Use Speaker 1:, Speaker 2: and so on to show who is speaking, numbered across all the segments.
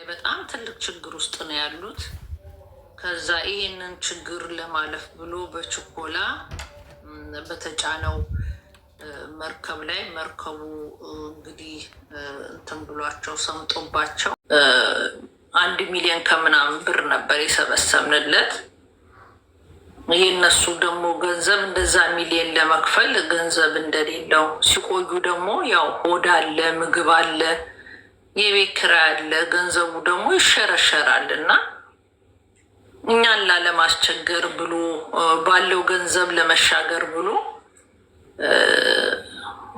Speaker 1: በጣም ትልቅ ችግር ውስጥ ነው ያሉት። ከዛ ይህንን ችግር ለማለፍ ብሎ በችኮላ በተጫነው መርከብ ላይ መርከቡ እንግዲህ እንትን ብሏቸው ሰምጦባቸው 1 ሚሊዮን ከምናምን ብር ነበር የሰበሰብንለት። የእነሱ ደግሞ ገንዘብ እንደዛ ሚሊዮን ለመክፈል ገንዘብ እንደሌለው ሲቆዩ ደግሞ ያው ሆድ አለ፣ ምግብ አለ፣ የቤት ኪራይ አለ፣ ገንዘቡ ደግሞ ይሸረሸራል እና እኛን ላለማስቸገር ብሎ ባለው ገንዘብ ለመሻገር ብሎ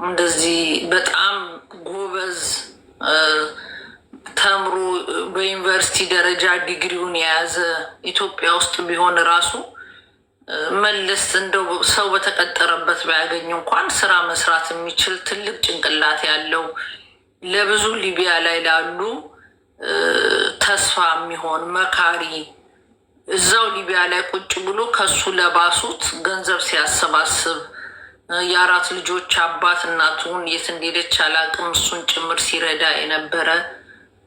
Speaker 1: እንደዚህ በጣም ጎበዝ ተምሮ በዩኒቨርሲቲ ደረጃ ዲግሪውን የያዘ ኢትዮጵያ ውስጥ ቢሆን ራሱ መለስ እንደው ሰው በተቀጠረበት ባያገኝ እንኳን ስራ መስራት የሚችል ትልቅ ጭንቅላት ያለው ለብዙ ሊቢያ ላይ ላሉ ተስፋ የሚሆን መካሪ እዛው ሊቢያ ላይ ቁጭ ብሎ ከሱ ለባሱት ገንዘብ ሲያሰባስብ የ4 ልጆች አባት እናቱን የት እንደሄደች አላቅም እሱን ጭምር ሲረዳ የነበረ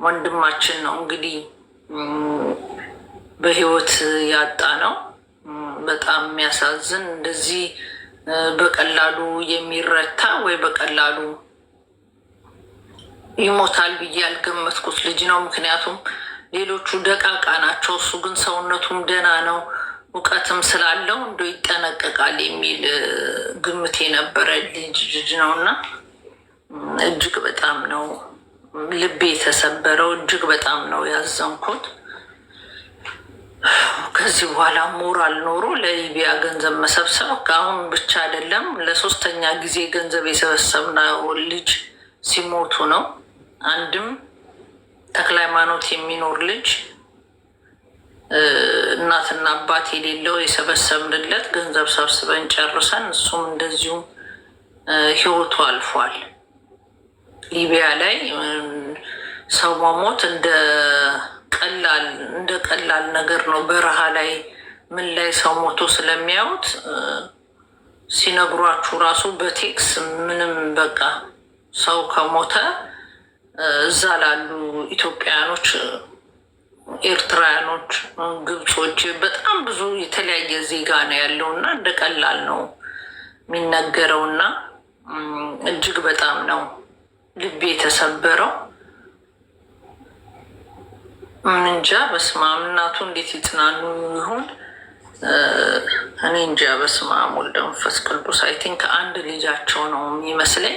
Speaker 1: ወንድማችን ነው። እንግዲህ በህይወት ያጣ ነው። በጣም የሚያሳዝን እንደዚህ በቀላሉ የሚረታ ወይ በቀላሉ ይሞታል ብዬ ያልገመትኩት ልጅ ነው። ምክንያቱም ሌሎቹ ደቃቃ ናቸው፣ እሱ ግን ሰውነቱም ደህና ነው፣ እውቀትም ስላለው እንደ ይጠነቀቃል የሚል ግምት የነበረ ልጅ ነው እና እጅግ በጣም ነው ልቤ የተሰበረው። እጅግ በጣም ነው ያዘንኩት። ከዚህ በኋላ ሞራል ኖሮ ለሊቢያ ገንዘብ መሰብሰብ ከአሁን ብቻ አይደለም፣ ለ3ኛ ጊዜ ገንዘብ የሰበሰብነው ልጅ ሲሞቱ ነው። አንድም ተክለ ሃይማኖት የሚኖር ልጅ እናትና አባት የሌለው የሰበሰብንለት ገንዘብ ሰብስበን ጨርሰን እሱም እንደዚሁ ህይወቱ አልፏል። ሊቢያ ላይ ሰው መሞት እንደ ቀላል ነገር ነው። በረሃ ላይ ምን ላይ ሰው ሞቶ ስለሚያዩት ሲነግሯችሁ ራሱ በቴክስ ምንም በቃ ሰው ከሞተ እዛ ላሉ ኢትዮጵያውያኖች፣ ኤርትራውያኖች፣ ግብጾች በጣም ብዙ የተለያየ ዜጋ ነው ያለው እና እንደ ቀላል ነው የሚነገረው እና እጅግ በጣም ነው ልቤ የተሰበረው። እንጃ በስመ አብ እናቱ እንዴት ይጽናኑ ይሁን እኔ እንጃ። በስመ አብ ወልደ መንፈስ ቅዱስ። አይ ቲንክ አንድ ልጃቸው ነው የሚመስለኝ።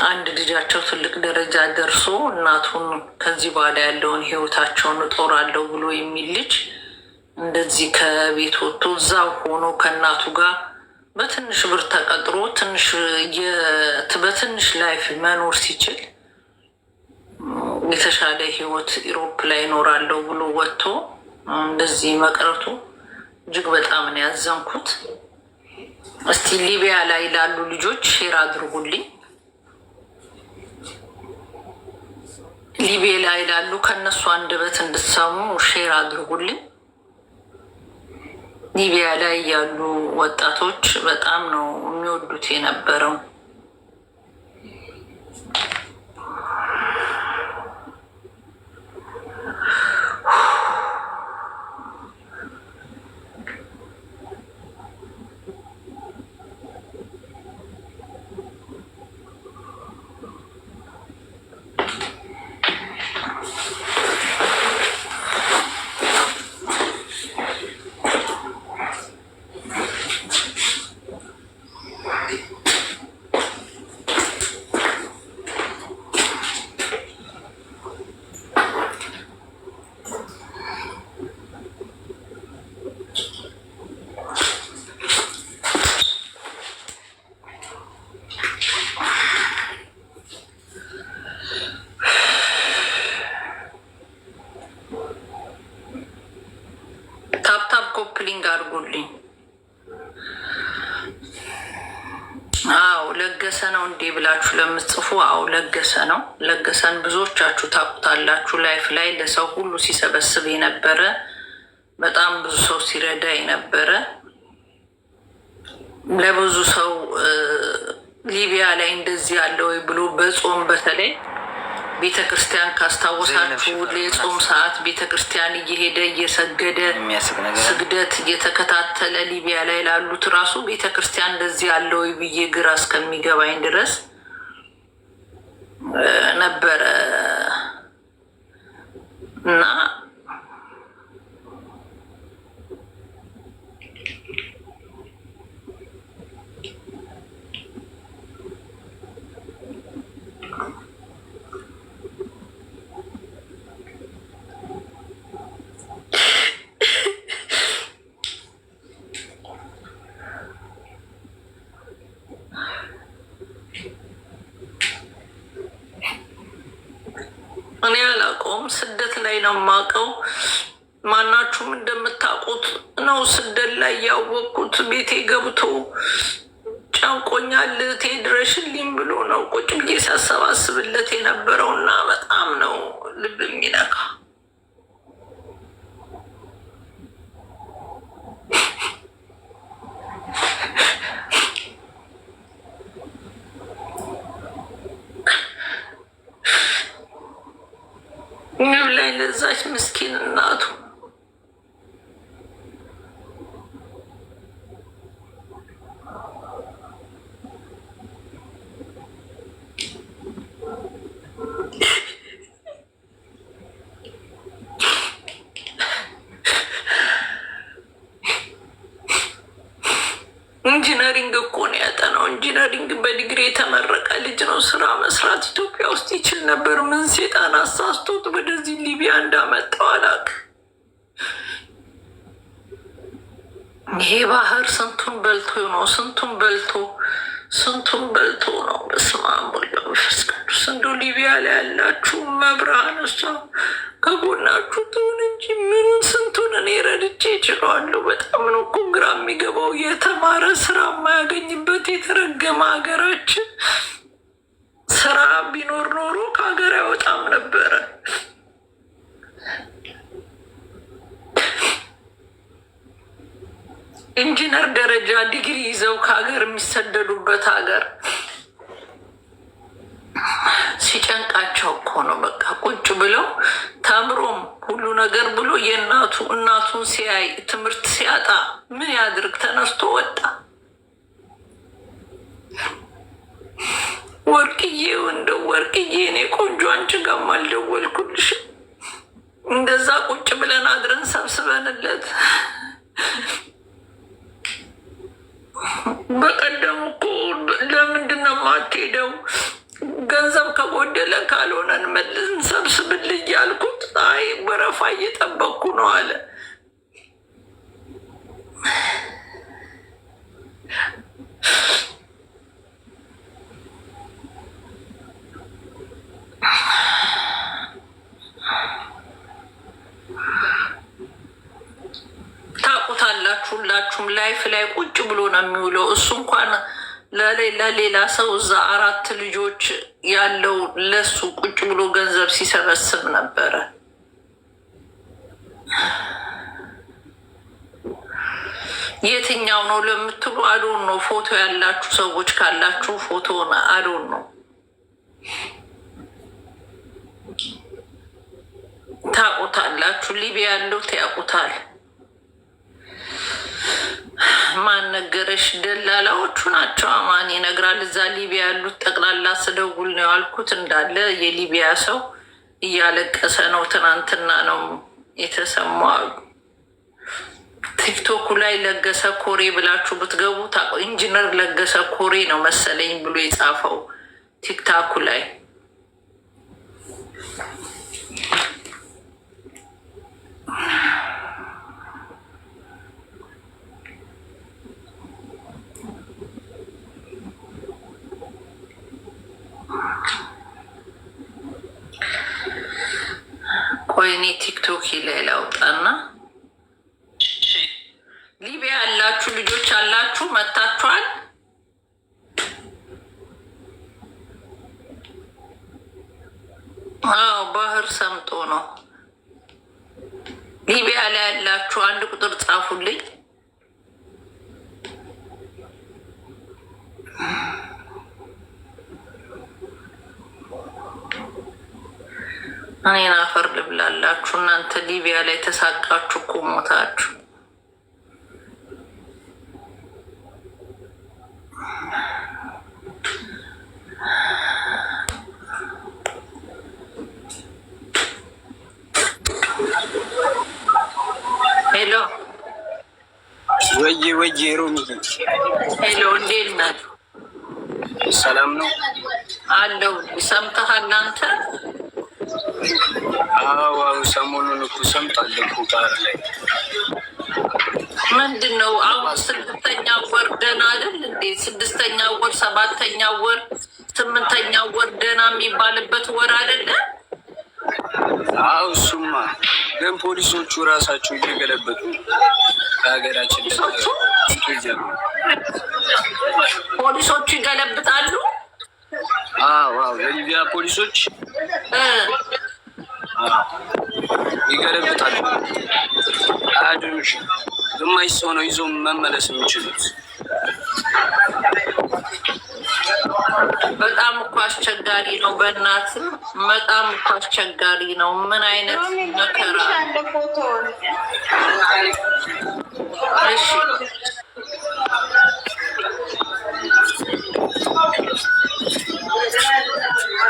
Speaker 1: አንድ ልጃቸው ትልቅ ደረጃ ደርሶ እናቱን ከዚህ በኋላ ያለውን ህይወታቸውን እጦራለሁ ብሎ የሚል ልጅ እንደዚህ ከቤት ወጥቶ እዛው ሆኖ ከእናቱ ጋር በትንሽ ብር ተቀጥሮ በትንሽ ላይፍ መኖር ሲችል የተሻለ ህይወት ኢሮፕ ላይ ይኖራለሁ ብሎ ወጥቶ እንደዚህ መቅረቱ እጅግ በጣም ነው ያዘንኩት። እስቲ ሊቢያ ላይ ላሉ ልጆች ሼር አድርጉልኝ። ሊቢያ ላይ ላሉ ከነሱ አንደበት እንድትሰሙ ሼር አድርጉልኝ። ሊቢያ ላይ ያሉ ወጣቶች በጣም ነው የሚወዱት የነበረው። ኮፕሊንግ አድርጉልኝ። አዎ ለገሰ ነው እንዴ ብላችሁ ለምትጽፉ፣ አዎ ለገሰ ነው። ለገሰን ብዙዎቻችሁ ታውቁታላችሁ። ላይፍ ላይ ለሰው ሁሉ ሲሰበስብ የነበረ በጣም ብዙ ሰው ሲረዳ የነበረ ለብዙ ሰው ሊቢያ ላይ እንደዚህ ያለ ወይ ብሎ በጾም በተለይ ቤተ ክርስቲያን ካስታወሳችሁ ለጾም ሰዓት ቤተ ክርስቲያን እየሄደ እየሰገደ ስግደት እየተከታተለ ሊቢያ ላይ ላሉት ራሱ ቤተ ክርስቲያን እንደዚህ ያለው ብዬ ግራ እስከሚገባኝ ድረስ ነበረ እና እኔ አላውቀውም። ስደት ላይ ነው የማውቀው። ማናችሁም እንደምታውቁት ነው። ስደት ላይ ያወቅኩት ቤቴ ገብቶ ጨንቆኛል እህቴ ድረሽልኝ ብሎ ነው ቁጭ ብዬ ሲያሰባስብለት የነበረው እና በጣም ነው ልብ የሚነካ። ምግብ ላይ ለዛች ምስኪን እናቱ ኢንጂነሪንግ እኮ ነው ያጠናው። ኢንጂነሪንግ በዲግሪ የተመረቀ ልጅ ነው። ስራ መስራት ኢትዮጵያ ውስጥ ይችል ነበር። ምን ሴጣን አሳስቶት ወደዚህ ሊቢያ እንዳመጣው አላውቅም። ይሄ ባህር ስንቱን በልቶ ነው፣ ስንቱን በልቶ ነው። በስመ አብ ወወልድ ወመንፈስ ቅዱስ። እንደው ሊቢያ ላይ ያላችሁ መብርሃን እሷ ከጎናችሁ ትሁን እንጂ ምኑን ስንቱን እኔ ረድቼ እችላለሁ። በጣም ነው እኮ ግራ የሚገባው። የተማረ ስራ የማያገኝበት የተረገመ ሀገራችን ስራ ቢኖር ኖሮ ከሀገር አይወጣም ነበረ። ኢንጂነር ደረጃ ዲግሪ ይዘው ከሀገር የሚሰደዱበት ሀገር ሲጨንቃቸው እኮ ነው። በቃ ቁጭ ብለው ተምሮም ሁሉ ነገር ብሎ እናቱን ሲያይ ትምህርት ሲያጣ ምን ያድርግ? ተነስቶ ወጣ። ወርቅዬ እንደው ወርቅዬ እኔ ቆንጆ አንቺ ጋርም አልደወልኩልሽም። እንደዛ ቁጭ ብለን አድረን ሰብስበንለት በቀደም እኮ ለምንድን ነው የማትሄደው? ገንዘብ ከጎደለ ካልሆነ እንመልስ እንሰብስብልኝ ያልኩት፣ አይ ወረፋ እየጠበቅኩ ነው አለ። ታውቁታላችሁ ሁላችሁም። ላይፍ ላይ ቁጭ ብሎ ነው የሚውለው። እሱ እንኳን ለሌላ ሰው እዛ 4 ልጆች ያለው ለሱ ቁጭ ብሎ ገንዘብ ሲሰበስብ ነበረ። የትኛው ነው ለምትሉ አዶን ነው። ፎቶ ያላችሁ ሰዎች ካላችሁ ፎቶን አዶን ነው ታውቁታላችሁ። ሊቢያ ያለው ያውቁታል። ማን ነገረሽ? ደላላዎቹ ናቸው። አማን ይነግራል። እዛ ሊቢያ ያሉት ጠቅላላ ስደውል ነው ያልኩት። እንዳለ የሊቢያ ሰው እያለቀሰ ነው። ትናንትና ነው የተሰማው። ቲክቶኩ ላይ ለገሰ ኮሬ ብላችሁ ብትገቡ ኢንጂነር ለገሰ ኮሬ ነው መሰለኝ ብሎ የጻፈው ቲክታኩ ላይ። ቆይ እኔ ቲክቶክ ላይ ላውጣና፣ ሊቢያ ያላችሁ ልጆች አላችሁ መታችኋል። አዎ ባህር ሰምጦ ነው። ሊቢያ ላይ ያላችሁ አንድ ቁጥር ጻፉልኝ። እኔን አፈር ልብላላችሁ እናንተ ሊቢያ ላይ ተሳቃችሁ እኮ ሞታችሁ። ሄሎ
Speaker 2: ወዬ ሮሚ
Speaker 1: ሄሎ፣ እንዴት ነህ?
Speaker 2: ሰላም ነው
Speaker 1: አለው። ሰምተሃል አንተ?
Speaker 2: አዎ ሰሞኑን እኮ ሰምጣለሁ እኮ ጋር ላይ
Speaker 1: ምንድን ነው አሁን? ስድስተኛ ወር ደህና አይደል እንዴ? ስድስተኛ ወር፣ ሰባተኛ ወር፣ ስምንተኛ ወር ደህና የሚባልበት ወር አይደለ?
Speaker 2: አዎ እሱማ ግን ፖሊሶቹ ራሳቸው እየገለበጡ ከሀገራችን
Speaker 1: ፖሊሶቹ ይገለብጣሉ።
Speaker 2: አዎ የሊቢያ ፖሊሶች ይገለብጣሉ። አያድኑሽ። ግማሽ ሰው ነው ይዞ መመለስ የሚችሉት።
Speaker 1: በጣም እኮ አስቸጋሪ ነው። በእናትም በጣም እኮ አስቸጋሪ ነው። ምን አይነት መከራ! እሺ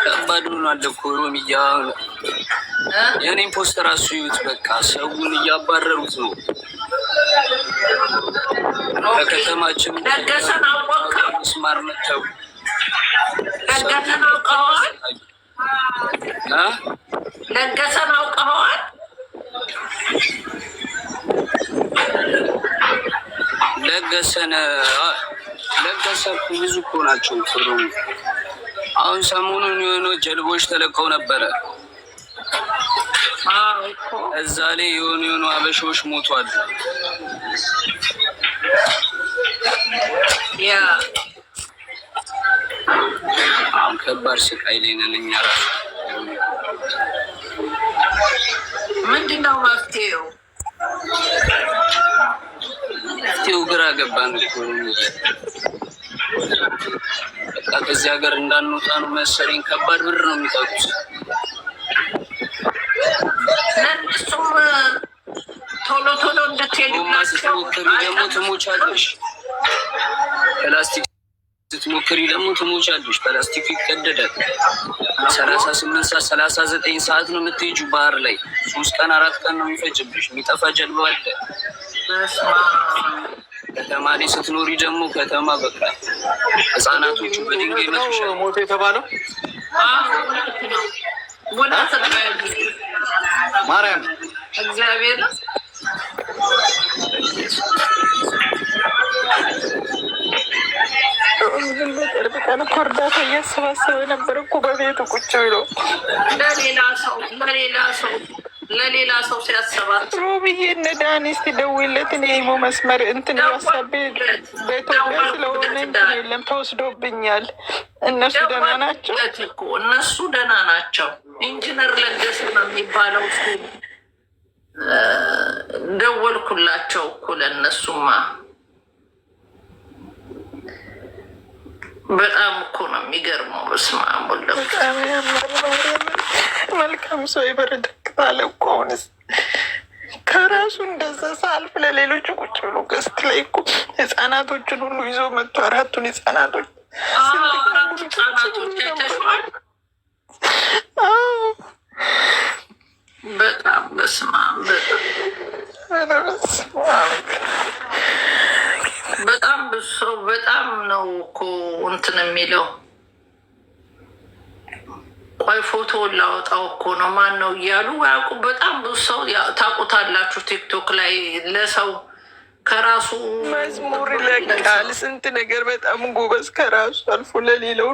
Speaker 2: ከባድ ሆኗል እኮ ሮሚያ። የኔን ፖስት ራሱ ይዩት። በቃ ሰውን እያባረሩት ነው ከከተማችን።
Speaker 1: ለገሰን አወቀው
Speaker 2: ምስማር መተው
Speaker 1: ለገሰን አውቀዋል። ለገሰን አውቀዋል። ለገሰ ብዙ እኮ ናቸው። ጥሩ አሁን ሰሞኑን የሆነ ጀልቦች ተለቀው ነበረ። እዛ ላይ የሆኑ አበሻዎች ሞቷል። ያ
Speaker 2: አሁን ከባድ ስቃይ ላይ ነን እኛ ራሱ።
Speaker 1: ምንድነው መፍትሄው?
Speaker 2: መፍትሄው ግራ ገባን እኮ። በቃ ከዚህ ሀገር እንዳንወጣ ነው መሰለኝ። ከባድ ብር ነው የሚጠቁት።
Speaker 1: ለእነሱም ቶሎ እንድትሄዱላቸው
Speaker 2: ደግሞ ትሞቻለሽ። ፕላስቲክ ስትሞክሪ ደግሞ ትሞቻለሽ። ፕላስቲክ ይቀደዳል። 38 ሰዓት 39 ሰዓት ነው የምትሄጂው ባህር ላይ። 3 ቀን 4 ቀን ነው የሚፈጅብሽ። የሚጠፋ ጀልባ አለ። ከተማ ላይ ስትኖሪ ደግሞ ከተማ በቃ ህጻናቶቹ በድንጋይ መቱሻል።
Speaker 3: ሞቶ የተባለው
Speaker 1: ማርያም እግዚአብሔር
Speaker 4: በቅርብ ቀን እኮ እርዳታ እያሰባሰበ ነበር እኮ በቤቱ ቁጭ ብሎ
Speaker 1: ለሌላ ሰው ሲያሰባት።
Speaker 4: ሮብዬ እነ ዳኒ እስኪ ደውይለት። እኔ ኢሞ መስመር እንትን ያሳቤ በኢትዮጵያ ስለሆነ እንትን የለም ተወስዶብኛል። እነሱ ደህና ናቸው
Speaker 1: እኮ እነሱ ደህና ናቸው። ኢንጂነር ለገሰ ነው የሚባለው እሱ ደወልኩላቸው እኮ ለእነሱማ። በጣም እኮ ነው የሚገርመው። በስመ አብ ወወልድ
Speaker 4: በጣም ያምራል። መልካም ሰው ይበረደክታል እኮ። አሁንስ ከራሱ እንደዛ ሳልፍ ለሌሎቹ ቁጭ ብሎ ገስት ላይ እኮ ህፃናቶችን ሁሉ ይዞ መጥቶ 4ቱን ህፃናቶች
Speaker 1: አይተሽዋል? በጣም በስመ አብ በጣም ብዙ ሰው በጣም ነው እኮ እንትን የሚለው። ቆይ ፎቶ ላወጣው እኮ ነው ማን ነው እያሉ ያውቁ። በጣም ብዙ ሰው ታውቁታላችሁ። ቲክቶክ ላይ ለሰው ከራሱ
Speaker 4: መዝሙር ይለቃል፣ ስንት ነገር። በጣም ጎበዝ፣ ከራሱ አልፎ ለሌለው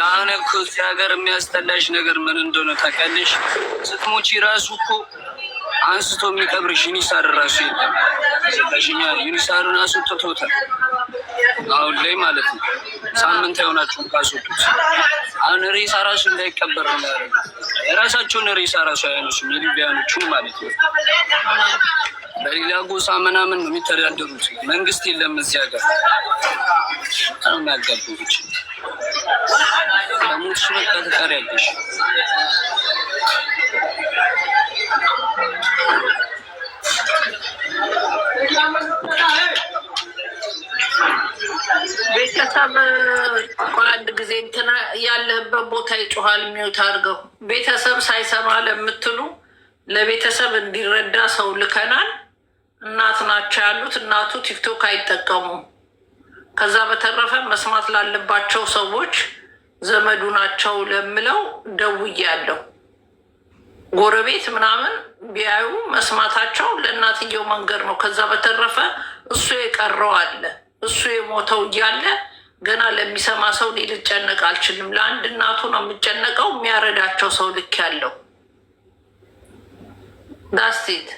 Speaker 2: አሁን እኮ እዚህ ሀገር የሚያስጠላሽ ነገር ምን እንደሆነ ታውቂያለሽ? ስትሞቺ ራሱ እኮ አንስቶ የሚቀብርሽ ዩኒሳር ራሱ የለም። ስለሽኛ ዩኒሳሩን አስወጥቶታል አሁን ላይ ማለት ነው። ሳምንት የሆናችሁ ካስወጡት አሁን ሬሳ ራሱ እንዳይቀበር ነው። የራሳቸውን ሬሳ ራሱ አያነሱም የሊቢያኖቹ ማለት ነው። በሌላ ጎሳ ምናምን ነው የሚተዳደሩት። መንግስት የለም እዚህ ሀገር ነው የሚያጋቡች። ለሞትሽ በቃ ትቀሪያለሽ።
Speaker 1: ጊዜ እንትና ያለህበት ቦታ ይጮሃል። የሚውት አድርገው ቤተሰብ ሳይሰማ ለምትሉ ለቤተሰብ እንዲረዳ ሰው ልከናል። እናት ናቸው ያሉት። እናቱ ቲክቶክ አይጠቀሙም። ከዛ በተረፈ መስማት ላለባቸው ሰዎች ዘመዱ ናቸው ለምለው ደውያለሁ። ጎረቤት ምናምን ቢያዩ መስማታቸው ለእናትየው መንገድ ነው። ከዛ በተረፈ እሱ የቀረው አለ። እሱ የሞተው እያለ ገና ለሚሰማ ሰው እኔ ልጨነቅ አልችልም። ለአንድ እናቱ ነው የምጨነቀው። የሚያረዳቸው ሰው ልክ ያለው ዳስቴት።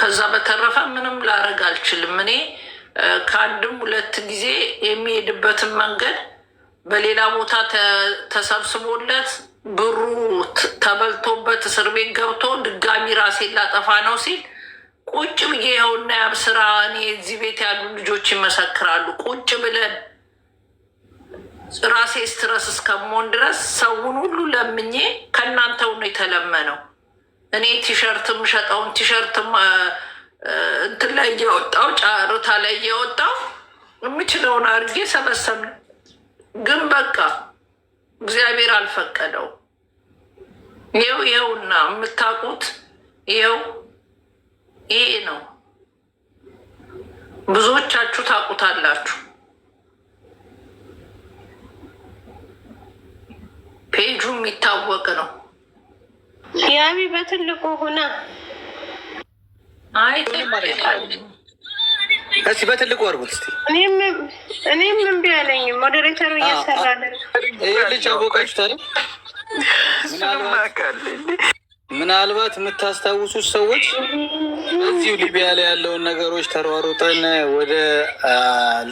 Speaker 1: ከዛ በተረፈ ምንም ላረግ አልችልም። እኔ ከአንድም ሁለት ጊዜ የሚሄድበትን መንገድ በሌላ ቦታ ተሰብስቦለት ብሩ ተበልቶበት እስር ቤት ገብቶ ድጋሚ ራሴን ላጠፋ ነው ሲል ቁጭ ብዬ ይኸውና ያብ ስራ እኔ እዚህ ቤት ያሉ ልጆች ይመሰክራሉ። ቁጭ ብለን ራሴ ስትረስ እስከመሆን ድረስ ሰውን ሁሉ ለምኜ ከእናንተው ነው የተለመነው። እኔ ቲሸርትም ሸጠውን ቲሸርትም እንትን ላይ እየወጣው ጫሩታ ላይ እየወጣው የምችለውን አድርጌ ሰበሰብ። ግን በቃ እግዚአብሔር አልፈቀደው። ይኸውና የምታውቁት ይኸው ይሄ ነው። ብዙዎቻችሁ ታውቁታላችሁ። ፔጁ የሚታወቅ ነው።
Speaker 3: ያቢ በትልቁ ሆና
Speaker 1: አይ
Speaker 5: እስቲ በትልቁ አድርጉት እስቲ።
Speaker 3: እኔም እምቢ አለኝ። ሞዴሬተሩ እየሰራለ
Speaker 5: ይሄ ልጅ አወቃችሁት አይደል? ምናልባት የምታስታውሱት ሰዎች እዚሁ ሊቢያ ላይ ያለውን ነገሮች ተሯሩጠን ወደ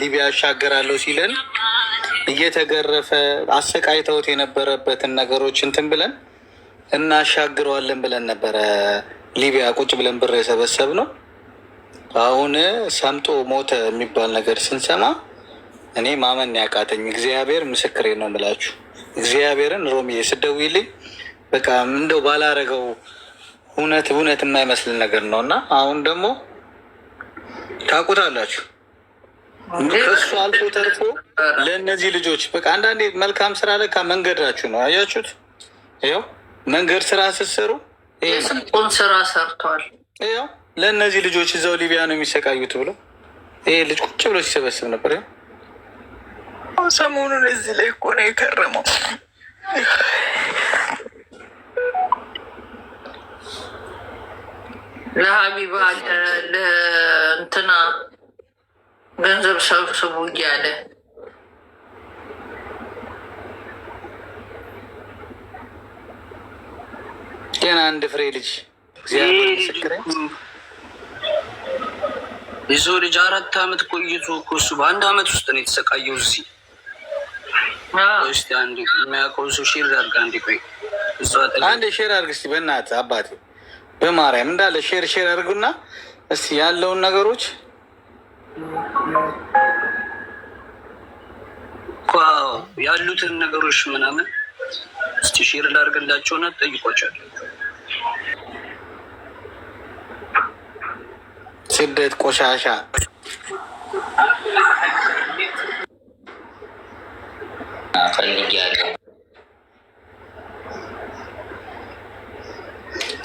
Speaker 5: ሊቢያ አሻገራለሁ ሲለን እየተገረፈ አሰቃይተውት የነበረበትን ነገሮች እንትን ብለን እናሻግረዋለን ብለን ነበረ ሊቢያ ቁጭ ብለን ብር የሰበሰብ ነው። አሁን ሰምጦ ሞተ የሚባል ነገር ስንሰማ እኔ ማመን ያቃተኝ፣ እግዚአብሔር ምስክሬ ነው የምላችሁ። እግዚአብሔርን ሮሚዬ ስደውይልኝ በቃ እንደው ባላረገው እውነት የማይመስል ነገር ነው። እና አሁን ደግሞ ታውቁታላችሁ ከሱ አልፎ ተርፎ ለእነዚህ ልጆች በቃ አንዳንዴ መልካም ስራ ለካ መንገዳችሁ ነው። አያችሁት? ይኸው መንገድ ስራ ስትሰሩ
Speaker 1: የስንቁን ስራ ሰርቷል።
Speaker 5: ይኸው ለእነዚህ ልጆች እዛው ሊቢያ ነው የሚሰቃዩት ብሎ ይሄ ልጅ ቁጭ ብሎ ሲሰበስብ ነበር።
Speaker 4: ሰሞኑን እዚህ ላይ እኮ ነው የከረመው።
Speaker 1: ለሀቢባ ለእንትና ገንዘብ ሰብስቡ እያለ
Speaker 5: ገና አንድ ፍሬ ልጅ እግዚአብሔር ምስክሬ።
Speaker 2: የሰው ልጅ 4 ዓመት ቆይቶ እኮ እሱ በአንድ ዓመት ውስጥ ነው የተሰቃየው። እዚህ እስቲ አንድ የሚያውቀው ሰው ሼር አድርግ። አንድ ቆይ
Speaker 5: አንድ ሼር አድርግ እስቲ በእናትህ አባቴ በማርያም እንዳለ ሼር አድርጉና እስቲ ያለውን ነገሮች
Speaker 2: ያሉትን ነገሮች ምናምን እስቲ ሼር ላድርግላቸውና ጠይቋቸዋለሁ።
Speaker 5: ስደት ቆሻሻ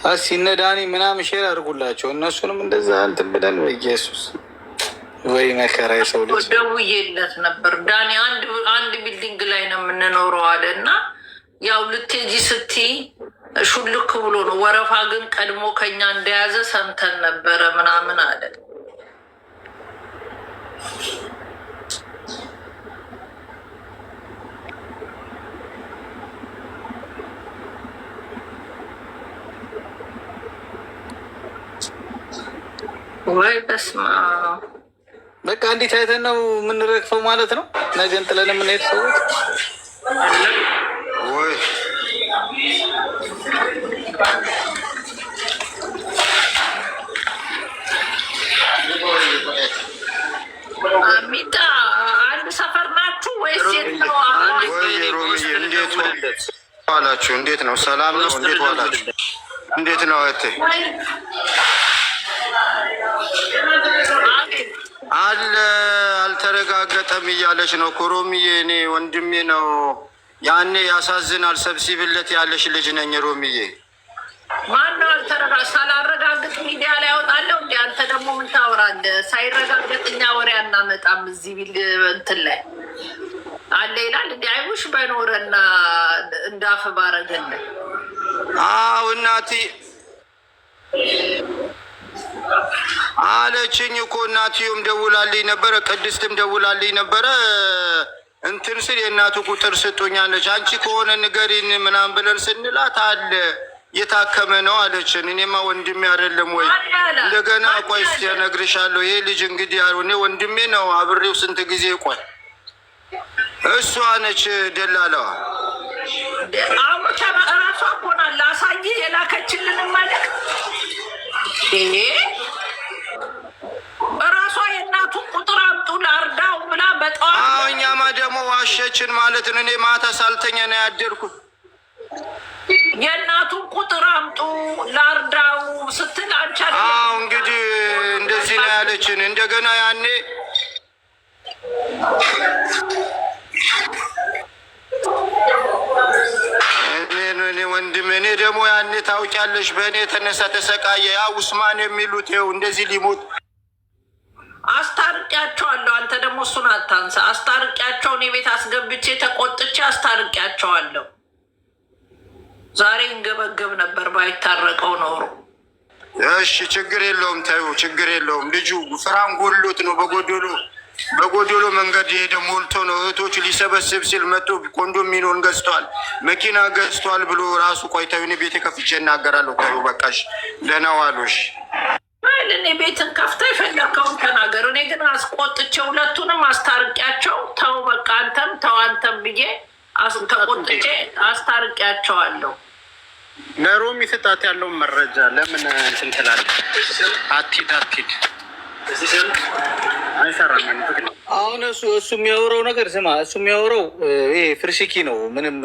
Speaker 5: እስቲ እነ ዳኒ ምናምን ሼር አድርጉላቸው። እነሱንም እንደዛ እንትን ብለን በኢየሱስ ወይ መከራ የሰው ልጅ
Speaker 1: ደውዬለት ነበር። ዳኒ አንድ ቢልዲንግ ላይ ነው የምንኖረው አለ እና ያው ልትሄጂ ስትይ ሹልክ ብሎ ነው። ወረፋ ግን ቀድሞ ከኛ እንደያዘ ሰምተን ነበረ ምናምን አለ። ወይ በስመ አብ።
Speaker 5: በቃ እንዴት አይተን ነው የምንረግፈው ማለት ነው። ነገን ጥለን የምንሄድ ሰዎች ወይ
Speaker 1: አሚጣ አንድ ሰፈር ናችሁ ወይስ የት ነው?
Speaker 6: እንዴት ዋላችሁ? እንዴት ነው? ሰላም ነው? እንዴት ዋላችሁ? እንዴት ነው? እህቴ አለ አልተረጋገጠም እያለች ነው ሮሚዬ። እኔ ወንድሜ ነው ያኔ ያሳዝናል። ሰብሲብለት ያለሽ ልጅ ነኝ ሮሚዬ።
Speaker 1: ማነው ሳላረጋግጥ ሚዲያ ላይ ያወጣለሁ እንዴ? አንተ ደግሞ ምን ታወራለህ? ሳይረጋገጥ እኛ ወሬ አናመጣም እዚህ ቢል እንትን ላይ አለ ይላል እንዲ አይቡሽ በኖረና እንዳፍ ባረገልን።
Speaker 6: አዎ እናቴ አለችኝ እኮ እናትዮም ደውላልኝ ነበረ፣ ቅድስትም ደውላልኝ ነበረ። እንትን ስል የእናቱ ቁጥር ስጡኛለች። አንቺ ከሆነ ንገሪን ምናምን ብለን ስንላት አለ የታከመ ነው አለችን። እኔማ ወንድሜ አይደለም ወይ? እንደገና ቆይ እስኪ እነግርሻለሁ። ይሄ ልጅ እንግዲህ እኔ ወንድሜ ነው አብሬው ስንት ጊዜ ቆይ እሷ ነች ደላለዋ።
Speaker 1: ራሷ ኮና ላሳይ የላከችልን ማለት ራሷ የእናቱን ቁጥር አምጡ ላርዳው ብላ በጠዋት
Speaker 6: እኛማ ደግሞ ዋሸችን ማለት ነው። እኔ ማታ ሳልተኛ ነው ያደርኩት።
Speaker 1: የእናቱን ቁጥር አምጡ ላርዳው ስትል አንቻ
Speaker 6: እንግዲህ እንደዚህ ነው ያለችን። እንደገና ያኔ እኔ ወንድም እኔ ደግሞ ያኔ ታውቂያለሽ በእኔ የተነሳ ተሰቃየ። ያ ውስማን የሚሉት ይኸው እንደዚህ ሊሞት
Speaker 1: አስታርቂያቸዋለሁ። አንተ ደግሞ እሱን አታንሳ። አስታርቂያቸውን የቤት አስገብቼ ተቆጥቼ አስታርቂያቸዋለሁ። ዛሬ እንገበገብ ነበር ባይታረቀው ኖሮ።
Speaker 6: እሺ ችግር የለውም ተይው፣ ችግር የለውም። ልጁ ፍራን ጎሎት ነው በጎዶሎ መንገድ የሄደ ሞልቶ ነው። እህቶቹ ሊሰበስብ ሲል መጥቶ ኮንዶሚኒየም ገዝቷል፣ መኪና ገዝቷል ብሎ ራሱ ቆይታዊ እኔ ቤቴ ከፍቼ እናገራለሁ። ተይው በቃሽ፣ ደህና ዋሉሽ።
Speaker 1: እኔ ቤትን ከፍታ የፈለግከውን ተናገር። እኔ ግን አስቆጥቼ ሁለቱንም አስታርቂያቸው ተው በቃ አንተም ተው አንተም ብዬ ተቆጥቼ አስታርቂያቸዋለሁ።
Speaker 5: ለሮሚ ስጣት ያለውን መረጃ ለምን እንትን ትላለህ? አትሂድ አሁን እሱ የሚያወራው ነገር ስማ፣ እሱ የሚያወራው ይሄ ፍርሽኪ ነው። ምንም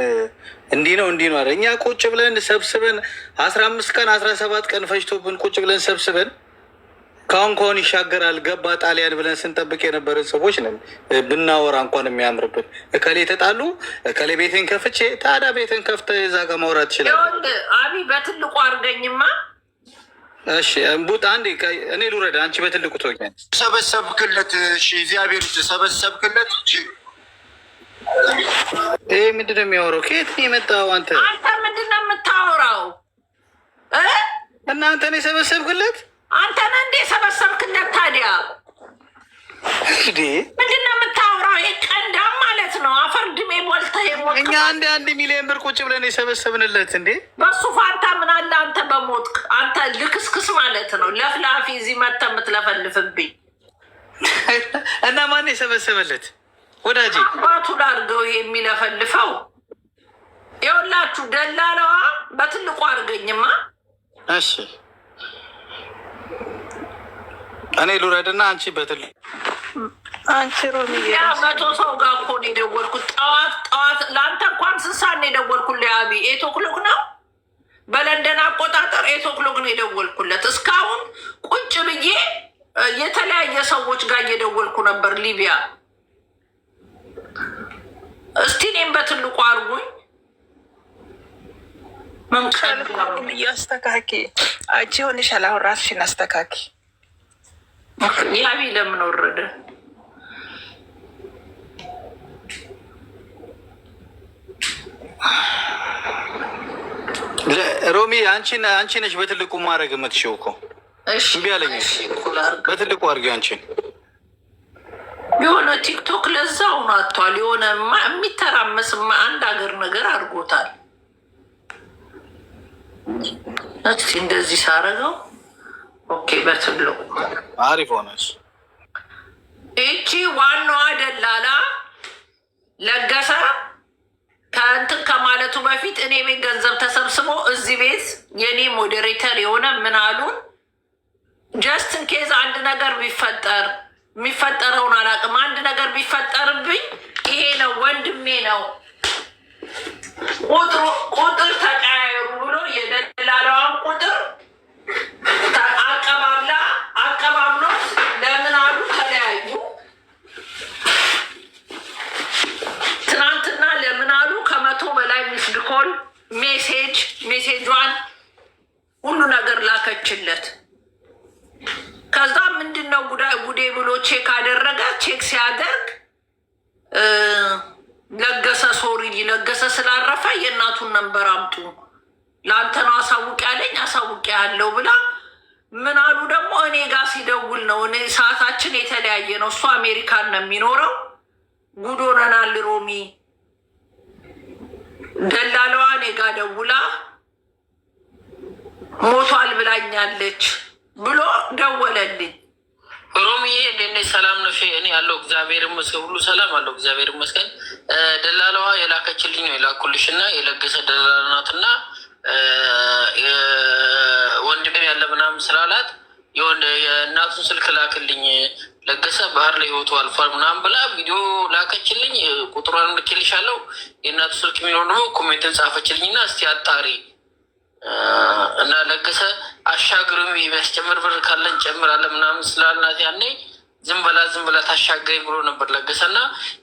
Speaker 5: እንዲህ ነው አለ። እኛ ቁጭ ብለን ሰብስበን 15 ቀን 17 ቀን ፈጅቶብን ቁጭ ብለን ሰብስበን ካሁን ይሻገራል ገባ ጣሊያን ብለን ስንጠብቅ የነበረን ሰዎች ነን። ብናወራ እንኳን የሚያምርብን እከሌ ተጣሉ እከሌ ቤቴን ከፍቼ ታዲያ ቤቴን ከፍተ የዛ ጋር ማውራት ይችላል።
Speaker 1: አቢ በትልቁ አድርገኝማ።
Speaker 5: እሺ እምቡጥ አንዴ እኔ ልውረድ፣ አንቺ በትልቁ ተወኛል።
Speaker 6: ሰበሰብክለት? እሺ እግዚአብሔር ሰበሰብክለት?
Speaker 5: ይሄ ምንድን ነው የሚያወራው? ከየት ነው የመጣው? አንተ
Speaker 1: ምንድን ነው የምታወራው?
Speaker 5: እናንተ ነው የሰበሰብክለት? አንተ
Speaker 1: ነህ እንዴ የሰበሰብክለት? ታዲያ ምንድን ነው የምታወራው? ቀንዳም ማለት ነው አፈር ድሜ ሞልተህ
Speaker 5: እኛ አንድ ሚሊዮን ብር ቁጭ ብለን የሰበሰብንለት እንዴ?
Speaker 1: በሱ ፋንታ ምን አለ አንተ በሞትክ። አንተ ልክስክስ ማለት ነው ለፍላፊ እዚህ መተህ የምትለፈልፍብኝ።
Speaker 5: እና ማን የሰበሰበለት ወዳጅ?
Speaker 1: አባቱ ላድርገው የሚለፈልፈው። ይኸውላችሁ ደላለዋ በትልቁ አድርገኝማ።
Speaker 5: እሺ እኔ ልውረድና አንቺ በትልቁ
Speaker 4: አንቺ ሮሚዬ
Speaker 1: 100 ሰው ጋር እኮ ነው የደወልኩት። ጠዋት ለአንተ እንኳን 6 ሰዓት ነው የደወልኩልህ። አቢ 8 o'clock ነው በለንደን አቆጣጠር 8 o'clock ነው የደወልኩለት። እስካሁን ቁጭ ብዬ የተለያየ ሰዎች ጋር እየደወልኩ ነበር ሊቢያ። እስቲ እኔም በትልቁ አድርጉኝ።
Speaker 4: እያስተካኪ አንቺ ሆንሻል። አሁን ራስሽን አስተካኪ።
Speaker 1: ያቢ ለምን ወረደ?
Speaker 5: ሮሚ አንቺ ነሽ በትልቁ ማድረግ የምትሽው እኮ። እምቢ አለኝ። በትልቁ አድርጊው አንቺን።
Speaker 1: የሆነ ቲክቶክ ለዛው ናቷል። የሆነ የሚተራመስ አንድ ሀገር ነገር አድርጎታል። እስኪ እንደዚህ ሳረገው ኦኬ፣ በትልቁ
Speaker 5: አሪፍ ሆነች።
Speaker 1: እቺ ዋናዋ ደላላ ለገሰ ከእንትን ከማለቱ በፊት እኔ ቤት ገንዘብ ተሰብስቦ እዚህ ቤት የኔ ሞዴሬተር የሆነ ምን አሉን፣ ጀስትን ኬዝ አንድ ነገር ቢፈጠር የሚፈጠረውን አላውቅም። አንድ ነገር ቢፈጠርብኝ ይሄ ነው ወንድሜ ነው ቁጥር ተቀያየሩ ብሎ የደላላዋን ቁጥር አቀባብሎ ለምን አሉ ተለያዩ። ልጇን ሁሉ ነገር ላከችለት። ከዛ ምንድነው ጉዴ ብሎ ቼክ አደረገ። ቼክ ሲያደርግ ለገሰ ለገሰ ስላረፈ የእናቱን ነንበር አምጡ ለአንተ ነው አሳውቅ ያለኝ አሳውቅ ያለው ብላ ምን አሉ ደግሞ እኔ ጋር ሲደውል ነው። እኔ ሰዓታችን የተለያየ ነው። እሱ አሜሪካን ነው የሚኖረው። ጉድ ሆነናል። ሮሚ ደላለዋ እኔ ጋር ደውላ ሞቷል ብላኛለች ብሎ ደወለልኝ።
Speaker 7: ሮሚዬ እንዴት ነሽ? ሰላም ነው? እኔ ያለው እግዚአብሔር ይመስገን፣ ሁሉ ሰላም አለው እግዚአብሔር ይመስገን። ደላለዋ የላከችልኝ ነው የላኩልሽ እና የለገሰ ደላላ ናት እና ወንድሜ ያለ ምናምን ስላላት የእናቱን ስልክ ላክልኝ ለገሰ ባህር ላይ ህይወቱ አልፏል ምናምን ብላ ቪዲዮ ላከችልኝ። ቁጥሯን ልኬልሻለሁ። የእናቱ ስልክ የሚኖር ደግሞ ኮሜንትን ጻፈችልኝ እና እስቲ አጣሪ እና ለገሰ አሻግርም የሚያስጨምር ብር ካለን ጨምራለን ምናምን ስላልናት ያኔ ዝም በላ ታሻገኝ ብሎ ነበር ለገሰ እና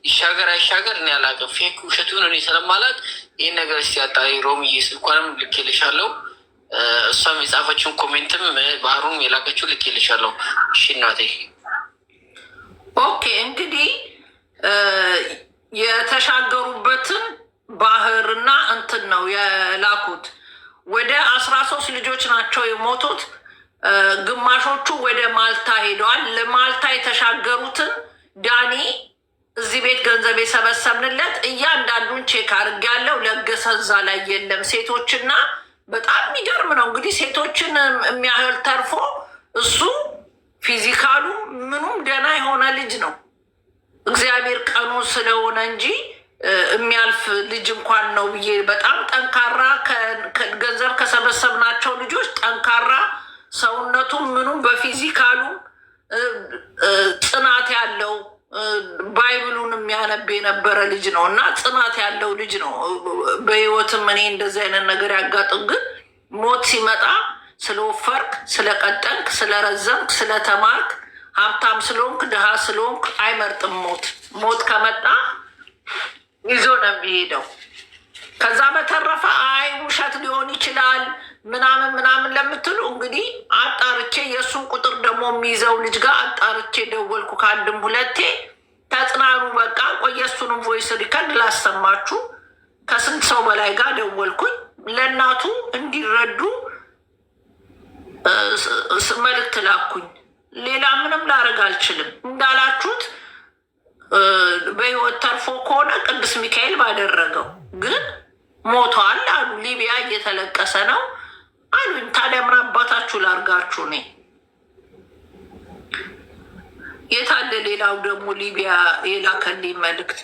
Speaker 7: ይሻገር አይሻገር እኔ አላውቅም። ፌክ ውሸቱን እኔ ስለማላውቅ ይህን ነገር እስቲ አጣሪ። ሮሚዬ ስልኳንም ልኬልሻለሁ። እሷም የጻፈችውን ኮሜንትም ባህሩም የላከችው ልኬልሻለሁ። እሺ እናቴ።
Speaker 1: ኦኬ እንግዲህ የተሻገሩበትን ባህርና እንትን ነው የላኩት። ወደ 13 ልጆች ናቸው የሞቱት። ግማሾቹ ወደ ማልታ ሄደዋል። ለማልታ የተሻገሩትን ዳኒ እዚህ ቤት ገንዘብ የሰበሰብንለት እያንዳንዱን ቼክ አድርጌያለሁ። ለገሰ እዛ ላይ የለም። ሴቶችና በጣም የሚገርም ነው እንግዲህ ሴቶችን የሚያህል ተርፎ እሱ ፊዚካሉ ምኑም ደህና የሆነ ልጅ ነው። እግዚአብሔር ቀኑ ስለሆነ እንጂ የሚያልፍ ልጅ እንኳን ነው ብዬ በጣም ጠንካራ ገንዘብ ከሰበሰብናቸው ልጆች ጠንካራ ሰውነቱ ምኑም በፊዚካሉ ጽናት ያለው ባይብሉን የሚያነብ የነበረ ልጅ ነው እና ጽናት ያለው ልጅ ነው። በህይወትም እኔ እንደዚህ አይነት ነገር ያጋጥም። ግን ሞት ሲመጣ ስለወፈርክ፣ ስለቀጠልክ፣ ስለረዘምክ፣ ስለተማርክ፣ ሀብታም ስለሆንክ፣ ድሃ ስለሆንክ አይመርጥም። ሞት ከመጣ ይዞ ነው የሚሄደው። ከዛ በተረፈ አይ ውሸት ሊሆን ይችላል ምናምን ለምትሉ እንግዲህ አጣርቼ የእሱን ቁጥር ደግሞ የሚይዘው ልጅ ጋር አጣርቼ ደወልኩ ከአንድም ሁለቴ። ተጽናኑ በቃ ቆይ የእሱንም ቮይስ ሪከርድ ላሰማችሁ። ከስንት ሰው በላይ ጋር ደወልኩኝ ለእናቱ እንዲረዱ መልእክት ላኩኝ። ሌላ ምንም ላደርግ አልችልም። እንዳላችሁት በህይወት ተርፎ ከሆነ ቅዱስ ሚካኤል ባደረገው፣ ግን ሞቷል አሉ። ሊቢያ እየተለቀሰ ነው አሉኝ። ታዲያ ምን አባታችሁ ላርጋችሁ? እኔ የታለ ሌላው ደግሞ ሊቢያ የላከልኝ መልእክት?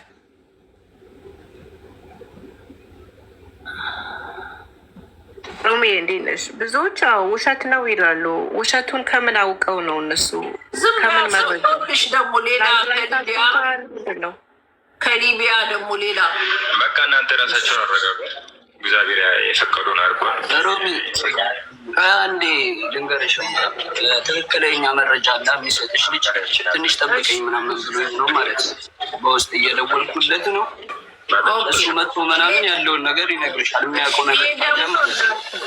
Speaker 3: ሮሜ እንዴት ነሽ? ብዙዎች ውሸት ነው ይላሉ። ውሸቱን ከምን አውቀው ነው እነሱ? ከምን
Speaker 1: መረጃሽ? ደግሞ ሌላ ከሊቢያ ደግሞ ሌላ
Speaker 8: በቃ እናንተ ራሳቸውን አረጋጉ። እግዚአብሔር የፈቀዱን አድርጓል።
Speaker 2: ሮሚ አንዴ ልንገርሽ፣ ትክክለኛ መረጃ እና የሚሰጥሽ ልጅ ትንሽ ጠብቀኝ ምናምን ብሎኝ ነው ማለት በውስጥ እየደወልኩለት ነው። እሱ መጥቶ ምናምን ያለውን ነገር ይነግርሻል። የሚያውቀው ነገር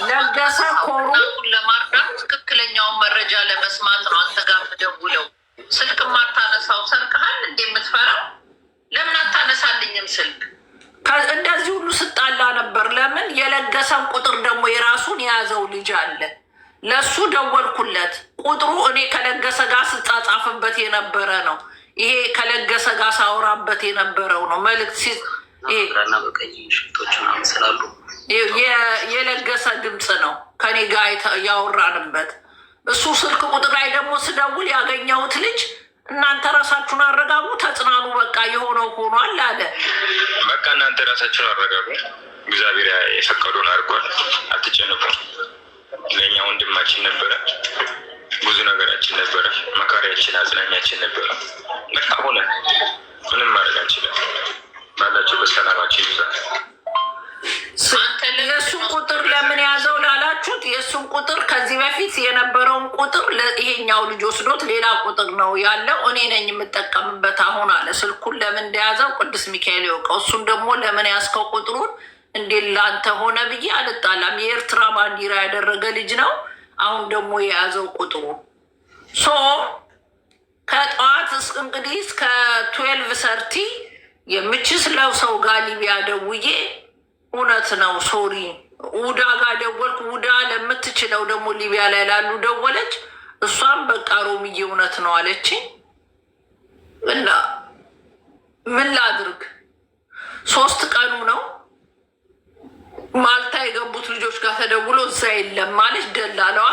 Speaker 1: ለገሰ ኮሩ
Speaker 7: ለማርዳት ትክክለኛውን መረጃ ለመስማት ነው አንተ ጋር የምደውለው። ስልክ ማታነሳው ሰርቀሃል እንዴ? የምትፈራው ለምን አታነሳልኝም ስልክ?
Speaker 1: እንደዚህ ሁሉ ስጣላ ነበር። ለምን የለገሰን ቁጥር ደግሞ የራሱን የያዘው ልጅ አለ። ለሱ ደወልኩለት። ቁጥሩ እኔ ከለገሰ ጋር ስጻጻፍበት የነበረ ነው። ይሄ ከለገሰ ጋር ሳወራበት የነበረው ነው። መልዕክት
Speaker 2: ና በቀይ ሽቶች ምናምን ስላሉ
Speaker 1: የለገሰ ድምፅ ነው ከኔ ጋር ያወራንበት። እሱ ስልክ ቁጥር ላይ ደግሞ ስደውል ያገኘሁት ልጅ እናንተ ራሳችሁን አረጋጉ፣ ተጽናኑ፣ በቃ የሆነው ሆኗል አለ።
Speaker 8: በቃ እናንተ ራሳችሁን አረጋጉ። እግዚአብሔር የፈቀዱን አድርጓል። አትጨንቁ። ለእኛ ወንድማችን ነበረ፣ ብዙ ነገራችን ነበረ፣ መካሪያችን፣ አጽናኛችን ነበረ። በቃ ሆነ፣ ምንም ማድረግ አንችልም። ባላቸው በሰላማቸው ይዛል።
Speaker 1: የእሱን ቁጥር ለምን ያዘው ላላችሁት፣ የእሱን ቁጥር ከዚህ በፊት የነበረውን ቁጥር ይሄኛው ልጅ ወስዶት ሌላ ቁጥር ነው ያለው። እኔ ነኝ የምጠቀምበት አሁን አለ። ስልኩን ለምን እንደያዘው ቅዱስ ሚካኤል ይወቀው። እሱን ደግሞ ለምን ያዝከው ቁጥሩን እንዴት ላንተ ሆነ ብዬ አልጣላም። የኤርትራ ባንዲራ ያደረገ ልጅ ነው። አሁን ደግሞ የያዘው ቁጥሩ ከጠዋት እንግዲህ እስከ 12:30 የምችስለው ሰው ጋር ሊቢያ ደውዬ እውነት ነው ሶሪ ውዳ ጋር ደወልኩ። ውዳ ለምትችለው ደግሞ ሊቢያ ላይ ላሉ ደወለች። እሷም በቃ ሮምዬ እውነት ነው አለችኝ። እና ምን ላድርግ 3 ቀኑ ነው። ማልታ የገቡት ልጆች ጋር ተደውሎ እዛ የለም ማለች ደላለዋ።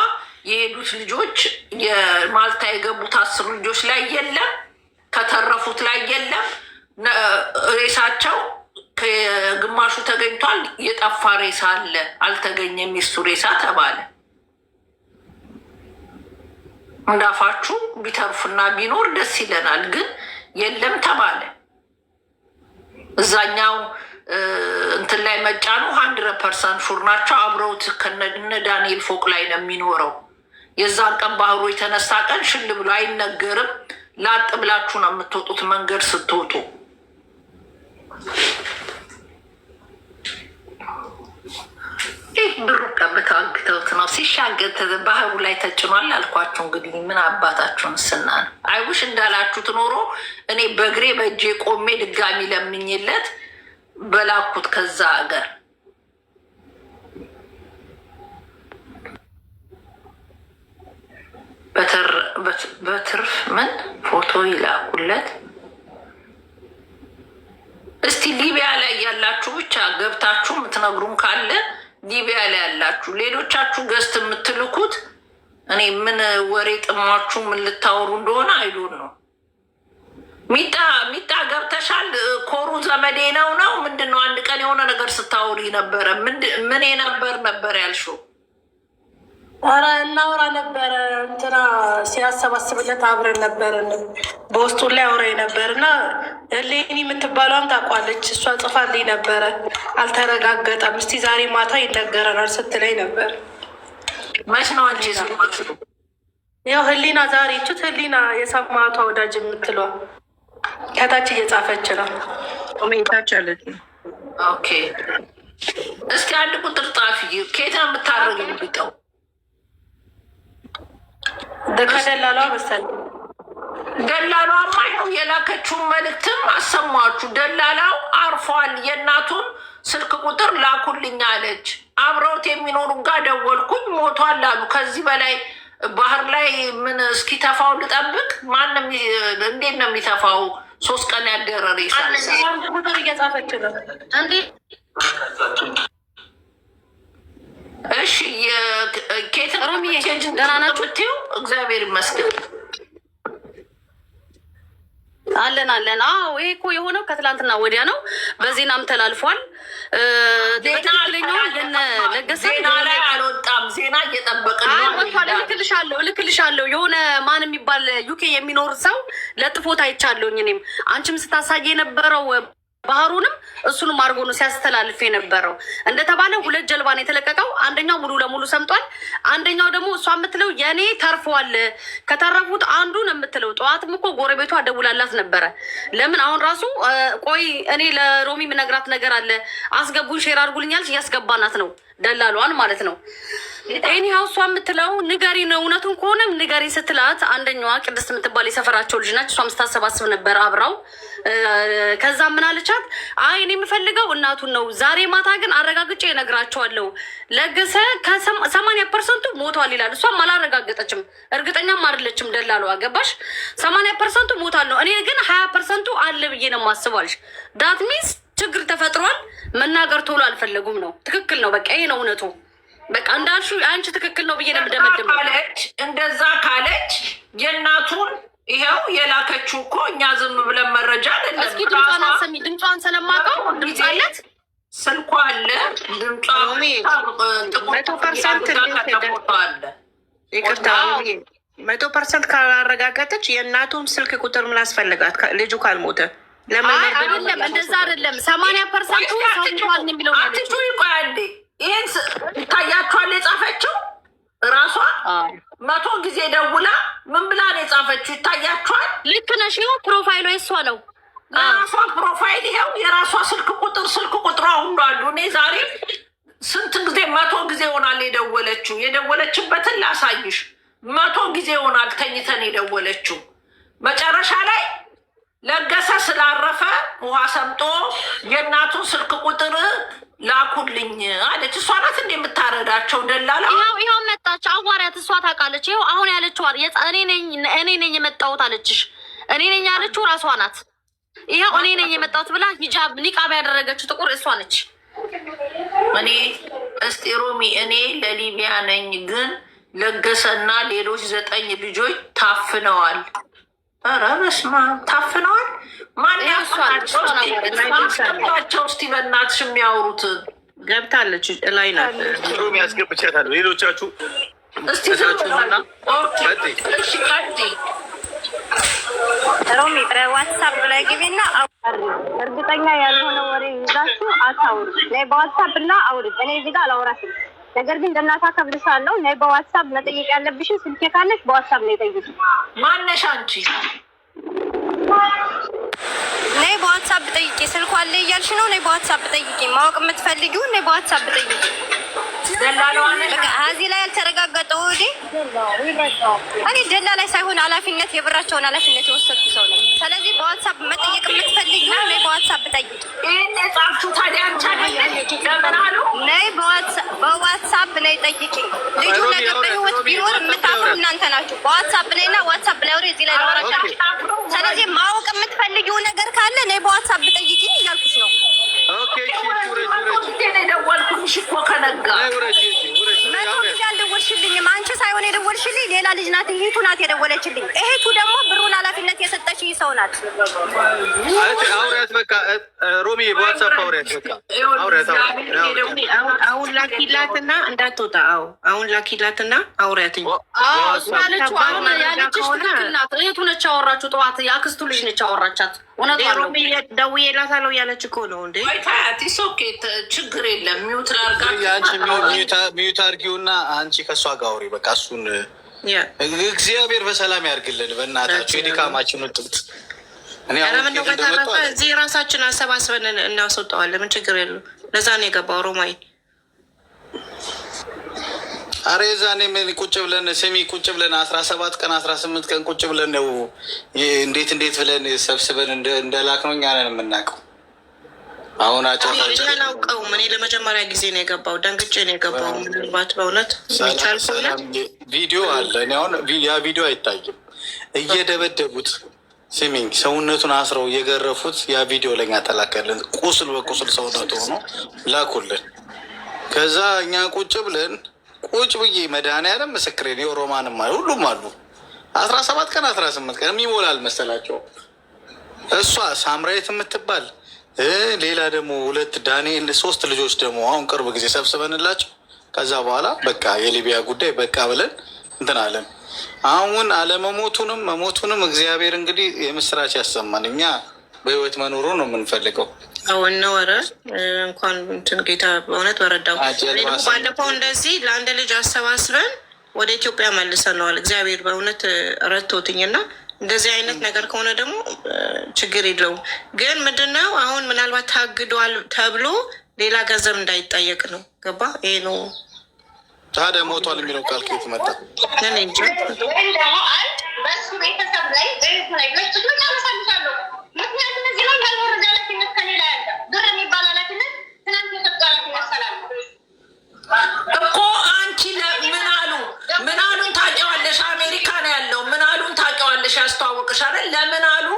Speaker 1: የሄዱት ልጆች የማልታ የገቡት 10 ልጆች ላይ የለም፣ ከተረፉት ላይ የለም። ሬሳቸው ከግማሹ ተገኝቷል። የጠፋ ሬሳ አለ አልተገኘም። ሚስቱ ሬሳ ተባለ። እንዳፋችሁ ቢተርፉና ቢኖር ደስ ይለናል፣ ግን የለም ተባለ። እዛኛው እንትን ላይ መጫኑ 100% ሹር ናቸው። አብረውት ከነ ዳንኤል ፎቅ ላይ ነው የሚኖረው። የዛን ቀን ባህሩ የተነሳ ቀን ሽል ብሎ አይነገርም። ላጥ ብላችሁ ነው የምትወጡት መንገድ ስትወጡ። ብሩ ቀብተው አግተውት ነው ሲሻገር ባህሩ ላይ ተጭኗል አልኳችሁ። እንግዲህ ምን አባታችሁን ስና ነው። አይውሽ እንዳላችሁት ኖሮ እኔ በእግሬ በእጄ ቆሜ ድጋሚ ለምኝለት በላኩት ከዛ ሀገር። በትርፍ ምን ፎቶ ይላኩለት። እስቲ ሊቢያ ላይ ያላችሁ ብቻ ገብታችሁ የምትነግሩን ካለ ሊቢያ ላይ ያላችሁ፣ ሌሎቻችሁ ገዝት የምትልኩት እኔ ምን ወሬ ጥሟችሁ ምን ልታወሩ እንደሆነ አይሉን ነው። ሚጣ ገብተሻል? ኮሩ ዘመዴ ነው ምንድን ነው? አንድ ቀን የሆነ ነገር ስታወሪ ነበረ። ምን ነበር ያልሽው?
Speaker 9: ኧረ እናውራ ነበረ። እንትና ሲያሰባስብለት አብረን ነበርን። በውስጡ ላይ አውራ ነበር እና ሌኒ የምትባለዋም ታውቋለች። እሷ ጽፋልኝ ነበረ። አልተረጋገጠም። እስቲ ዛሬ ማታ ይነገረናል ስትለኝ ነበር።
Speaker 1: መች ነው አንቺ?
Speaker 9: ያው ህሊና ዛሬ ችት ህሊና የሰማቷ ወዳጅ የምትለዋ ከታች እየጻፈች ነው።
Speaker 3: ሜታች አለች።
Speaker 1: ኦኬ እስቲ አንድ ቁጥር ጣፊ። ከየት ነው የምታደርገው? ቢጠው
Speaker 9: ከደላሏ መሰለኝ።
Speaker 1: ደላሏማ የላከችውን መልእክትም አሰማችሁ። ደላላው አርፏል፣ የእናቱን ስልክ ቁጥር ላኩልኝ አለች። አብረውት የሚኖሩ ጋር ደወልኩኝ፣ ሞቷል አሉ። ከዚህ በላይ ባህር ላይ ምን እስኪተፋው ልጠብቅ? ማንም እንዴት ነው የሚተፋው? 3 ቀን ያደረ ሬሳ
Speaker 9: ቁጥር እየጻፈች ነው እንዴ?
Speaker 1: እሺ ኬት ደህና ናችሁ? እግዚአብሔር ይመስገን
Speaker 10: አለን። አዎ ይሄ እኮ የሆነው ከትላንትና ወዲያ ነው። በዜናም ተላልፏል።
Speaker 1: ዜና ላይ አልወጣም። ዜና እየጠበቅን
Speaker 10: እልክልሻለሁ። የሆነ ማን የሚባል ዩኬ የሚኖር ሰው ለጥፎት አይቻለሁኝ። እኔም አንቺም ስታሳይ የነበረው ባህሩንም እሱንም አድርጎ ነው ሲያስተላልፍ የነበረው። እንደተባለ 2 ጀልባ ነው የተለቀቀው። አንደኛው ሙሉ ለሙሉ ሰምጧል። አንደኛው ደግሞ እሷ የምትለው የኔ ተርፏል። ከተረፉት አንዱን የምትለው ጠዋትም እኮ ጎረቤቷ ደውላላት ነበረ። ለምን አሁን ራሱ ቆይ እኔ ለሮሚ የምነግራት ነገር አለ አስገቡን ሼር አድርጉልኛለች። እያስገባናት ነው ደላሏን ማለት ነው። ኤኒሃው እሷ የምትለው ንገሪ ነው እውነቱን ከሆነም ንገሪ ስትላት አንደኛዋ ቅድስት የምትባል የሰፈራቸው ልጅ ናች። እሷም ስታሰባስብ ነበር አብራው። ከዛ ምን አለቻት? አይ እኔ የምፈልገው እናቱን ነው። ዛሬ ማታ ግን አረጋግጬ እነግራቸዋለሁ። ለገሰ ከ80% ሞቷል ይላል። እሷም አላረጋገጠችም፣ እርግጠኛም አይደለችም። ደላሏ ገባሽ? 80% ሞቷል ነው። እኔ ግን 20% አለ ብዬ ነው የማስባልሽ። ዳት ሚንስ ችግር ተፈጥሯል። መናገር ቶሎ አልፈለጉም ነው። ትክክል ነው። በቃ ይሄ ነው እውነቱ። በቃ እንዳልሹ አንቺ ትክክል ነው ብዬ ነው የምደመድመው።
Speaker 1: እንደዛ ካለች የእናቱን ይኸው የላከችው እኮ እኛ ዝም ብለን መረጃ አይደለም።
Speaker 10: እስኪ ድምጿን አሰሚ። ድምጿን ስለማውቀው ድምፅ አለት
Speaker 1: ስልኳ አለ። ድምጿ
Speaker 3: 100% ካላረጋገጠች የእናቱም ስልክ ቁጥር ምን አስፈልጋት? ልጁ ካልሞተ
Speaker 10: አይደለም። እንደዛ አይደለም። 80% ሰምቷል የሚለው
Speaker 1: አትቹ ይቆያል። ይሄን ይታያችኋል። የጻፈችው እራሷ 100 ጊዜ ደውላ ምን ብላ ነው የጻፈችው? ይታያችኋል።
Speaker 10: ልክ ነሽ። ይኸው ፕሮፋይሏ የሷ ነው።
Speaker 1: የራሷ ፕሮፋይል ይኸው የራሷ ስልክ ቁጥሯ ሁሉ አሉ። እኔ ዛሬ ስንት ጊዜ 100 ጊዜ ሆናል የደወለችው። የደወለችበትን ላሳይሽ። 100 ጊዜ ሆናል ተኝተን የደወለችው። መጨረሻ ላይ ለገሰ ስላረፈ ውሃ ሰምጦ የእናቱን ስልክ ቁጥር ላኩልኝ አለች። እሷ ናት እንደ የምታረዳቸው ደላላ።
Speaker 10: ይኸው መጣች፣ አዋሪያት። እሷ ታውቃለች። ይኸው አሁን ያለችው እኔ ነኝ የመጣሁት አለችሽ። እኔ ነኝ ያለችው ራሷ ናት። ይኸው እኔ ነኝ የመጣሁት ብላ ሂጃብ ኒቃብ ያደረገችው ጥቁር እሷ ነች።
Speaker 1: እኔ እስቲ ሮሚ እኔ ለሊቢያ ነኝ፣ ግን ለገሰና ሌሎች 9 ልጆች ታፍነዋል። ኧረ በስመ አብ ታፍነዋል። ማን ያስገባቸው? እስቲ በእናትሽ የሚያወሩት
Speaker 3: ገብታለች ላይ ናት።
Speaker 5: ሮሚ ያስገብቻታል። ሌሎቻችሁ
Speaker 1: እስቲ
Speaker 11: ሮሚ በዋትሳፕ ላይ ግቢና እርግጠኛ ያልሆነ ወሬ ይዛችሁ አታውሩ። ነይ በዋትሳፕ እና አውሪ። እኔ እዚህ ጋር አላወራሽም፣ ነገር ግን እንደናታ ከብልሻለሁ። ነይ በዋትሳፕ መጠየቅ ያለብሽን ስልኬ ካለሽ በዋትሳፕ ነው ጠይቂ።
Speaker 1: ማነሽ አንቺ?
Speaker 11: ነይ በዋትሳፕ ጠይቂ። ስልኳ አለ እያልሽ ነው። ነይ በዋትሳፕ ጠይቂ። ማወቅ የምትፈልጊው ነይ በዋትሳፕ ጠይቂ። እዚህ ላይ ያልተረጋገጠው ወዴ እኔ ደላላይ ሳይሆን ኃላፊነት የብራቸውን ኃላፊነት የወሰድኩ ሰው ነኝ። ስለዚህ በዋትሳፕ መጠየቅ የምትፈልጊው ነይ በዋትሳፕ ጠይቂ። ነይ በዋትሳፕ ነይ ጠይቂ። ልጁ ነገ በህይወት ቢኖር የምታፍሩ እናንተ ናችሁ። በዋትሳፕ ላይ እና ዋትሳፕ ላይ ወሬ እዚህ ላይ ለወራቻ። ስለዚህ ማወቅ የምትፈልጊው ነገር ካለ ነይ በዋትሳፕ ጠይቂ እያልኩሽ ነው።
Speaker 1: ደወልኩልሽ እኮ ከነጋ
Speaker 11: አልደወልሽልኝም። አንቺ ሳይሆን የደወልሽልኝ ሌላ ልጅ ናት። እህቱ ናት የደወለችልኝ። እህቱ ደግሞ ብሩን ኃላፊነት የሰጠች ሰው ናት።
Speaker 5: አውሪያት በቃ ሮሚ በዋትሳፕ አውሪያት በቃ አውሪያት።
Speaker 3: አሁን ላኪላትና እንዳትወጣ። አሁን ላኪላትና አውሪያት።
Speaker 10: ያለችሽ ትክክል ናት። እህቱ ነች ያወራችሁ። ጠዋት የአክስቱ ልጅ ነች ያወራቻት።
Speaker 3: ሮሚ ደውዬላታለሁ ያለች እኮ ነው እንዴ።
Speaker 1: ችግር የለም ሚውት ላርጋ።
Speaker 5: ሚውት አርጊውና አንቺ ከእሷ ጋር አውሪ በቃ። እሱን እግዚአብሔር በሰላም ያርግልን። በእናታችሁ የድካማችን ውጥት
Speaker 3: ረምነው በተረፈ እዚህ ራሳችን አሰባስበን እናስወጣዋለን። ምን ችግር የለው። ለዛ ነው የገባው ሮማይ።
Speaker 5: አረ የዛኔ ምን ቁጭ ብለን ስሚ ቁጭ ብለን 17 ቀን 18 ቀን ቁጭ ብለን ነው እንዴት ብለን ሰብስበን እንደላክነው እኛ ነን የምናውቀው። አሁን
Speaker 3: አላውቀውም። እኔ ለመጀመሪያ ጊዜ ነው የገባው። ደንግጬ ነው የገባው። ምናልባት በእውነት
Speaker 5: ቪዲዮ አለ። እኔ አሁን ያ ቪዲዮ አይታይም። እየደበደቡት ስሚኝ፣ ሰውነቱን አስረው እየገረፉት ያ ቪዲዮ ለኛ ተላከልን። ቁስል በቁስል ሰውነቱ ሆኖ ላኩልን። ከዛ እኛ ቁጭ ብዬ መድኃኒዓለም ምስክሬን የኦሮማንም አሉ ሁሉም አሉ 17 ቀን 18 ቀን የሚሞላ አልመሰላቸውም። እሷ ሳምራዊት የምትባል ሌላ ደግሞ 2 ዳንኤል 3 ልጆች ደግሞ አሁን ቅርብ ጊዜ ሰብስበንላቸው ከዛ በኋላ በቃ የሊቢያ ጉዳይ በቃ ብለን እንትን አለን። አሁን አለመሞቱንም መሞቱንም እግዚአብሔር እንግዲህ የምስራች ያሰማን። እኛ በህይወት መኖሩ ነው የምንፈልገው።
Speaker 3: አሁን ነው ወረ እንኳን እንትን ጌታ በእውነት በረዳው። ባለፈው እንደዚህ ለአንድ ልጅ አሰባስበን ወደ ኢትዮጵያ መልሰነዋል። እግዚአብሔር በእውነት ረድቶትኝና እንደዚህ አይነት ነገር ከሆነ ደግሞ ችግር የለውም። ግን ምንድነው አሁን ምናልባት ታግዷል ተብሎ ሌላ ገንዘብ እንዳይጠየቅ ነው። ገባ? ይሄ ነው
Speaker 5: ታዲያ ሞቷል የሚለው ቃል ከየት መጣ?
Speaker 3: እኔ እንጃ።
Speaker 11: በሱ ቤተሰብ ላይ ምክንያቱም እዚህ ላይ ያልወረደ ኃላፊነት ከሌላ ያለ ብር የሚባል ኃላፊነት ትናንት የሰጡ ኃላፊነት ሰላም
Speaker 1: እኮ አንቺ ምን አሉን ታውቂዋለሽ? አሜሪካ ነው ያለው። ምን አሉን ታውቂዋለሽ? ያስተዋወቅሻል። ለምን አሉ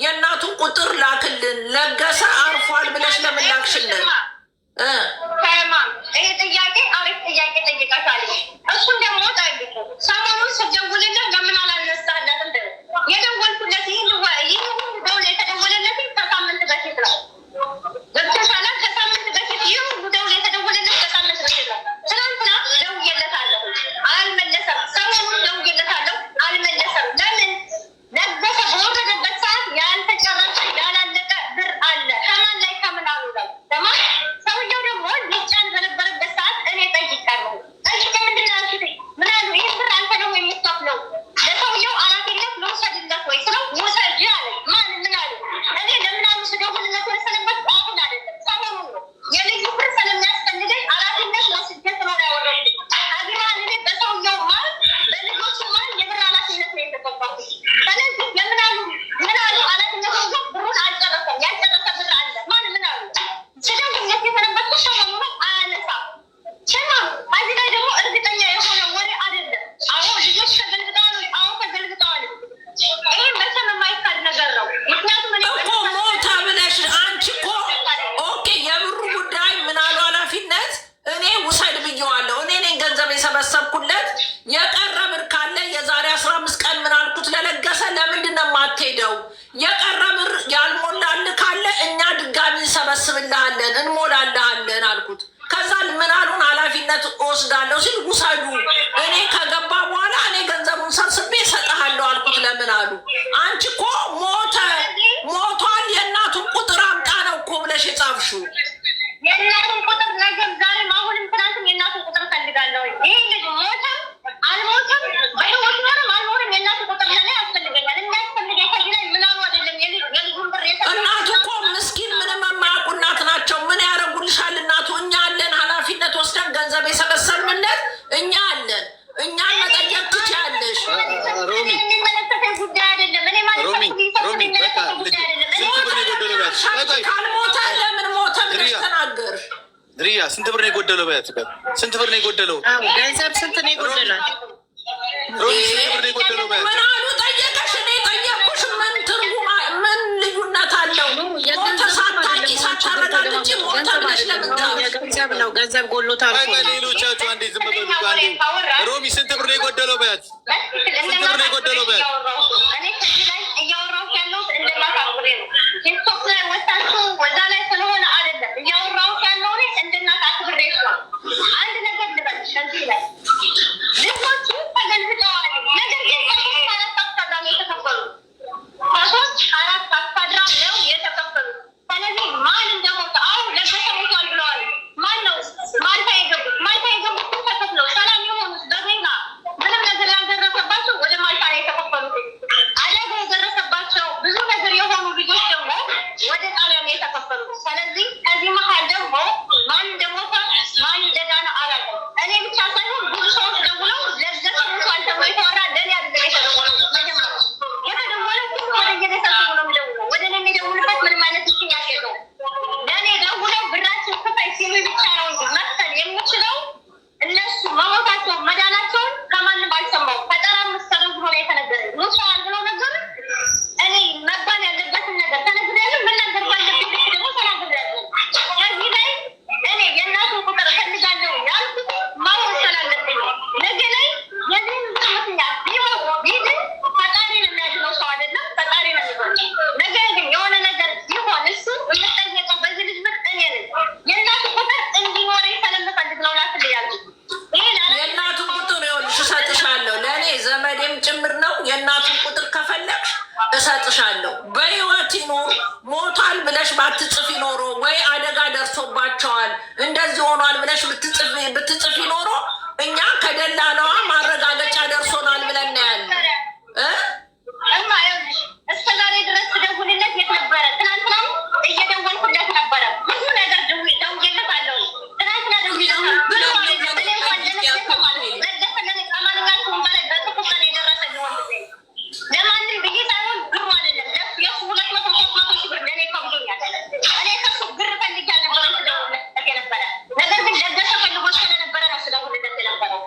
Speaker 1: የእናቱን ቁጥር ላክልን ለገሰ አርፏል ብለሽ ለምን ላክሽልን?
Speaker 11: ይሄ ጥያቄ አሪፍ ጥያቄ ጠይቃታለች። እሱን ደግሞ ጠይቁ። ሰሞኑን ስደውልለት ለምን አላነሳለትም? የደወልኩለት ይህ ደውል የተደወለለት ከሳምንት በፊት ነው። ገብተሻላ? ከሳምንት በፊት ይህ ደውል የተደወለለት ከሳምንት በፊት ነው። ትናንትና ደውዬለታለሁ አልመለሰም። ሰሞኑን ደውዬለታለሁ አልመለሰም። ለምን? ለገሰ በወረደበት ሰዓት ያልተጨረሰ ያላለቀ ብር አለ። ከማን ላይ ከምን አሉ ነው ለማ ሰውየው ደግሞ
Speaker 1: የቀረ ብር ያልሞላልህ ካለ እኛ ድጋሚ እንሰበስብልሃለን እንሞላልሃለን አልኩት። ከዛ ምን አሉን? ኃላፊነት ወስዳለሁ ሲል ውሰዱ፣ እኔ ከገባ በኋላ እኔ ገንዘቡን ሰብስቤ እሰጥሃለሁ አልኩት። ለምን አሉ? አንቺ እኮ ሞቷል የእናቱን ቁጥር አምጣ ነው እኮ ብለሽ የጻፍሽው።
Speaker 11: የእናቱን ቁጥር ነገም ዛሬም አሁንም ትናንትም የእናቱን ቁጥር ፈልጋለሁ። ይህ ልጅ ሞተም አልሞተም በህይወት ኖርም አልኖርም የእናቱ ቁጥር ለኔ ያስፈልገኛል። የሚያስፈልገኝ ከዚህ ላይ ምናሉ አይደለም። የልጁን ብር
Speaker 1: እናቱ እኮ ምስኪን ምንም የማያውቁ እናት ናቸው። ምን ያደርጉልሻል? እናቱ እኛ አለን፣ ኃላፊነት ወስደን ገንዘብ የሰበሰብንለት እኛ አለን። እኛን መጠየቅ ትችያለሽ።
Speaker 11: የሚመለከተኝ ጉዳይ አይደለም። እኔ ማለት
Speaker 1: ካልሞተ ለምን ሞተ ብለሽ ተናገርሽ።
Speaker 5: ድሪያ ስንት ብር ነው የጎደለው? በያት ስንት ብር ነው የጎደለው?
Speaker 3: ገንዘብ ስንት ነው የጎደላል?
Speaker 5: ስንት ብር ነው የጎደለው? በያት
Speaker 1: ምን አሉ? ጠየቀሽ? እኔ ጠየቅኩሽ። ምን ትርጉም ምን ልዩነት አለው? ሞተ ሳታቂ ሳታረጋግጪ ሞተ ብለሽ ለምን
Speaker 3: ገንዘብ ነው ገንዘብ ጎሎታል።
Speaker 5: ሌሎቻችሁ አንዴ ዝም በሉ። ሮሚ ስንት ብር ነው የጎደለው? በያት ስንት ብር ነው የጎደለው? በያት
Speaker 11: እኔ ከዚህ ላይ እያወራሁ ያለሁት እንደማታውቁ ነው። ቲክቶክ ላይ ወጣችሁ ወዛ ላይ ስለሆነ አይደለም እያወራሁ ያለው እኔ እንደናት አክብሬ ነው። አንድ ነገር ልበልሽ ከዚህ ላይ ልጆቹ ተገልብጠዋል። ነገር ግን ከሶስት አራት አስታድራ ነው የተከፈሉ። ከሶስት አራት አስታድራ ነው የተከፈሉ። ስለዚህ ማን እንደሞተ አሁን ለገሰ ሞቷል ብለዋል። ማን ነው ማልታ የገቡት ተከፍለው ሰላም የሆኑት በዜና ምንም ነገር ያልደረሰባቸው ወደ ማልታ ነው የተከፈሉት። አደጋ የደረሰባቸው ብዙ ነገር የሆኑ ልጆች ደግሞ ወደ ጣሊያን ነው የተከፈሉት። ስለዚህ ከዚህ መሀል ደግሞ ማን እንደሞተ ማን እንደዳነ አላውቅም። እኔ ብቻ ሳይሆን ብዙ ሰዎች ደውለው ለገሰ ሞቷል ተብሎ የተወራ ለእኔ አይደለም የተደወለው። መጀመሪያ የተደወለው ሁሉ ወደ የቤተሰቡ ነው የሚደውለው። ወደ እኔ የሚደውልበት ምንም አይነት ምክንያት የለውም። ለእኔ ደውለው ብራችን ክፈይ ሲሉ ብቻ ነው እንጂ መክፈል የምችለው እነሱ መሞታቸው መዳናቸውን ከማንም አልሰማሁም። ፈጠራ መሰረት ብሎ ነው የተነገረኝ። ሞተዋል ብለው ነገር እኔ መባል ያለበትን ነገር ተነግሬያለሁ። መናገር ባለብኝ ልክ ደግሞ ተናግሬያለሁ። ከዚህ ላይ እኔ የእናቱን ቁጥር እፈልጋለሁ ያልኩት ማወቅ ስላለብኝ ነው። ነገ ላይ የዚህን ምክንያት ቢድን ፈጣሪ ነው የሚያድነው፣ ሰው አይደለም። ፈጣሪ ነው የሚሆነው። ነገር ግን የሆነ ነገር ቢሆን እሱ የምጠየቀው በዚህ ልጅ ብር እኔ ነኝ። የእናቱ ቁጥር እንዲኖረኝ ስለምፈልግ ነው ላክል ያልኩት።
Speaker 1: የእናቱን ቁጥር ይኸውልሽ እሰጥሻለሁ። ለእኔ ዘመዴም ጭምር ነው። የእናቱን ቁጥር ከፈለግሽ እሰጥሻለሁ። በህይወት ይኖር ሞቷል ብለሽ ባትጽፊ ኖሮ ወይ አደጋ ደርሶባቸዋል እንደዚህ ሆኗል ብለሽ ብትጽፊ ኖሮ እኛ ከደላለዋ ማረጋገጫ ደርሶናል ብለን ያለ
Speaker 11: እማ ይኸውልሽ እስከ ዛሬ ድረስ ደውልለት የት ነበረ? ትናንትና እየደወልኩለት ነበረ። ብዙ ነገር ደውዬለት አለው። ትናንትና ለማንም ብዬ ሳይሆን ብሩ አይደለም የሱ 200-300 ሺህ ብር ለእኔ ከብዶኛል። እኔ ከሱ ብር ፈልጌ አልነበረም ስደውልለት የነበረ። ነገር ግን ለገሰ ፈልጎ ስለነበረ ነው ስደውልለት የነበረው።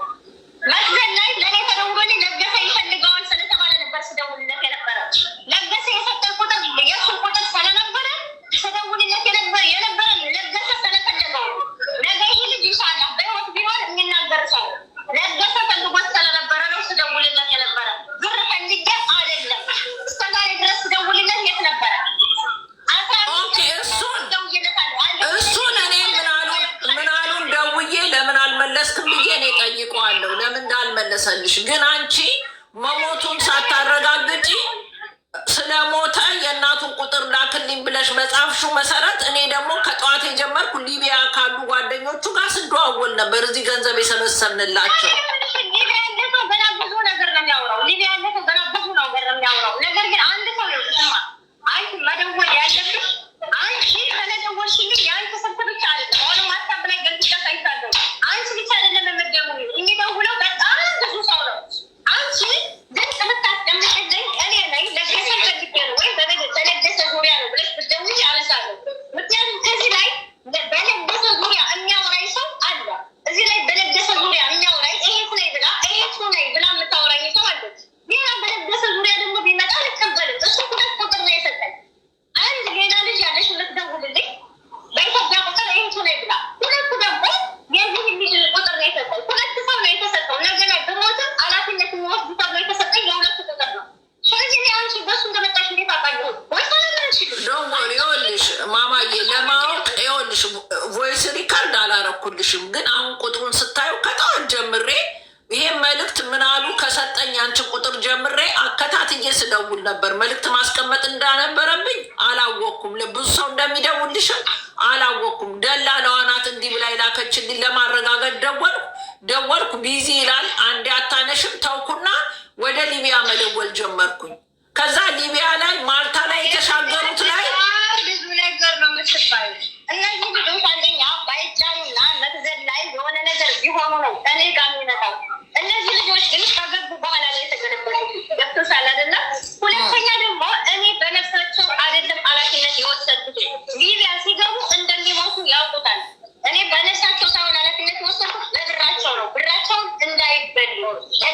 Speaker 11: መግቢያ ላይ ለእኔ ተደውሎልኝ ለገሰ ይፈልገዋል ስለተባለ ነበር ስደውልለት የነበረ። ለገሰ የሰጠን ቁጥር የእሱ ቁጥር ስለነበረ ስደውልለት የነበረ ለገሰ ስለፈለገው። ነገ ይህ ልጅ ኢንሻላህ በህይወት ቢሆን የሚናገር ሰው ለገሰ ፈልጎት ስለነበረ ነው ስደውልለት የነበረ። ብር ፈልጌ አይደለም። እስከዛሬ ድረስ ስደውልለት የት ነበረ?
Speaker 1: እሱን እኔ ምናሉን ደውዬ ለምን አልመለስክም ብዬ እኔ ጠይቀዋለሁ። ለምን እንዳልመለሰልሽ ግን አንቺ መሞቱን ሳታረጋግጪ ስለሞተ የእናቱን ቁጥር ላክልኝ ብለሽ በጻፍሽው መሰረት እኔ ደግሞ ከጠዋት የጀመርኩ ሊቢያ ካሉ ጓደኞቹ ጋር ስደዋወል ነበር። እዚህ ገንዘብ የሰበሰብንላቸው
Speaker 11: ሊቢያ ያለ ሰው ገና ብዙ ነገር ነው የሚያወራው። ሊቢያ ያለ ሰው ገና ብዙ ነገር ነው የሚያወራው። ነገር ግን አንድ ሰው ስማ፣ አንቺ መደወል ያለብሽ አንቺ ስለደወልሽልኝ የአንቺ ስልክ ብቻ አይደለም። አሁንም ሀሳብ ላይ ገልጫ ሳይታለሁ አንቺ ብቻ አይደለም የምትደውይው፣ የሚደውለው በጣም ብዙ ሰው ነው። አንቺ ድምፅ ብታስቀምጥልኝ እኔ ነኝ ለገሰ ፈልጌ ነው ወይም በለገሰ ዙሪያ ነው ብለሽ ብትደውይ አነሳለሁ። ምክንያቱም ከዚህ ላይ በለገሰ ዙሪያ የሚያወራኝ ሰው አለ። እዚህ ላይ በለገሰ ዙሪያ የሚያወራኝ ይሄ ስለ ብላ
Speaker 1: ብዬ ስደውል ነበር። መልእክት ማስቀመጥ እንዳነበረብኝ አላወቅኩም። ለብዙ ሰው እንደሚደውልሽም አላወቅኩም። ደላለዋ ናት እንዲህ ብላ ላከችልኝ። ለማረጋገጥ ደወልኩ ቢዚ ይላል። አንዴ አታነሽም ተውኩና ወደ ሊቢያ መደወል ጀመርኩኝ። ከዛ ሊቢያ ላይ ማልታ ላይ የተሻገሩት ላይ
Speaker 11: ብዙ ነገር ነው የምትባዩ። እነዚህ ልጆች አንደኛ ባይጫኑና መትዘን ላይ የሆነ ነገር ቢሆኑ ነው እኔ ጋር የሚመጣው። እነዚህ ልጆች ግን ከገቡ በኋላ ላይ የተገለበጡ ገብቶሻል አይደለ? ሁለተኛ ደግሞ እኔ በነፍሳቸው አይደለም ኃላፊነት የወሰድኩት። ሊቢያ ሲገቡ እንደሚሞቱ ያውቁታል። እኔ በነፍሳቸው ሳይሆን ኃላፊነት የወሰድኩት ለብራቸው ነው። ብራቸውን እንዳይበሉ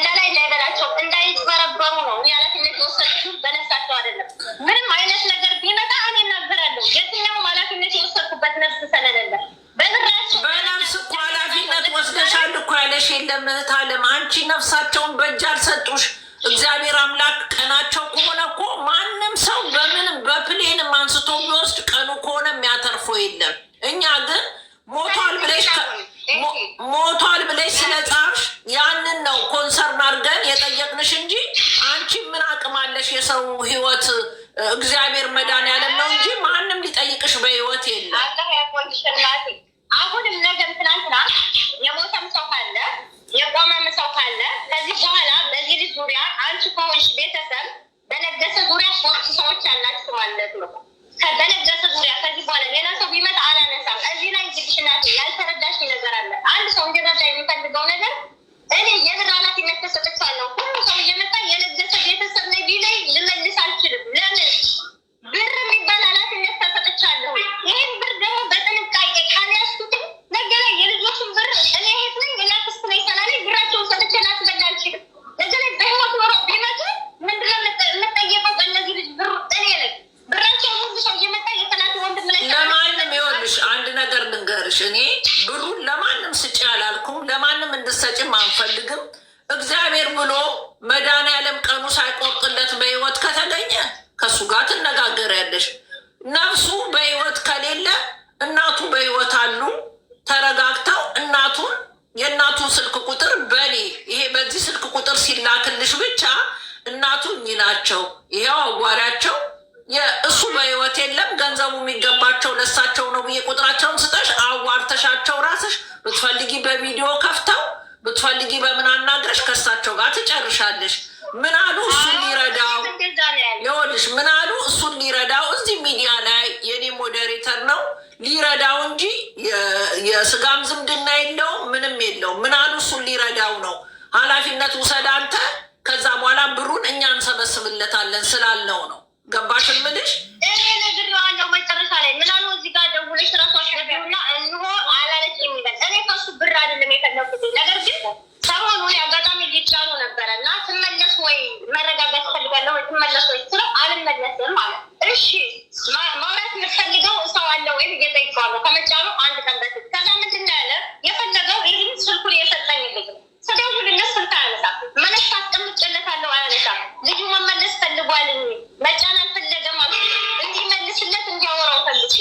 Speaker 11: ላይ እንዳይበላቸው እንዳይበረበሩ ነው እኔ ኃላፊነት የወሰድኩት፣ በነፍሳቸው አይደለም። ምንም አይነት ነገር ቢመጣ እኔ እናገራለሁ። የትኛውም ኃላፊነት የወሰድኩበት ነፍስ ስለሌለ በብራቸው
Speaker 1: በነፍስ እኮ ኃላፊነት ወስደሻል እኮ ያለሽ የለም እህት አለም። አንቺ ነፍሳቸውን በእጅ አልሰጡሽ። እግዚአብሔር አምላክ ቀናቸው ከሆነ እኮ ማንም ሰው በምንም በፕሌንም አንስቶ ቢወስድ ቀኑ ከሆነ የሚያተርፈው የለም። እኛ ግን ሞቷል ብለሽ ስለጻፍሽ ያንን ነው ኮንሰርን አድርገን የጠየቅንሽ እንጂ አንቺ ምን አቅም አለሽ? የሰው ህይወት እግዚአብሔር መድኃኒዓለም ነው እንጂ ማንም ሊጠይቅሽ በህይወት የለም።
Speaker 11: አሁንም ነገም ትናንትና የሞተም ሰው ካለ የቆመም ሰው ካለ ከዚህ በኋላ በዚህ ልጅ ዙሪያ አንቺ ከሆንሽ ቤተሰብ በነገሰ ዙሪያ 3 ሰዎች ያላችሁ ማለት ነው። በነገሰ ዙሪያ ከዚህ በኋላ ሌላ ሰው ቢመጣ አላነሳም። እዚህ ላይ ዝግሽናት ያልተረዳሽ ነገር አለ። አንድ ሰው እንዲረዳ የሚፈልገው ነገር እኔ የብር ኃላፊነት ተሰጥቻለሁ። ሁሉ ሰው እየመጣ የነገሰ ቤተሰብ ላይ ቢለይ ልመልስ አልችልም። ለምን ብር የሚባል ኃላፊነት ተሰጥቻለሁ። ይህን ብር ደግሞ በጥንቃቄ ካልያዝኩት ነገ ላይ የልጆችን ብር እኔ እህት ነኝ ሌላ ክስት ላይ ሰላሌ ብራቸውን ሰጥቼ ላስበላ አልችልም። ነገ ላይ በህይወት ኖሮ ቢመጡ ምንድነው የምጠየቀው? በእነዚህ ልጅ ብር እኔ ነኝ። ብራቸውን ሁሉ ሰው እየመጣ የተናት ወንድም ላይ
Speaker 1: ለማንም ይኸውልሽ አንድ ነገር ልንገርሽ። እኔ ብሩን ለማንም ስጭ አላልኩም። ለማንም እንድሰጭም አንፈልግም። እግዚአብሔር ብሎ መድኃኒዓለም ቀኑ ሳይቆርጥለት በህይወት ከተገኘ ከሱ ጋር ትነጋገሪያለሽ። ነፍሱ በህይወት ከሌለ እናቱ በህይወት አሉ። ተረጋግተው የእናቱን ስልክ ቁጥር በኔ ይሄ በዚህ ስልክ ቁጥር ሲላክልሽ ብቻ እናቱ እኚህ ናቸው ይሄው አዋሪያቸው እሱ በህይወት የለም ገንዘቡ የሚገባቸው ለሳቸው ነው ብዬ ቁጥራቸውን ስጠሽ አዋርተሻቸው ራስሽ ብትፈልጊ በቪዲዮ ከፍተው ብትፈልጊ በምን አናግረሽ ከሳቸው ጋር ትጨርሻለሽ። ምን አሉ እሱን ሊረዳው ይኸውልሽ፣ ምን አሉ እሱን ሊረዳው እዚህ ሚዲያ ላይ የኔ ሞዴሬተር ነው ሊረዳው እንጂ የስጋም ዝምድና የለው ምንም የለው። ምን አሉ እሱን ሊረዳው ነው። ኃላፊነት ውሰድ አንተ። ከዛ በኋላ ብሩን እኛ እንሰበስብለታለን ስላልነው ነው። ገባሽ ምልሽ?
Speaker 11: እኔ ነግሬዋለሁ። መጨረሻ ላይ ምን አሉ እዚህ ጋር ደውለሽ ራሱ አስገቢውና እንሆ አላለች የሚበል እኔ ከሱ ብር አይደለም የፈለኩት። ነገር ግን ሰሞኑን አጋጣሚ ሊጫኑ ነበረ እና ትመለስ ወይ መረጋጋት ፈልጋለሁ ወይ ትመለስ ወይ ስለ አልመለስም ማለት እሺ። ማውራት የምትፈልገው ሰው አለ ወይ ብዬ ጠይቀዋለሁ። ከመጫኑ አንድ ቀን በፊት ከዛ ምንድን ነው ያለ የፈለገው ይህን ስልኩን የሰጠኝ ልጅ ስደውልለት ስልክ አያነሳም። መለስ አስቀምጬለታለሁ አያነሳም። ልጁ መመለስ ፈልጓል መጫን አልፈለገም አሉ። እንዲመልስለት እንዲያወራው ፈልግ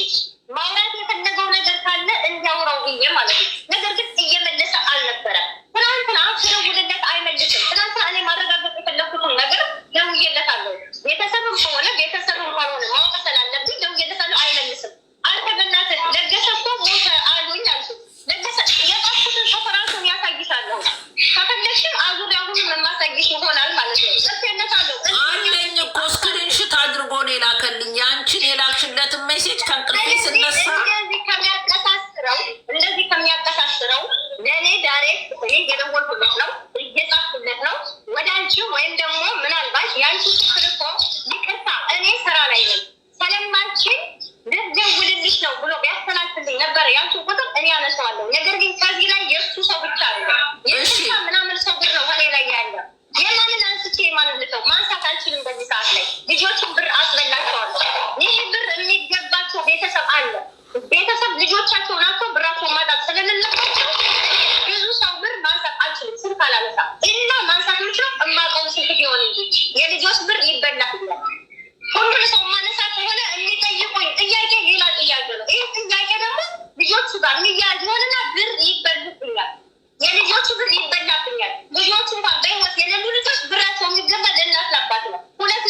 Speaker 11: ማውራት የፈለገው ነገር ካለ እንዲያወራው ብዬ ማለት ነው። ነገር ግን እየመለሰ አልነበረም። ትናንትና ስደውልለት አይመልስም። ትናንትና እኔ ማረጋገጥ የፈለኩትን ነገር ደውዬለታለሁ። ቤተሰብም ከሆነ ቤተሰብም ካልሆነ ማወቅ ስላለብኝ ደውዬለታለሁ። አይመልስም። አንተ በእናትህ ለገሰ እኮ ሞተ አሉኝ አልኩ። ለገሰ የጣፍኩትን ሰፈራሱን ያሳይሻለሁ። ከፈለግሽም አዙሪያ ሁሉ የማሳይሽ ይሆናል ማለት ነው። ጽፌለታለሁ
Speaker 1: አለኝ እኮ ስክሪንሽት አድርጎ ነው የላከልኝ። ያንቺን የላክሽለትን ሜሴጅ ከእንቅልፌ ስነሳ
Speaker 11: እንደዚህ ከሚያቀሳስረው ለእኔ ዳይሬክት የደወልኩለት ነው እየጻፍኩለት ነው ወደ አንቺ ወይም ደግሞ ምናልባት የአንቺ ስልክ እኮ ይቅርታ እኔ ስራ ላይ ነኝ ስለማንቺን ልደውልልሽ ነው ብሎ ቢያስተላልፍልኝ ነበረ የአንቺ ቁጥር እኔ አነሳዋለሁ። ነገር ግን ከዚህ ላይ የእሱ ሰው ብቻ አለ የእሱ ምናምን ሰው ብር ነው ከኔ ላይ ያለ የማንን አንስቼ የማንን ልተው ማንሳት አልችልም። በዚህ ሰዓት ላይ ልጆችን ብር አስበላቸዋለሁ። ይህ ብር የሚገባቸው ቤተሰብ አለ። ቤተሰብ ልጆቻቸውን አቶ ብራቸውን ማጣት ስለሌለባቸው ብዙ ሰው ብር ማንሳት አልችልም። ስልክ አላነሳም እና ማንሳት ምችለው እማቀውን ስልክ ቢሆን እንጂ የልጆች ብር ይበላብኛል። ሁሉም ሰው ማነሳ ከሆነ የሚጠይቁኝ ጥያቄ ሌላ ጥያቄ ነው። ይህ ጥያቄ ደግሞ ልጆቹ ጋር የሚያያዝ ሆነና ብር ይበሉብኛል። የልጆቹ ብር ይበላብኛል። ልጆቹ እንኳን በህይወት የሌሉ ልጆች ብራቸው የሚገባ ለእናት ለአባት ነው። ሁለት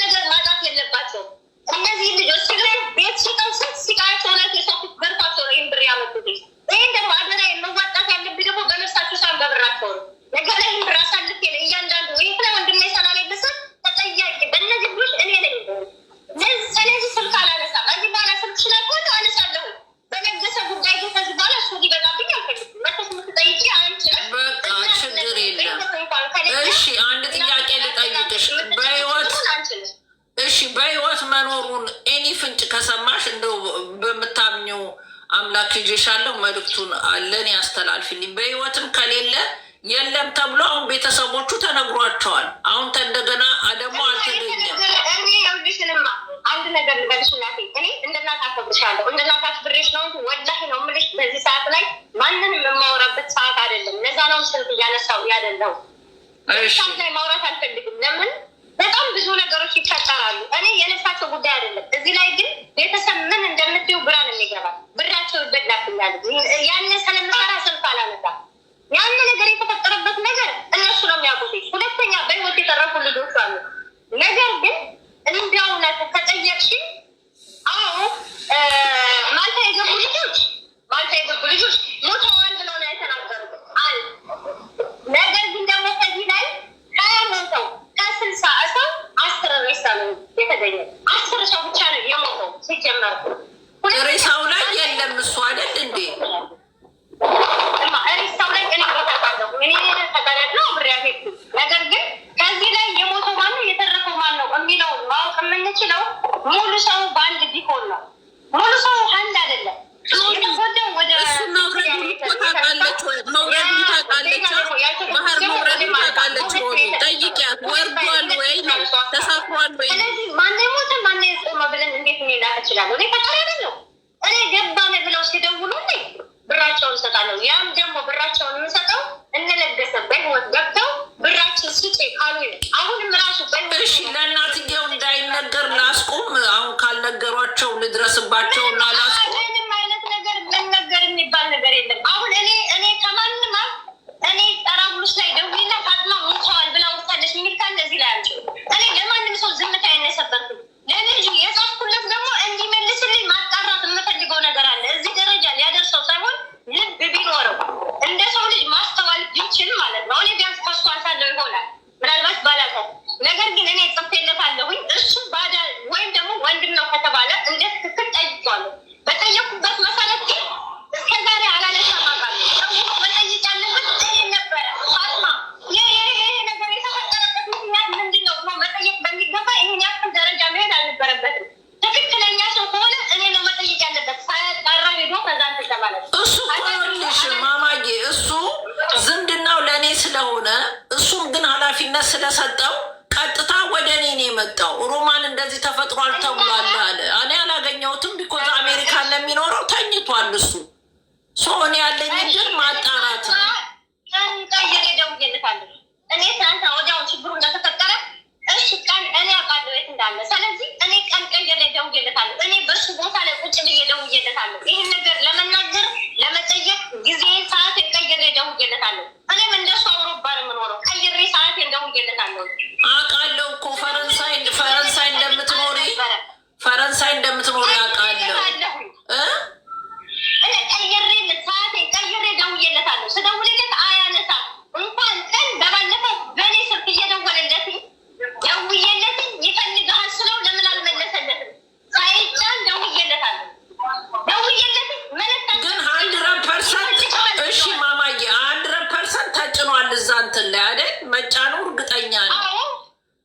Speaker 1: እሺ አንድ ጥያቄ ልጠይቅሽ። በህይወት መኖሩን ኤኒ ፍንጭ ከሰማሽ እንደው በምታምኘው አምላክ ይዤሻለሁ መልዕክቱን አለን ያስተላልፍልኝ። በህይወትም ከሌለ የለም ተብሎ አሁን ቤተሰቦቹ ተነግሯቸዋል። አሁን እንደገና ደግሞ አልተገኘም።
Speaker 11: እኔ ያውልሽንማ አንድ ነገር ልበልሽ እናቴ፣ እኔ እንደናት አከብርሻለሁ፣ እንደናት አክብሬሽ ነው እንጂ ወላሂ ነው የምልሽ። በዚህ ሰዓት ላይ ማንንም የማወራበት ሰዓት አይደለም። ለዛ ነው ስልክ እያነሳው ያደለው። ሰዓት ላይ ማውራት አልፈልግም። ለምን በጣም ብዙ ነገሮች ይፈጠራሉ። እኔ የነሳቸው ጉዳይ አይደለም። እዚህ ላይ ግን ቤተሰብ ምን እንደምትዩ ግራ ነው የሚገባል። ብራቸው ይበላብኛል። ያን ስለምሰራ ስልክ አላነሳም። ያን ነገር የተፈጠረበት ነገር እነሱ ነው የሚያውቁት። ሁለተኛ በህይወት የተረፉ ልጆች አሉ። ነገር ግን እንዲያው እውነት ከጠየቅሽ አዎ ማልታ የገቡ ልጆች ሞተዋል ብለው ነው የተናገሩት። ነገር ግን ደግሞ ከዚህ ላይ ከሞተው ከ60 ሰው 10 ሬሳ ነው የተገኘ። 10 ሰው ብቻ ነው የሞተው ሲጀመር።
Speaker 1: ሬሳው ላይ የለም እሱ አይደል እንዴ?
Speaker 11: ሬሳው ላይ እኔ ቦታለሁ እኔ ተጋለጥነው ብሪያ ሄዱ። ነገር ግን ከዚህ ላይ የሞተው ማነው የተረፈው ማነው የሚለውን ማወቅ የምንችለው ሙሉ ሰው በአንድ ቢሆን ነው። ሙሉ ሰው አንድ አይደለም። እኔ ገባን ብለው ሲደውሉልኝ ብራቸውን እሰጣለሁ። ያም ደግሞ ብራቸውን የምሰጠው እንለገሰ በህይወት ገብተው ብራችን ስጪ ካሉ አሁንም ራሱ
Speaker 1: እሺ፣ ለእናትየው እንዳይነገር ላስቁም። አሁን ካልነገሯቸው ልድረስባቸው እና ላስቁም።
Speaker 11: ምንም አይነት ነገር መነገር የሚባል ነገር የለም። አሁን እኔ ከማንም እኔ ጠራብሉስ ላይ ደውዬና ፋጥማ ሞተዋል ብላ ወጣለች የሚል ካለ እዚህ ላይ አንቺ እኔ ለማንም ሰው ዝምታ አይነሰበርኩም። ለልጁ የጻፍኩለት ደግሞ እንዲመልስልኝ ማጣራት የምፈልገው ነገር አለ። እዚህ ደረጃ ሊያደርሰው ሳይሆን ልብ ቢኖረው እንደ ሰው ልጅ ማስተዋል ቢችል ማለት ነው። እኔ ቢያንስ ከሱ አንሳለው ይሆናል ምናልባት ባላውቀው። ነገር ግን እኔ ጽፌለታለሁኝ። እሱ ባዳ ወይም ደግሞ ወንድም ነው ከተባለ እንደ ትክክል ጠይቄዋለሁ። በጠየቁበት መሰረት ግን እስከዛሬ አላለሳም አውቃለሁ። ሰው መጠየቅ ያለበት እኔ ነበረ። ፋጥማ ይሄ ነገር የተፈጠረበት ምክንያት ምንድን ነው ብሎ መጠየቅ በሚገባ ይህን ያክል ደረጃ መሄድ አልነበረበትም። ትክክለኛ ሰው ከሆነ እኔ ነው መጠየቅ ያለበት። ሳያጣራ ሄዶ ከዛ ተባለ።
Speaker 1: እሱ ኮልሽ ማማዬ፣ እሱ ዝምድናው ለእኔ ስለሆነ እሱም ግን ኃላፊነት ስለሰጠው ቀጥታ ወደ እኔ ነው የመጣው። ሮማን እንደዚህ ተፈጥሯል ተብሏል አለ። እኔ አላገኘሁትም። ቢኮዝ አሜሪካን ለሚኖረው ተኝቷል እሱ። እኔ ያለኝ ግን ማጣራት ነው።
Speaker 11: ቀይሬ ደውዬለታለሁ። እኔ ትናንት ወዲያው ችግሩ እንደተፈጠረ እሺ ቀን እኔ አውቃለሁ የት እንዳለ። ስለዚህ እኔ ቀን ቀይሬ ደውዬለታለሁ። እኔ በሱ ቦታ ላይ ቁጭ ብዬ ደውዬለታለሁ። ይህን ነገር ለመናገር ለመጠየቅ ጊዜ ሰዓት ቀይሬ ደውዬለታለሁ። እኔም እንደሱ አውሮፓ ነው የምኖረው። ቀይሬ ሰዓት ደውዬለታለሁ።
Speaker 1: አውቃለሁ እኮ ፈረንሳይ እንደምትኖሪ አውቃለሁ።
Speaker 11: እኔ ቀይሬ ደውዬለታለሁ። ስደውልለት አያነሳም። እንኳን ቀን በባለፈው በእኔ ስልክ እየደወለለት ደውዬለት ይፈልግሃል ስለው ለምን አልመለሰለትም? ሳይጫን ደውዬለታለሁ።
Speaker 1: ግን 100% እሺ ማማዬ 100% ተጭኗል እዛ እንትን ላይ አይደል? መጫኑ እርግጠኛ ነው።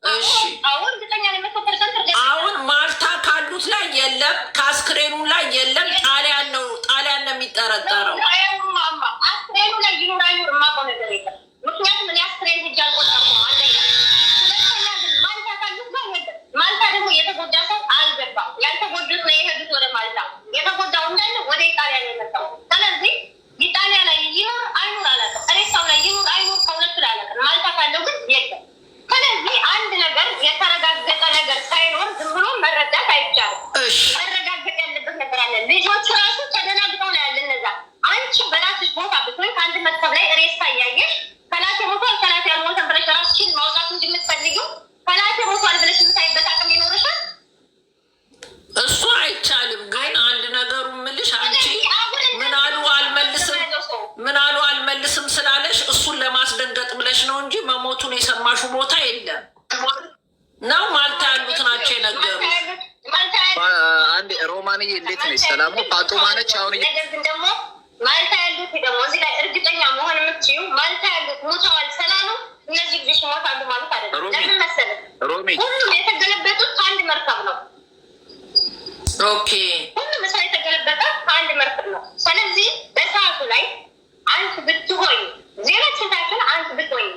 Speaker 1: እሺ አሁን ማልታ ካሉት ላይ የለም፣ ከአስክሬኑ ላይ የለም። ጣሊያን ነው የሚጠረጠረው።
Speaker 11: አስክሬኑ ላይ ይኑር አይኑር የማውቀው ነገር የለም። ምክንያቱም እኔ አስክሬን ሄጄ አልቆጠርኩም። አንደኛ። ሁለተኛ ግን ማልታ ካሉት ላይ የለም። ማልታ ደግሞ የተጎዳ ሰው አልገባም። ያልተጎዱት ነው የሄዱት ወደ ማልታ። የተጎዳው እንዳለ ወደ ኢጣሊያ ነው የመጣው። ስለዚህ ኢጣሊያ ላይ ይኑር አይኑር አላውቅም። ሬሳው ላይ ይኑር አይኑር ከሁለቱ ላይ አላውቅም። ማልታ ካለው ግን የለም። ስለዚህ አንድ ነገር የተረጋገጠ ነገር ሳይኖር ዝም ብሎ መረዳት አይቻልም። መረጋገጥ ያለበት ነገር አለ። ልጆቹ ራሱ ተደናግጠው ነው ያለ። እነዛ አንቺ በራስሽ ቦታ ብትሆን ከአንድ መርከብ ላይ ሬሳ እያየሽ ከላቴ ሞቷል ከላቴ ያልሞተን ብለሽ ራስሽን ማውጣት እንጂ የምትፈልጊው ከላቴ ሞቷል ብለሽ የምታይበት አቅም ይኖርሻል።
Speaker 1: እሱ አይቻልም። ግን አንድ ነገሩ ምልሽ አንቺ ምን አሉ አልመልስም ስላለሽ እሱን ለማስደንገጥ ብለሽ ነው እንጂ መሞቱን የሰማሹ ቦታ የለም ነው። ማልታ ያሉት ናቸው የነገሩ።
Speaker 5: አንድ ሮማንዬ እንዴት ነች? ሰላም ነው? ፋጡማ ነች። አሁን
Speaker 11: ነገር ግን ደግሞ ማልታ ያሉት ደግሞ እዚህ ላይ እርግጠኛ መሆን የምትችይው ማልታ ያሉት ሞተዋል ስላሉ እነዚህ ልጆች ይሞታሉ ማለት አይደለም። ለምን መሰለህ ሁሉም የተገለበጡት ከአንድ መርከብ ነው።
Speaker 1: ኦኬ
Speaker 11: ሁሉም ሰው የተገለበጠ ከአንድ መርከብ ነው። ስለዚህ በሰዓቱ ላይ አንተ ብትሆኝ ዜናች ታችን አንተ ብትሆኝ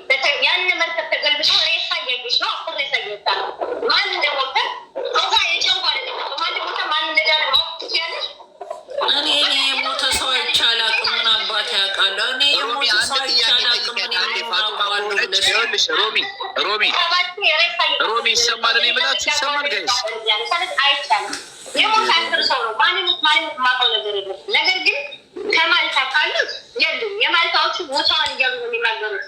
Speaker 11: ያን መርከብ ተገልብጦ ሬሳ እያየሽ ነው። አፍር ሬሳ እየወጣ ነው። ማን እንደሞተ እዛ የጨንጓል ማን እንደሞተ ማን እንደዳነ ማወቅ ትችያለሽ?
Speaker 1: እኔ የሞተ ሰው አይቻላቅም። ምን አባት ያውቃል? እኔ የሞተ ሰው አይቻላቅም።
Speaker 5: ሮሚ ይሰማል። እኔ ብላችሁ ይሰማል ጋይስ።
Speaker 11: አይቻልም። የሞተ አንድ ሰው ነው። ማንነት ማውቀው ነገር የለም። ነገር ግን ከማልታ ካሉት የሉም። የማልታዎቹ ቦታዋን እያሉ ነው የሚናገሩት።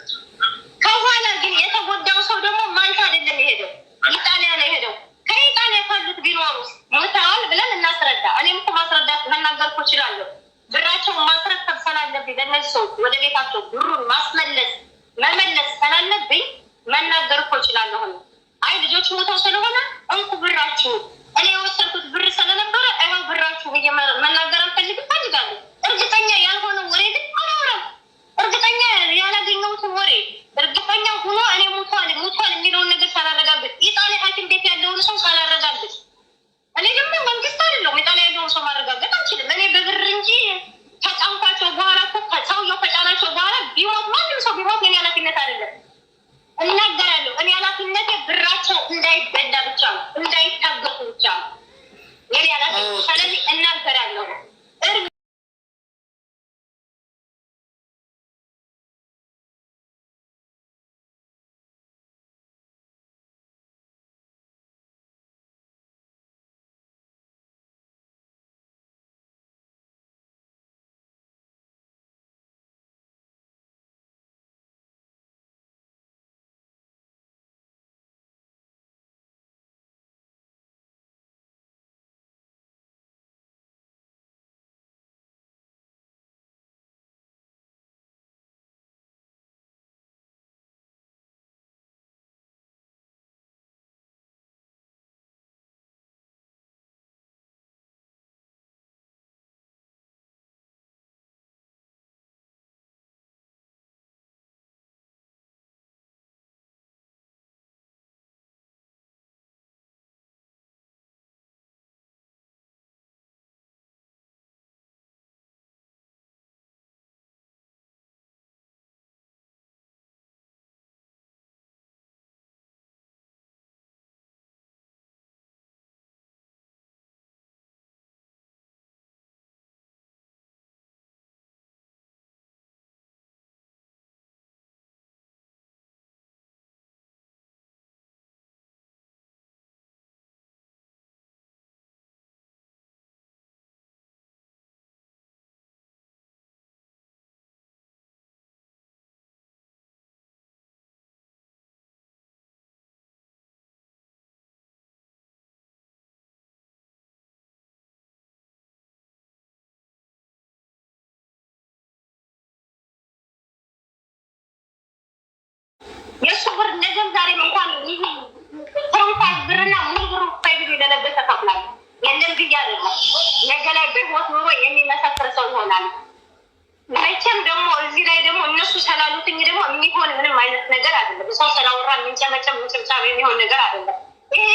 Speaker 11: ከኋላ ግን የተጎዳው ሰው ደግሞ ማልታ አይደለም የሄደው፣ ኢጣሊያ ነው የሄደው። ከኢጣሊያ ካሉት ቢኖሩ ሞተዋል ብለን እናስረዳ። እኔም እኮ ማስረዳት መናገር እኮ እችላለሁ። ብራቸውን ማስረከብ ስላለብኝ ለእነዚህ ሰዎች ወደ ቤታቸው ብሩን መመለስ ስላለብኝ መናገር እኮ እችላለሁ። አይ ልጆች ሞተው ስለሆነ እንኩ ብራችሁ እኔ የወሰድኩት ብር ስለነበረ አይሆን ብራችሁ ብዬ መናገር ፈልጋለሁ። እርግጠኛ ያልሆነ ወሬ ግን አላወራም። እርግጠኛ ያላገኘሁትን ወሬ እርግጠኛ ሆኖ እኔ ሞቷል የሚለውን ነገር ሳላረጋግጥ ኢጣሊያ ሐኪም ቤት ያለውን ሰው ሳላረጋግጥ እኔ ደግሞ መንግስት አይደለሁም ኢጣሊያ ያለውን ሰው ማረጋገጥ አልችልም። እኔ በብር እንጂ ከጫንኳቸው በኋላ ሰውየው ከጫናቸው በኋላ ቢሞት ማንም ሰው ቢሞት የኔ ኃላፊነት አይደለም። እናገራለሁ። እኔ ኃላፊነቴ ብራቸው እንዳይበላ ብቻ ነው፣ እንዳይታገፉ ብቻ ነው የኔ ኃላፊነት። ስለዚህ እናገራለሁ። የእሱ ብር ነገም ዛሬም እንኳን ይህ ትሩፋት ብርና ሙሉ ብሩ ፋይብል ለነበሰ ተካፍላል የለም ብዬ አይደለም። ነገ ላይ በህይወት ኑሮ የሚመሰክር ሰው ይሆናል። መቼም ደግሞ እዚህ ላይ ደግሞ እነሱ ስላሉትኝ ደግሞ የሚሆን ምንም አይነት ነገር አይደለም። ሰው ስላወራ የሚንጨመጨም ምጭምጫም የሚሆን ነገር አይደለም። ይሄ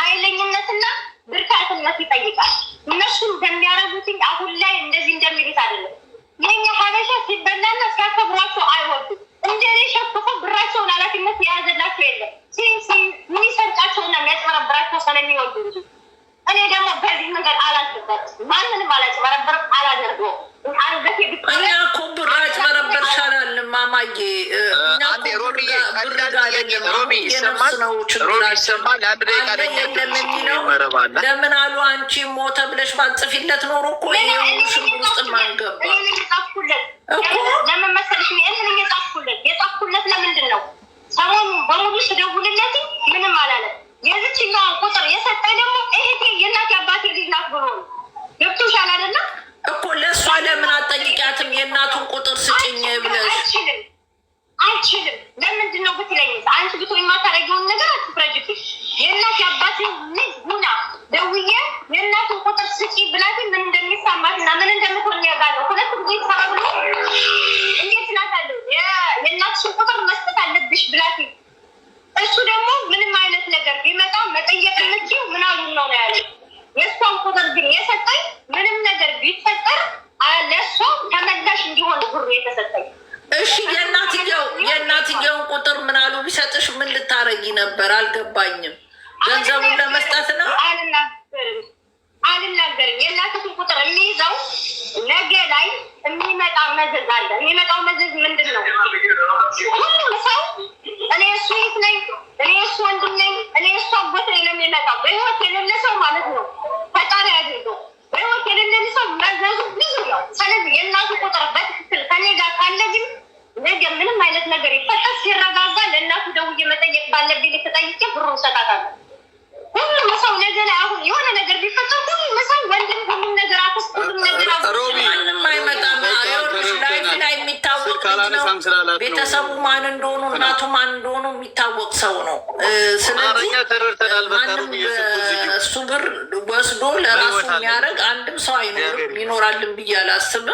Speaker 11: ኃይለኝነትና ብርታትነት ይጠይቃል። እነሱ እንደሚያረጉትኝ አሁን ላይ እንደዚህ እንደሚሉት አይደለም። የኛ ሀበሻ ሲበላና ሲያከብሯቸው አይወዱም። እንደኔ ሸክፎ ብራቸውን ኃላፊነት የያዘላቸው የለም። የሚሰርቃቸውና የሚያጭበረብራቸው ስለሚወዱ እንጂ እኔ ደግሞ በዚህ ነገር አላልኩበት። ማንንም አላጭበረብርም፣ አላደርገውም።
Speaker 1: እኛ እኮ ብር አጭበረበር ይሻላል ማማዬ። ለምን አሉ አንቺ ሞተ ብለሽ ባጽፊለት ኖሮ እኮ ይሄ ሁሉ ሽንጉር ውስጥ ማንገባ
Speaker 11: ለምን መሰለሽ? ይህንን የጻፍኩለት ለምንድን ነው? ሰሞኑን በሙሉ ስደውልለት ምንም አላለም። የዚችኛውን ቁጥር የሰጠኝ ደግሞ እህቴ የእናቴ አባቴ ልጅ ናት ብሎ ነው። ገብቶሻል አይደለም
Speaker 1: እኮ ለእሷ ለምን አትጠይቂያትም? የእናቱን ቁጥር ስጭኝ ብለሽ
Speaker 11: አልችልም። ለምንድን ነው ብትለኝ አንቺ ብትሆኝ የማታደርጊውን ነገር አትፍረጅብሽ። የእናቴ አባቴ ልጅ ሁና ደውዬ የእናቱን ቁጥር ስጪ ብላት ምን እንደሚሰማትና ምን እንደምትሆን ያውቃለሁ። ሁለት ጊዜ ሰራ ብሎ እንዴት ናታለሁ የእናትሽን ቁጥር መስጠት አለብሽ ላድርግልሽ ብላት እሱ ደግሞ ምንም አይነት ነገር ቢመጣ መጠየቅ የምችው ምናምን ነው ያለ። የእሷን ቁጥር ግን የሰጠኝ ምንም ነገር ቢፈጠር ለእሷ ተመላሽ እንዲሆን ብሩ የተሰጠኝ።
Speaker 1: እሺ የእናትየውን ቁጥር ምናሉ ቢሰጥሽ ምን ልታረጊ ነበር? አልገባኝም። ገንዘቡን ለመስጠት ነው?
Speaker 11: አልናገርም። የእናትሽን ቁጥር የሚይዘው ነገ ላይ የሚመጣ መዘዝ አለ። የሚመጣው መዘዝ ምንድን ነው? ሁሉም ሰው እኔ እሱ ይት ነኝ፣ እኔ እሱ ወንድም ነኝ፣ እኔ እሱ አጎት ነኝ ነው የሚመጣው። በህይወት የሌለ ሰው ማለት ነው ፈጣሪ አድርገው። በህይወት የሌለ ሰው መዘዙ ብዙ ነው። ስለዚህ የእናቱ ቁጥር በትክክል ከኔ ጋር ካለ ግን ነገ ምንም አይነት ነገር ይፈጠር ሲረጋጋ ለእናቱ ደውዬ መጠየቅ ባለብኝ ተጠይቄ ብሩን እሰጣታለሁ። ሁሉም ሰው ነገ ላይ አሁን የሆነ ነገር ቢፈጠር ሁሉም ሰው ወንድም ሁሉም ነገር አክስ ሁሉም ነገር
Speaker 1: ምንም አይመጣም። ላይፍ ላይ የሚታወቅ ነው። ቤተሰቡ ማን እንደሆኑ እናቱ ማን እንደሆኑ የሚታወቅ ሰው ነው። ስለዚህ ማንም እሱ ብር ወስዶ ለራሱ የሚያደርግ አንድም ሰው አይኖርም፣ ይኖራልን ብዬ አላስብም።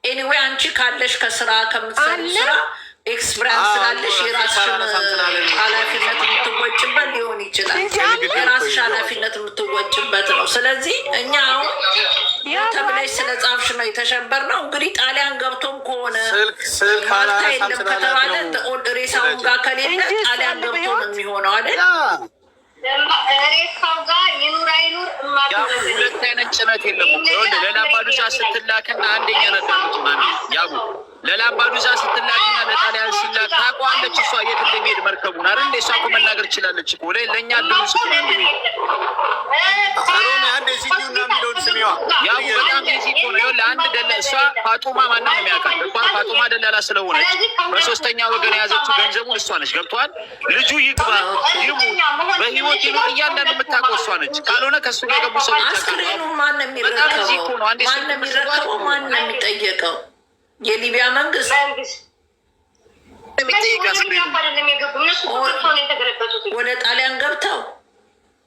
Speaker 1: ኤኒዌይ አንቺ ካለሽ ከስራ ከምትሰሩ ስራ ኤክስፕሪያንስ ስላለሽ የራስሽን ኃላፊነት የምትወጭበት ሊሆን ይችላል። የራስሽ ኃላፊነት የምትወጭበት ነው። ስለዚህ እኛ አሁን ተብለሽ ስለ ጻፍሽ ነው የተሸበር ነው። እንግዲህ ጣሊያን ገብቶም ከሆነ ማልታ የለም ከተባለ ሬሳውን ጋር ከሌለ ጣሊያን ገብቶ ነው የሚሆነው አይደል?
Speaker 11: ሬሳው ጋር ይኑር አይኑር
Speaker 2: ሁለት አይነት ጭነት የለም። ለላምባዱሳ ስትላክና አንደኛ ነዳሉት ያቡ ለላምባዱሳ ስትላክና ለጣሊያን ሲላክ ታውቀዋለች። እሷ የት እንደሚሄድ መርከቡን አይደል እንደ እሷ እኮ መናገር ትችላለች እኮ ለእኛ ድሉ ስኩ ያቡ በጣም ዚ እኮ ነው። ለአንድ ደለ እሷ ፋጡማ ማንም ነው የሚያውቃት። እንኳን ፋጡማ ደላላ ስለሆነች በሶስተኛ ወገን የያዘችው ገንዘቡን እሷ ነች። ገብቷል። ልጁ ይግባ ይሙት በህይወት ይኖር እያንዳንዱ የምታውቀው እሷ ነች። ካልሆነ ከእሱ ጋር የገቡ ሰዎች
Speaker 1: አስክሬኑ ማን ነው የሚረከበው? ማን ነው የሚጠየቀው? የሊቢያ መንግስት ወደ ጣሊያን ገብተው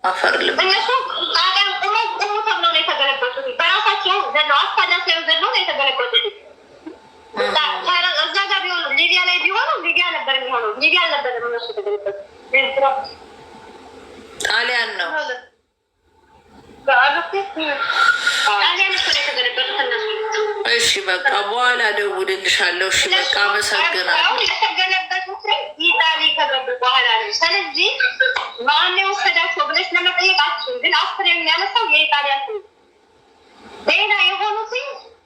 Speaker 1: አፈርልም
Speaker 11: እነሱ ጣሊያን ቁመው ተብለው ነው የተገለበጡት። በራሳቸው ዘለው አስታዳቸው ዘለው ነው የተገለበጡት። እዛ ጋር ቢሆኑ ሊቢያ ላይ ቢሆኑ ሊቢያ ነበር የሚሆነው። ሊቢያ አልነበረም እነሱ የተገለበጡት ጣሊያን ነው።
Speaker 1: እሺ በቃ በኋላ እደውልልሻለሁ። እሺ በቃ አመሰግናለሁ።
Speaker 11: የተገለበጡት ኢጣሊ ከገቡ በኋላ ነው። ስለዚህ ማን የወሰዳቸው ብለሽ ለመጠየቃችን ግን አስር የሚያነሳው የኢጣሊያን ሌላ የሆኑት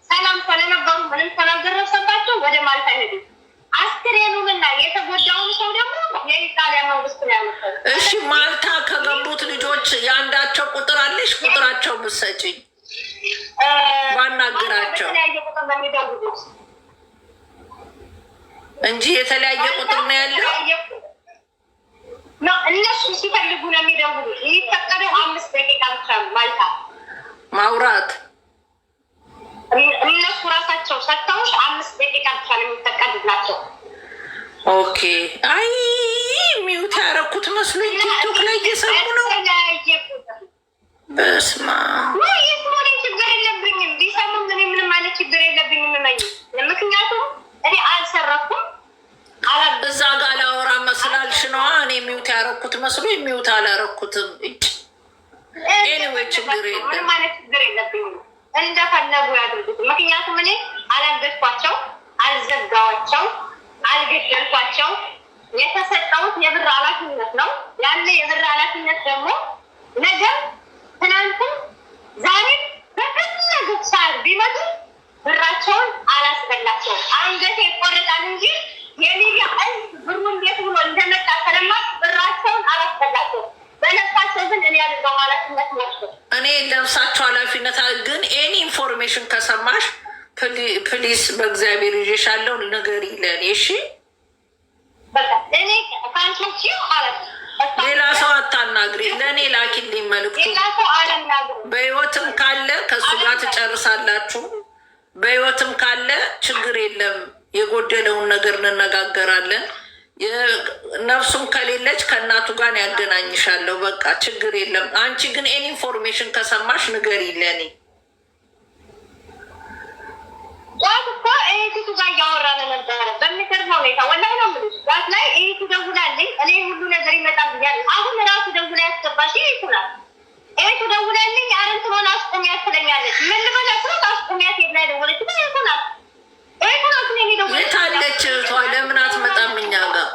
Speaker 11: ሰላም ስለነበሩ ምንም ተናገረሰባቸው ወደ ማልታ ሄዱ። አስክሬኑንና የተጎዳውን ሰው ደግሞ የኢጣሊያን መንግስት ነው ያመጣው።
Speaker 1: እሺ ማልታ ከገቡት ልጆች የአንዳቸው ቁጥር አለሽ? ቁጥራቸው ብትሰጪኝ ባናግራቸው እንጂ የተለያየ ቁጥር ነው ያለው።
Speaker 11: እነሱ ሲፈልጉ ነው የሚደውሉት። የሚፈቀደው 5 ደቂቃ ብቻ ነው ማልታ
Speaker 1: ማውራት።
Speaker 11: እነሱ ራሳቸው ሰጥተውሽ 5 ደቂቃ ብቻ ነው የሚፈቀድላቸው።
Speaker 1: ኦኬ። አይ ሚውት ያደረኩት መስሎኝ ቲክቶክ ላይ እየሰሙ ነው። በስማ
Speaker 11: ችግር የለብኝም። ቢሰሙም እኔ ምንም አይነት ችግር የለብኝም። ምክንያቱም እኔ አልሰረኩም።
Speaker 1: እዛ ጋር ላወራ መስላልሽ ነዋ። እኔ ሚውት ያደረኩት መስሎ ሚውት አላረኩትም። ኤኒዌይ ችግር የለም።
Speaker 11: ምንም አይነት ችግር የለብኝም። እንደፈለጉ ያድርጉት። ምክንያቱም እኔ አላገድኳቸው፣ አልዘጋዋቸው፣ አልገደልኳቸው። የተሰጠውት የብር ኃላፊነት ነው። ያለ የብር ኃላፊነት ደግሞ ነገር ትናንትም ዛሬም በፈለጉት ሰዓት ቢመጡ ብራቸውን አላስበላቸውም። አንገቴ ይቆረጣል እንጂ የሊቢያ ብሩ እንዴት ብሎ እንደመጣ ስለማ ብራቸውን አላስበላቸውም። በነፍሳቸው ግን እኔ ያድርገው ኃላፊነት ናቸው።
Speaker 1: እኔ ለብሳቸው ኃላፊነት ግን ኤኒ ኢንፎርሜሽን ከሰማሽ ፕሊስ በእግዚአብሔር ይዤሻለሁ ንገሪ ለእኔ እሺ።
Speaker 11: እኔ ካንቶች አለት
Speaker 1: ሌላ ሰው አታናግሪ። ለእኔ ላኪልኝ መልዕክቱ። በህይወትም ካለ ከእሱ ጋር ትጨርሳላችሁ። በህይወትም ካለ ችግር የለም። የጎደለውን ነገር እንነጋገራለን። ነፍሱም ከሌለች ከእናቱ ጋር ያገናኝሻለሁ። በቃ ችግር የለም። አንቺ ግን ኤኒ ኢንፎርሜሽን ከሰማሽ ንገሪ ለእኔ።
Speaker 11: ጠዋት እኮ ጋር እያወራን ነበረ በሚገርም ሁኔታ። ወላሂ ነው የምልሽ። ዛት ላይ ይሄ ትደውላለኝ እኔ ሁሉ ነገር ይመጣል ብያለሁ። አሁን ራሱ ደውላ ያስገባሽ ይሄ ይችላል። ይሄ ትደውላለኝ አረንት ሆነ አስቆሚያት ትለኛለች። ምን ልበላት ነው አስቆሚያት የት ላይ ደወለች? ምን ይሆናል? ይሄ ኩናት ነው የሚደውለች።
Speaker 1: ታለች ለምን አትመጣም እኛ ጋር?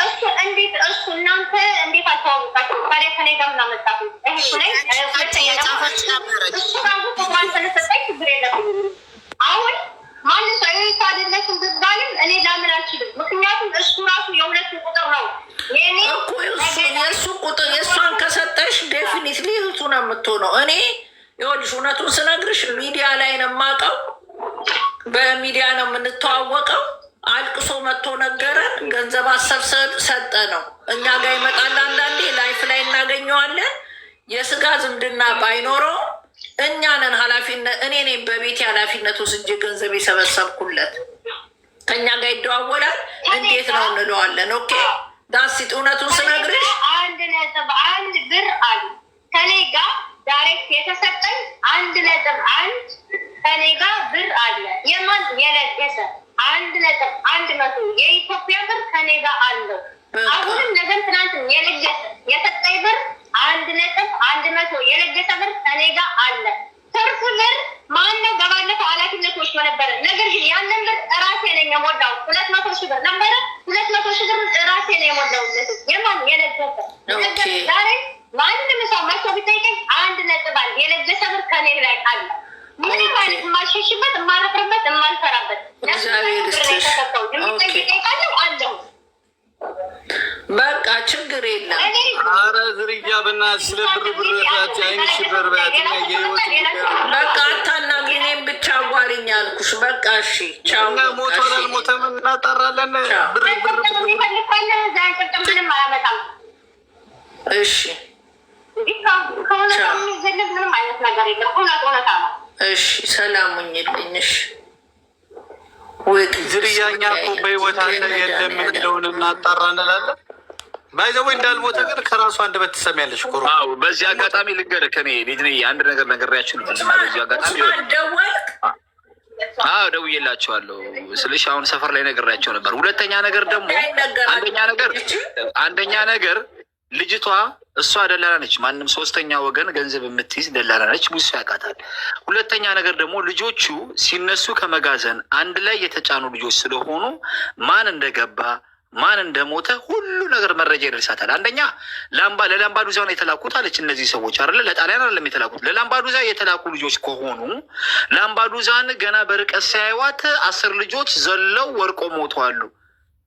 Speaker 11: እሱ እንዴት እሱ እናንተ እንዴት አታወቃችሁ? ታዲያ ከኔ ጋር ምን አመጣችሁ? እሱ ላይ
Speaker 3: የጻፈች ነበረች።
Speaker 11: እሱ ራሱ ቁጥሯን ስለሰጠኝ ችግር የለብኝም። አሁን ማንም ሰው ይሄ አይደለሽም ብትባልም እኔ ላምን አልችልም። ምክንያቱም እሱ ራሱ የሁለቱ ቁጥር ነው።
Speaker 1: የእሱ ቁጥር የእሷን ከሰጠሽ ዴፊኒትሊ እህቱ ነው የምትሆነው። እኔ ይኸውልሽ እውነቱን ስነግርሽ ሚዲያ ላይ ነው የማውቀው፣ በሚዲያ ነው የምንተዋወቀው። አልቅሶ መጥቶ ነገረን፣ ገንዘብ አሰብሰብ ሰጠ ነው። እኛ ጋር ይመጣል አንዳንዴ ላይፍ ላይ እናገኘዋለን። የስጋ ዝምድና ባይኖረው እኛ ነን ኃላፊነት እኔ ነኝ በቤት ኃላፊነት ወስጄ ገንዘብ የሰበሰብኩለት። ከእኛ ጋር ይደዋወላል። እንዴት ነው እንለዋለን። ኦኬ ዳሲት እውነቱን ስነግርሽ
Speaker 11: 1.1 ብር አሉ ከኔ ጋር ዳይሬክት የተሰጠኝ 1.1 ከኔ ጋር ብር አለ። የማን የለገሰ 1.1 የኢትዮጵያ ብር ከኔ ጋር አለው። አሁንም ነገም ትናንትም የለገሰ የሰጠኝ ብር 1.1 የለገሰ ብር ከኔ ጋር አለ። ትርፍ ብር ማነው በባለፈው ኃላፊነት ወስዶ ነበረ። ነገር ግን ያንን ብር ራሴ ነኝ የሞላው። 200 ሺህ ብር ነበረ። 200 ሺህ ብር ራሴ ነኝ የሞላውለት። የማን የለገሰ ዛሬ ማንም ሰው መቶ ቢጠይቀኝ 1.1 የለገሰ ብር ከኔ ላይ አለ። ምንም አይነት የማልሸሽበት የማልፈርበት የማልፈራበት
Speaker 1: በቃ ችግር የለም።
Speaker 5: አረ ዝርያ በእናትሽ ስለ ብር አይንሽ በርባት
Speaker 1: በቃ አታናግሪ፣ እኔም ብቻ አዋሪኝ አልኩሽ። በቃ እሺ ቻው።
Speaker 5: ሞቷል አልሞተም እናጣራለን። ብር
Speaker 11: ምንም አያመጣም።
Speaker 1: እሺ
Speaker 11: ከሆነ የሚዘለግ ምንም አይነት ነገር የለም። እውነታ ነው።
Speaker 1: እሺ ሰላም ሁኝልኝ። እሺ
Speaker 5: ዝርያኛ እኮ በህይወት አለ የለም የሚለውን እናጣራ እንላለን። ባይዘው እንዳልሞተ ግን ከራሱ አንድ በትሰሚያለሽ እኮ።
Speaker 8: አዎ በዚህ አጋጣሚ ልንገርህ ከኔ ልጅ ነኝ አንድ ነገር ነግሬያችሁ ነው። በዚህ አጋጣሚ
Speaker 1: ደወልክ?
Speaker 8: አዎ ደውዬላቸዋለሁ ስልሽ አሁን ሰፈር ላይ ነግሬያቸው ነበር። ሁለተኛ ነገር ደግሞ አንደኛ ነገር ልጅቷ እሷ ደላላ ነች። ማንም ሶስተኛ ወገን ገንዘብ የምትይዝ ደላላ ነች። ብዙ ያውቃታል። ሁለተኛ ነገር ደግሞ ልጆቹ ሲነሱ ከመጋዘን አንድ ላይ የተጫኑ ልጆች ስለሆኑ ማን እንደገባ ማን እንደሞተ ሁሉ ነገር መረጃ ይደርሳታል። አንደኛ ለላምባዱዛ ነው የተላኩት አለች። እነዚህ ሰዎች አይደለ ለጣሊያን አይደለም የተላኩት፣ ለላምባዱዛ የተላኩ ልጆች ከሆኑ ላምባዱዛን ገና በርቀት ሳያዩዋት 10 ልጆች ዘለው ወርቆ ሞተዋሉ።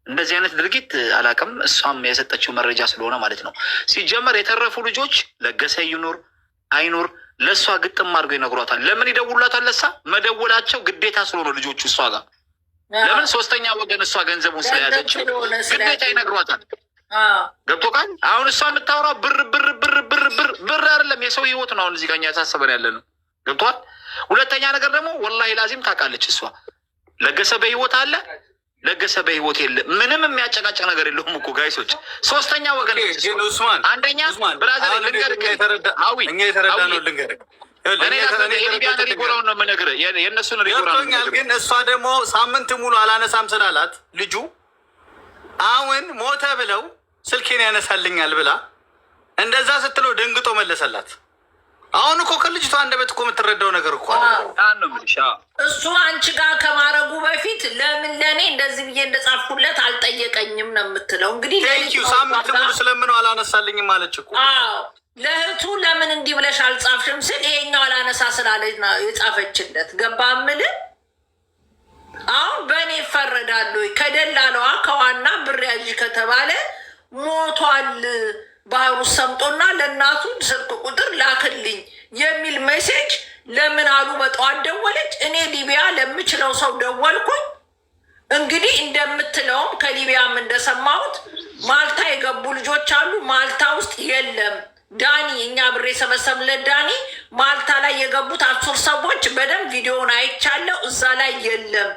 Speaker 8: እንደዚህ አይነት ድርጊት አላውቅም። እሷም የሰጠችው መረጃ ስለሆነ ማለት ነው። ሲጀመር የተረፉ ልጆች ለገሰ ይኑር አይኑር ለእሷ ግጥም አድርገው ይነግሯታል። ለምን ይደውሏታል? ለሳ መደወላቸው ግዴታ ስለሆነ ልጆቹ እሷ ጋር ለምን ሶስተኛ ወገን እሷ ገንዘቡን ስለያዘችው ግዴታ ይነግሯታል። ገብቶ ቃል አሁን እሷ የምታወራው ብር ብር ብር ብር ብር ብር አይደለም የሰው ህይወት ነው። አሁን እዚህ ጋር ያሳሰበን ያለ ነው። ገብቷል። ሁለተኛ ነገር ደግሞ ወላሂ ላዚም ታውቃለች እሷ ለገሰ በህይወት አለ ለገሰ በህይወት የለ። ምንም የሚያጨቃጨቅ ነገር የለውም እኮ ጋይሶች። ሶስተኛ ወገን አንደኛ ብራዘር ልንገርህ
Speaker 5: እኛ የተረዳ ነው ልንገርህ
Speaker 8: የሊቢያን ሪጎራውን ነው የምነግርህ የእነሱን ሪጎራል።
Speaker 5: ግን እሷ ደግሞ ሳምንት ሙሉ አላነሳም ስላላት ልጁ አሁን ሞተ ብለው ስልኬን ያነሳልኛል ብላ እንደዛ ስትለው ደንግጦ መለሰላት። አሁን እኮ ከልጅቷ አንደበት እኮ የምትረዳው ነገር እኮ
Speaker 1: እሱ አንቺ ጋር ከማረጉ በፊት ለምን ለእኔ እንደዚህ ብዬ እንደጻፍኩለት አልጠየቀኝም ነው የምትለው። እንግዲህ
Speaker 5: ሳምንት ሙሉ ስለምነው አላነሳልኝም አለች እኮ።
Speaker 1: ለእህቱ ለምን እንዲህ ብለሽ አልጻፍሽም ስል ይሄኛው አላነሳ ስላለች ነው የጻፈችለት። ገባ ምልህ አሁን በእኔ ይፈረዳሉ? ከደላለዋ ከዋና ብር ያዥ ከተባለ ሞቷል ባህሩ ሰምጦና ለእናቱ ስልክ ቁጥር ላክልኝ የሚል ሜሴጅ ለምን አሉ በጠዋት ደወለች። እኔ ሊቢያ ለምችለው ሰው ደወልኩኝ። እንግዲህ እንደምትለውም ከሊቢያም እንደሰማሁት ማልታ የገቡ ልጆች አሉ። ማልታ ውስጥ የለም ዳኒ፣ እኛ ብር የሰበሰብለት ዳኒ ማልታ ላይ የገቡት 10 ሰዎች በደንብ ቪዲዮውን አይቻለሁ። እዛ ላይ የለም።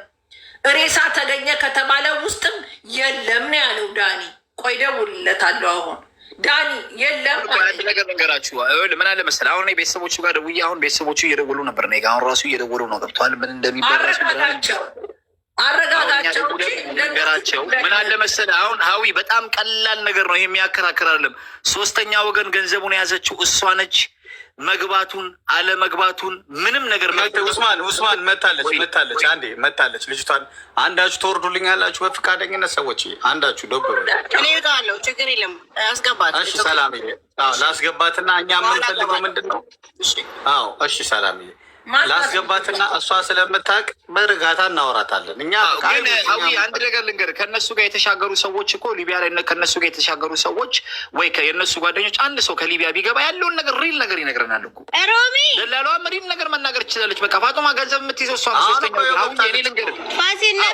Speaker 1: ሬሳ ተገኘ ከተባለ ውስጥም የለም ነው ያለው ዳኒ። ቆይ ደውልለታለሁ አሁን ዳኒ የለም።
Speaker 8: አንድ ነገር ልንገራችሁ። ምን አለ መሰለህ አሁን ቤተሰቦቹ ጋር ደውዬ አሁን ቤተሰቦቹ እየደወሉ ነበር ነው አሁን ራሱ እየደወሉ ነው። ገብቶሃል? ምን እንደሚባላቸው
Speaker 1: አረጋጋቸው
Speaker 8: ነገራቸው። ምን አለ መሰለህ አሁን ሀዊ በጣም ቀላል ነገር ነው ይሄ፣ የሚያከራክር አይደለም። ሶስተኛ ወገን ገንዘቡን የያዘችው እሷ ነች። መግባቱን አለመግባቱን ምንም ነገር
Speaker 5: ኡስማን መታለች አንዴ መታለች ልጅቷን። አንዳችሁ ተወርዱልኝ ያላችሁ በፍቃደኝነት ሰዎች አንዳችሁ ዶብ
Speaker 3: እኔ እወጣለሁ፣ ችግር የለም አስገባት።
Speaker 5: እሺ ሰላም ላስገባትና እኛ የምንፈልገው ምንድን ነው? አዎ እሺ ሰላም ላስገባትና እሷ ስለምታውቅ በእርጋታ እናወራታለን። እኛ
Speaker 8: አንድ ነገር ልንገርህ፣ ከእነሱ ጋር የተሻገሩ ሰዎች እኮ ሊቢያ ላይ ከእነሱ ጋር የተሻገሩ ሰዎች ወይ የእነሱ ጓደኞች አንድ ሰው ከሊቢያ ቢገባ ያለውን ነገር ሪል ነገር ይነግረናል እኮ። ደላሏም ሪል ነገር መናገር ትችላለች። በቃ ፋጡማ ገንዘብ የምትይዘው እሷ ሶስተኛ እኔ ልንገርህ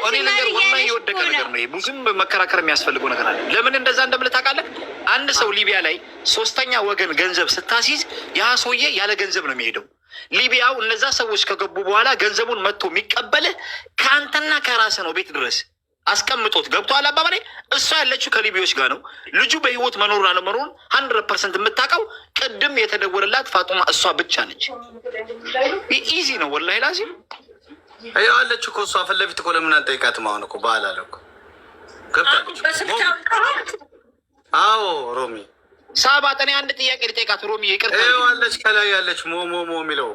Speaker 8: ወላሂ የወደቀ ነገር ነው። ብዙም መከራከር የሚያስፈልገው ነገር አለ። ለምን እንደዛ እንደምልህ ታውቃለህ? አንድ ሰው ሊቢያ ላይ ሶስተኛ ወገን ገንዘብ ስታስይዝ ያ ሰውዬ ያለ ገንዘብ ነው የሚሄደው። ሊቢያው እነዛ ሰዎች ከገቡ በኋላ ገንዘቡን መጥቶ የሚቀበልህ ከአንተና ከራስህ ነው ቤት ድረስ አስቀምጦት። ገብቶሃል አባባሌ? እሷ ያለችው ከሊቢያዎች ጋር ነው። ልጁ በህይወት መኖሩን አለመኖሩን 100% የምታውቀው ቅድም የተደወለላት ፋጡማ እሷ ብቻ ነች። ኢዚ ነው ወላሂ ላዚም
Speaker 5: አለች እኮ እሷ ፊት ለፊት እኮ ለምን አንጠይቃትም? አሁን እኮ ባህል አለ እኮ ገብታለች። አዎ ሮሚ
Speaker 8: ሳባት እኔ አንድ ጥያቄ ልጠይቃት። ሮሚ ይቅርታ
Speaker 5: አለች ከላይ ያለች ሞሞ የሚለው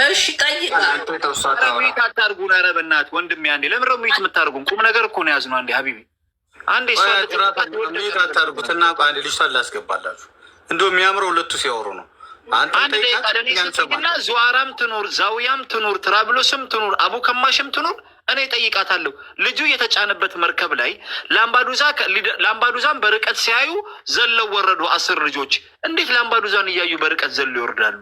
Speaker 1: እሺ ጠይቃት።
Speaker 8: ረሚት አታርጉን። ኧረ በእናትህ ወንድሜ አንዴ ለምን ረሚት የምታርጉን? ቁም ነገር እኮ ነው ያዝነው። አንዴ ሀቢቢ አንዴ
Speaker 5: ሚት አታርጉት እና አንድ ልጅቷን ላስገባላችሁ። እንደው የሚያምረው ሁለቱ ሲያወሩ ነው።
Speaker 8: አንድ ደቂቃ ዙዋራም ትኑር ዛውያም ትኑር ትራብሎስም ትኑር አቡ ከማሽም ትኑር እኔ ጠይቃታለሁ። ልጁ የተጫነበት መርከብ ላይ ላምባዱዛን በርቀት ሲያዩ ዘለው ወረዱ 10 ልጆች። እንዴት ላምባዱዛን እያዩ በርቀት ዘለው ይወርዳሉ?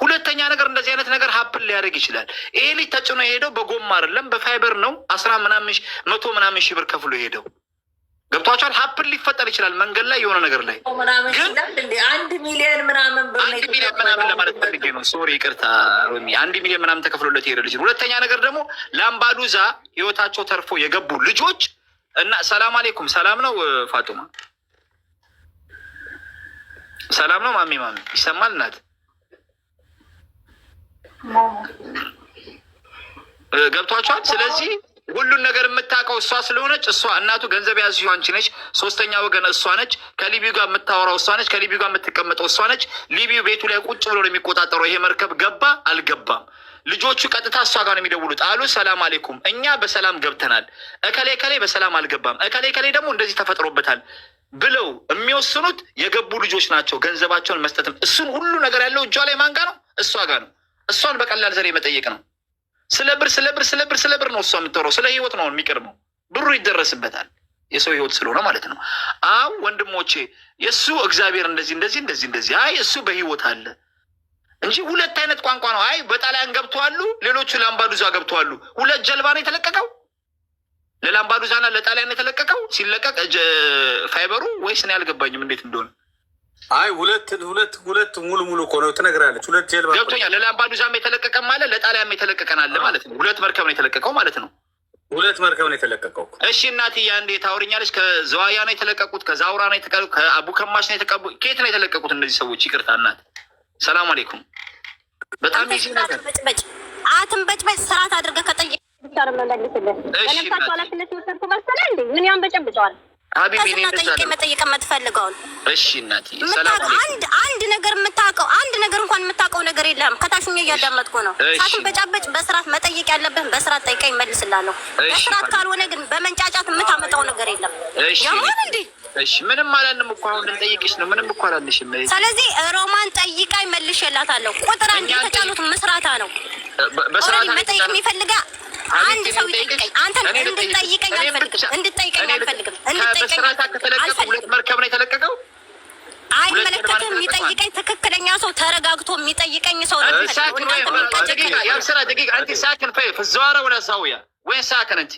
Speaker 8: ሁለተኛ ነገር እንደዚህ አይነት ነገር ሀፕን ሊያደርግ ይችላል። ይሄ ልጅ ተጭኖ የሄደው በጎማ አይደለም በፋይበር ነው። 100 ምናምን ሺህ ብር ከፍሎ የሄደው ገብቷቸዋል። ሀፕን ሊፈጠር ይችላል መንገድ ላይ የሆነ ነገር ላይ ግን
Speaker 1: 1 ሚሊዮን ምናምን
Speaker 8: ለማለት ፈልጌ ነው። ሶሪ ይቅርታ። 1 ሚሊዮን ምናምን ተከፍሎለት የሄደ ልጅ። ሁለተኛ ነገር ደግሞ ላምባዱዛ ህይወታቸው ተርፎ የገቡ ልጆች እና ሰላም አሌይኩም። ሰላም ነው ፋጡማ? ሰላም ነው ማሚ ይሰማል? እናት ገብቷቸዋል። ስለዚህ ሁሉን ነገር የምታውቀው እሷ ስለሆነች እሷ እናቱ ገንዘብ ያዝሽው አንቺ ነች። ሶስተኛ ወገን እሷ ነች። ከሊቢው ጋር የምታወራው እሷ ነች። ከሊቢው ጋር የምትቀመጠው እሷ ነች። ሊቢው ቤቱ ላይ ቁጭ ብሎ ነው የሚቆጣጠረው። ይሄ መርከብ ገባ አልገባም። ልጆቹ ቀጥታ እሷ ጋር ነው የሚደውሉት። አሉ ሰላም አሌይኩም፣ እኛ በሰላም ገብተናል፣ እከሌ በሰላም አልገባም፣ እከሌ ደግሞ እንደዚህ ተፈጥሮበታል ብለው የሚወስኑት የገቡ ልጆች ናቸው። ገንዘባቸውን መስጠትም እሱን ሁሉ ነገር ያለው እጇ ላይ ማን ጋር ነው? እሷ ጋር ነው። እሷን በቀላል ዘዴ መጠየቅ ነው። ስለ ብር ነው እሷ የምትወራው። ስለ ህይወት ነው የሚቀርበው። ብሩ ይደረስበታል የሰው ህይወት ስለሆነ ማለት ነው። አው ወንድሞቼ የእሱ እግዚአብሔር እንደዚህ አይ እሱ በህይወት አለ እንጂ ሁለት አይነት ቋንቋ ነው። አይ በጣሊያን ገብተዋሉ፣ ሌሎቹ ላምባዱዛ ገብተዋሉ። ሁለት ጀልባ ነው የተለቀቀው። ለላምባዱዛና ለጣሊያን የተለቀቀው ሲለቀቅ ፋይበሩ ወይስ ነው? ያልገባኝም እንዴት እንደሆነ።
Speaker 5: አይ ሁለት ሙሉ እኮ ነው ትነግራለች። ሁለት ጀልባ
Speaker 8: ገብቶኛል። ለላምባዱዛም የተለቀቀም አለ ለጣሊያም የተለቀቀን አለ ማለት ነው። ሁለት መርከብ ነው የተለቀቀው ማለት ነው።
Speaker 5: ሁለት መርከብ ነው የተለቀቀው።
Speaker 8: እሺ እናትዬ አንዴ ታወሪኛለች። ከዘዋያ ነው የተለቀቁት፣ ከዛውራ ነው የተለቀቁት፣ ከአቡ ከማሽ ነው የተለቀቁት። ከየት ነው የተለቀቁት እነዚህ ሰዎች? ይቅርታ እናት። ሰላም አለይኩም። በጣም ይዚ ነገር
Speaker 11: አትንበጭበጭ ስርዓት አድርገህ ከጠየቅ ብቻ ነው የምመልስልህ። በነፍሳቸው ኃላፊነት የወሰድኩ መሰለህ እንዴ? ምን ያንበጨብጨዋል? መጠየቅ የምትፈልገውን
Speaker 8: እሺ እናቴ። ሰላም አለይኩም።
Speaker 11: አንድ ነገር እንኳን የምታውቀው ነገር የለም። ከታችኛ እያዳመጥኩ ነው። ሳትንበጫበጭ በስርዓት መጠየቅ ያለብህን በስርዓት ጠይቀኝ መልስላለሁ። በስርዓት ካልሆነ ግን በመንጫጫት የምታመጣው ነገር የለም። ያማን እንዴ?
Speaker 8: እሺ ምንም አላልንም እኮ አሁን ልንጠይቅሽ ነው። ምንም እኮ አላልሽም።
Speaker 11: ስለዚህ ሮማን ጠይቃኝ መልሼላታለሁ። ቁጥር አንድ የተጫኑት ምስራታ ነው።
Speaker 8: በስርዓት
Speaker 11: መጠየቅ የሚፈልጋ አንድ ሰው ይጠይቀኝ። አንተን እንድጠይቀኝ አልፈልግም።
Speaker 8: በስርዓት ከተለቀቀ ሁለት መርከብ ነው የተለቀቀው።
Speaker 11: አይመለከትም። የሚጠይቀኝ ትክክለኛ ሰው ተረጋግቶ የሚጠይቀኝ ሰው ነው።
Speaker 8: ደቂቃ አንቺ ሳክን ፈይ ፍዘዋራ ወላ ሳውያ ወይ ሳክን አንቺ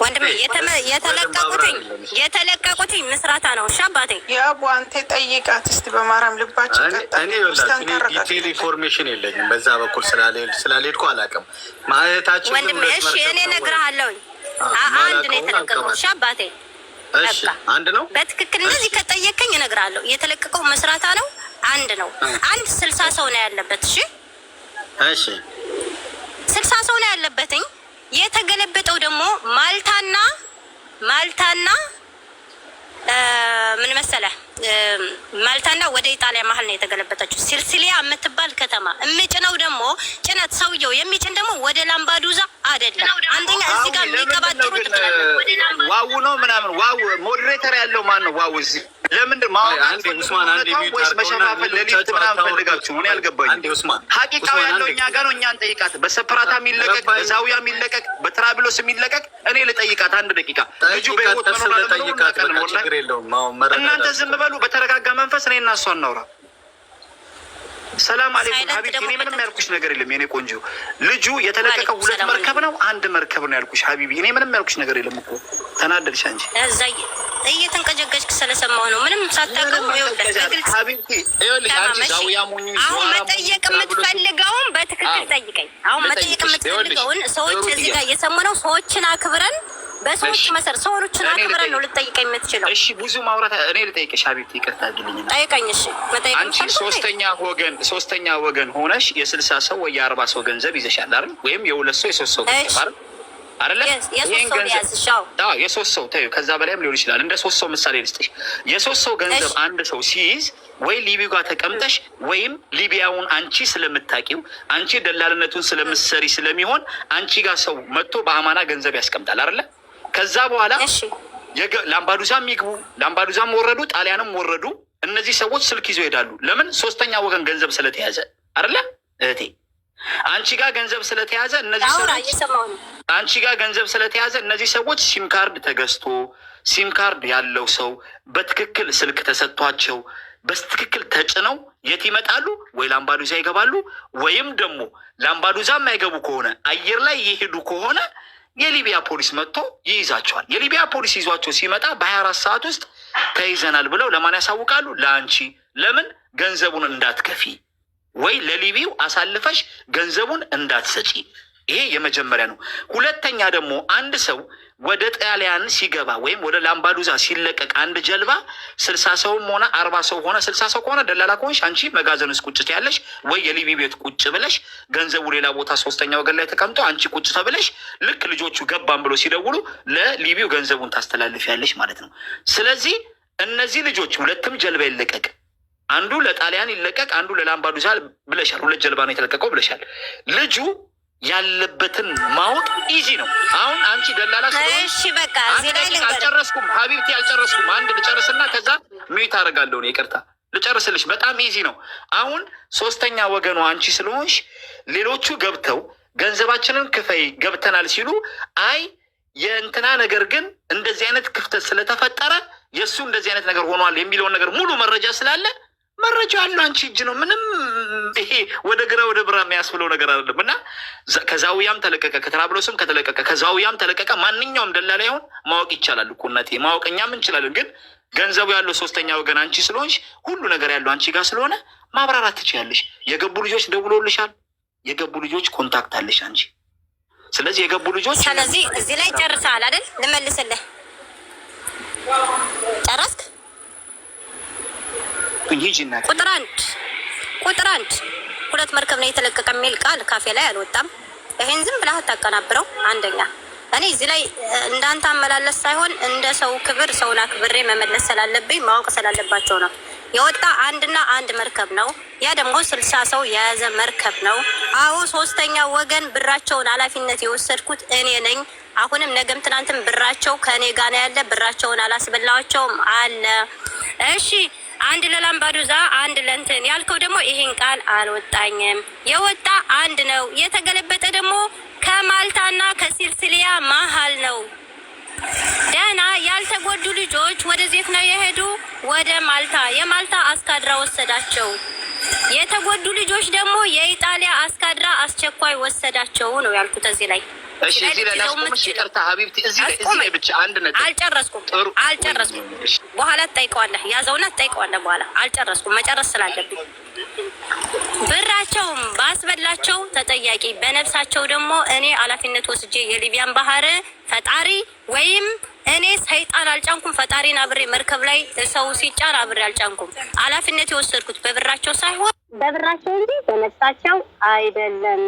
Speaker 11: ወንድሜ የተለቀቁትኝ ምስራታ ነው። እሺ አባቴ
Speaker 4: የአቡ አንተ ጠይቃት እስቲ በማርያም ልባችን
Speaker 5: ዲቴል ኢንፎርሜሽን የለኝም በዛ በኩል ስላልሄድኩ አላውቅም። ማለታችን
Speaker 11: ወንድሜ እሺ እኔ እነግርሃለሁኝ። አንድ ነው የተለቀቁት። እሺ አባቴ
Speaker 5: እሺ አንድ ነው
Speaker 12: በትክክል እንደዚህ ከጠየቀኝ እነግራለሁ። የተለቀቀው መስራታ ነው አንድ ነው። አንድ 60 ሰው ነው ያለበት። እሺ
Speaker 5: እሺ
Speaker 12: 60 ሰው ነው ያለበትኝ። የተገለበጠው ደግሞ ማልታና ምን መሰለህ ማልታና ወደ ኢጣሊያ መሀል ነው የተገለበጠችው። ሲሲሊያ የምትባል ከተማ እምጭነው ደግሞ ጭነት ሰውየው የሚጭን ደግሞ ወደ ላምባዱዛ አይደለም። አንደኛ እዚህ ጋር የሚቀባጥሩት
Speaker 8: ዋው ነው ምናምን ዋው ሞዴሬተር ያለው ማን ነው? ዋው እዚህ ለምንድን
Speaker 5: አንዴ ኡስማን አንዴ
Speaker 8: ወይስ መሸፋፈል ለሊት ምናምን ፈልጋችሁ? ምን ያልገባኝ
Speaker 5: አንዴ ኡስማን
Speaker 8: ሐቂቃው ያለው እኛ ጋር ነው። እኛን ጠይቃት። በሰፕራታ የሚለቀቅ በዛውያ የሚለቀቅ በትራብሎስ የሚለቀቅ እኔ ልጠይቃት አንድ ደቂቃ። ልጁ በህይወት መኖር
Speaker 5: ለጠይቃት ችግር የለውም።
Speaker 8: እናንተ ዝም በሉ። በተረጋጋ መንፈስ እኔ እና እሷ እናውራ። ሰላም አለይኩም ሀቢብቲ። እኔ ምንም ያልኩሽ ነገር የለም የኔ ቆንጆ። ልጁ የተለቀቀው 2 መርከብ ነው 1 መርከብ ነው ያልኩሽ ሀቢቢ። እኔ ምንም ያልኩሽ ነገር የለም እኮ ተናደድሽ አንቺ።
Speaker 12: እዛ እየተንቀጀቀጅክ ስለሰማሁ ነው። ምንም ሳታውቀው
Speaker 8: ሀቢብቲ። ይኸውልሽ አንቺ ዛውያ ሙኝ
Speaker 12: አሁን መጠየቅ የምትፈልገውን በትክክል ጠይቀኝ። አሁን መጠየቅ የምትፈልገውን ሰዎች እዚህ ጋር እየሰሙ ነው። ሰዎችን አክብረን በሰዎች መሰረት ሰዎችን አክብረን ነው ልጠይቀኝ የምትችለው።
Speaker 8: እሺ ብዙ ማውራት እኔ ልጠይቅሽ ሀቢብቲ፣ ይቅርታ አድርግልኝ።
Speaker 12: ጠይቀኝ። እሺ መጠየቅ
Speaker 8: አንቺ ሶስተኛ ወገን ሆነሽ የ60 ሰው ወይ የ40 ሰው ገንዘብ ይዘሻል አይደል? ወይም የ2 ሰው የ3 ሰው ገንዘብ አይደል? የሶስት ሰው ተይው፣ ከዛ በላይም ሊሆን ይችላል። እንደ 3 ሰው ምሳሌ ልስጥሽ። የ3 ሰው ገንዘብ አንድ ሰው ሲይዝ ወይ ሊቢያ ጋር ተቀምጠሽ ወይም ሊቢያውን አንቺ ስለምታቂው አንቺ ደላልነቱን ስለምትሰሪ ስለሚሆን አንቺ ጋር ሰው መጥቶ በአማና ገንዘብ ያስቀምጣል አይደል? ከዛ በኋላ ላምባዱዛም ይግቡ፣ ላምባዱዛም ወረዱ፣ ጣሊያንም ወረዱ። እነዚህ ሰዎች ስልክ ይዘው ይሄዳሉ። ለምን? ሶስተኛ ወገን ገንዘብ ስለተያዘ አይደለ እህቴ? አንቺ ጋር ገንዘብ ስለተያዘ እነዚህ ሰዎች ሲም ካርድ ተገዝቶ ሲም ካርድ ያለው ሰው በትክክል ስልክ ተሰጥቷቸው በትክክል ተጭነው የት ይመጣሉ? ወይ ላምባዱዛ ይገባሉ፣ ወይም ደግሞ ላምባዱዛ የማይገቡ ከሆነ አየር ላይ የሄዱ ከሆነ የሊቢያ ፖሊስ መጥቶ ይይዛቸዋል። የሊቢያ ፖሊስ ይዟቸው ሲመጣ በ24 ሰዓት ውስጥ ተይዘናል ብለው ለማን ያሳውቃሉ? ለአንቺ። ለምን? ገንዘቡን እንዳትከፊ ወይ ለሊቢው አሳልፈሽ ገንዘቡን እንዳትሰጪ። ይሄ የመጀመሪያ ነው። ሁለተኛ ደግሞ አንድ ሰው ወደ ጣሊያን ሲገባ ወይም ወደ ላምባዱዛ ሲለቀቅ አንድ ጀልባ 60 ሰውም ሆነ 40 ሰው ሆነ 60 ሰው ከሆነ ደላላ ከሆንሽ አንቺ መጋዘን ውስጥ ቁጭ ያለሽ ወይ የሊቢ ቤት ቁጭ ብለሽ ገንዘቡ ሌላ ቦታ ሶስተኛ ወገን ላይ ተቀምጦ አንቺ ቁጭ ተብለሽ ልክ ልጆቹ ገባን ብሎ ሲደውሉ ለሊቢው ገንዘቡን ታስተላልፊያለሽ ማለት ነው። ስለዚህ እነዚህ ልጆች ሁለትም ጀልባ ይለቀቅ፣ አንዱ ለጣሊያን ይለቀቅ፣ አንዱ ለላምባዱዛ ብለሻል። 2 ጀልባ ነው የተለቀቀው ብለሻል። ልጁ ያለበትን ማወቅ ኢዚ ነው። አሁን አንቺ ደላላ
Speaker 12: እሺ በቃ እዚህ ላይ
Speaker 8: አልጨረስኩም ሀቢብቲ አልጨረስኩም። አንድ ልጨርስና ከዛ ሚዩት አደርጋለሁ። ይቅርታ ልጨርስልሽ። በጣም ኢዚ ነው። አሁን ሶስተኛ ወገኑ አንቺ ስለሆንሽ ሌሎቹ ገብተው ገንዘባችንን ክፈይ ገብተናል ሲሉ አይ የእንትና ነገር ግን እንደዚህ አይነት ክፍተት ስለተፈጠረ የእሱ እንደዚህ አይነት ነገር ሆኗል የሚለውን ነገር ሙሉ መረጃ ስላለ መረጃ ያለው አንቺ እጅ ነው። ምንም ይሄ ወደ ግራ ወደ ብራ የሚያስብለው ነገር አይደለም። እና ከዛውያም ተለቀቀ፣ ከትራብሎስም ከተለቀቀ፣ ከዛውያም ተለቀቀ። ማንኛውም ደላላ ይሆን ማወቅ ይቻላል እኮ እናቴ፣ ማወቅ እኛም እንችላለን። ግን ገንዘቡ ያለው ሶስተኛ ወገን አንቺ ስለሆንሽ ሁሉ ነገር ያለው አንቺ ጋር ስለሆነ ማብራራት ትችያለሽ። የገቡ ልጆች ደውሎልሻል፣ የገቡ ልጆች ኮንታክት አለሽ አንቺ። ስለዚህ የገቡ ልጆች
Speaker 12: ስለዚህ እዚህ ላይ ጨርሰሃል አይደል? ልመልስልህ። ጨረስክ? ቁጥር አንድ 2 መርከብ ነው የተለቀቀ የሚል ቃል ካፌ ላይ አልወጣም። ይሄን ዝም ብለህ አታቀናብረው። አንደኛ እኔ እዚህ ላይ እንዳንተ አመላለስ ሳይሆን እንደ ሰው ክብር ሰውን አክብሬ መመለስ ስላለብኝ ማወቅ ስላለባቸው ነው። የወጣ 1 መርከብ ነው። ያ ደግሞ 60 ሰው የያዘ መርከብ ነው። አዎ ሶስተኛ ወገን ብራቸውን ኃላፊነት የወሰድኩት እኔ ነኝ። አሁንም ነገም ትናንትም ብራቸው ከእኔ ጋር ነው ያለ። ብራቸውን አላስበላቸውም አለ። እሺ 1 ለላምባዱዛ 1 ለእንትን ያልከው ደግሞ ይሄን ቃል አልወጣኝም። የወጣ 1 ነው። የተገለበጠ ደግሞ ከማልታና ከሲሲሊያ መሀል ነው። ደህና ያልተጎዱ ልጆች ወደ ዜት ነው የሄዱ፣ ወደ ማልታ። የማልታ አስካድራ ወሰዳቸው። የተጎዱ ልጆች ደግሞ የኢጣሊያ አስካድራ አስቸኳይ ወሰዳቸው ነው ያልኩት እዚህ ላይ።
Speaker 8: እሺ እዚህ ላይ ላስቆምሽ። ይቅርታ ሀቢብቲ፣ እዚህ ላይ ብቻ አንድ ነገር
Speaker 12: አልጨረስኩም። በኋላ ትጠይቀዋለህ። ያዘውና ትጠይቀዋለህ በኋላ። አልጨረስኩም፣ መጨረስ ስላለብኝ። ብራቸውም ባስበላቸው ተጠያቂ፣ በነፍሳቸው ደግሞ እኔ ኃላፊነት ወስጄ የሊቢያን ባህር ፈጣሪ ወይም እኔ ሰይጣን አልጫንኩም። ፈጣሪን አብሬ መርከብ ላይ ሰው ሲጫን አብሬ አልጫንኩም። ኃላፊነት የወሰድኩት በብራቸው ሳይሆን በብራቸው እንጂ በነፍሳቸው አይደለም።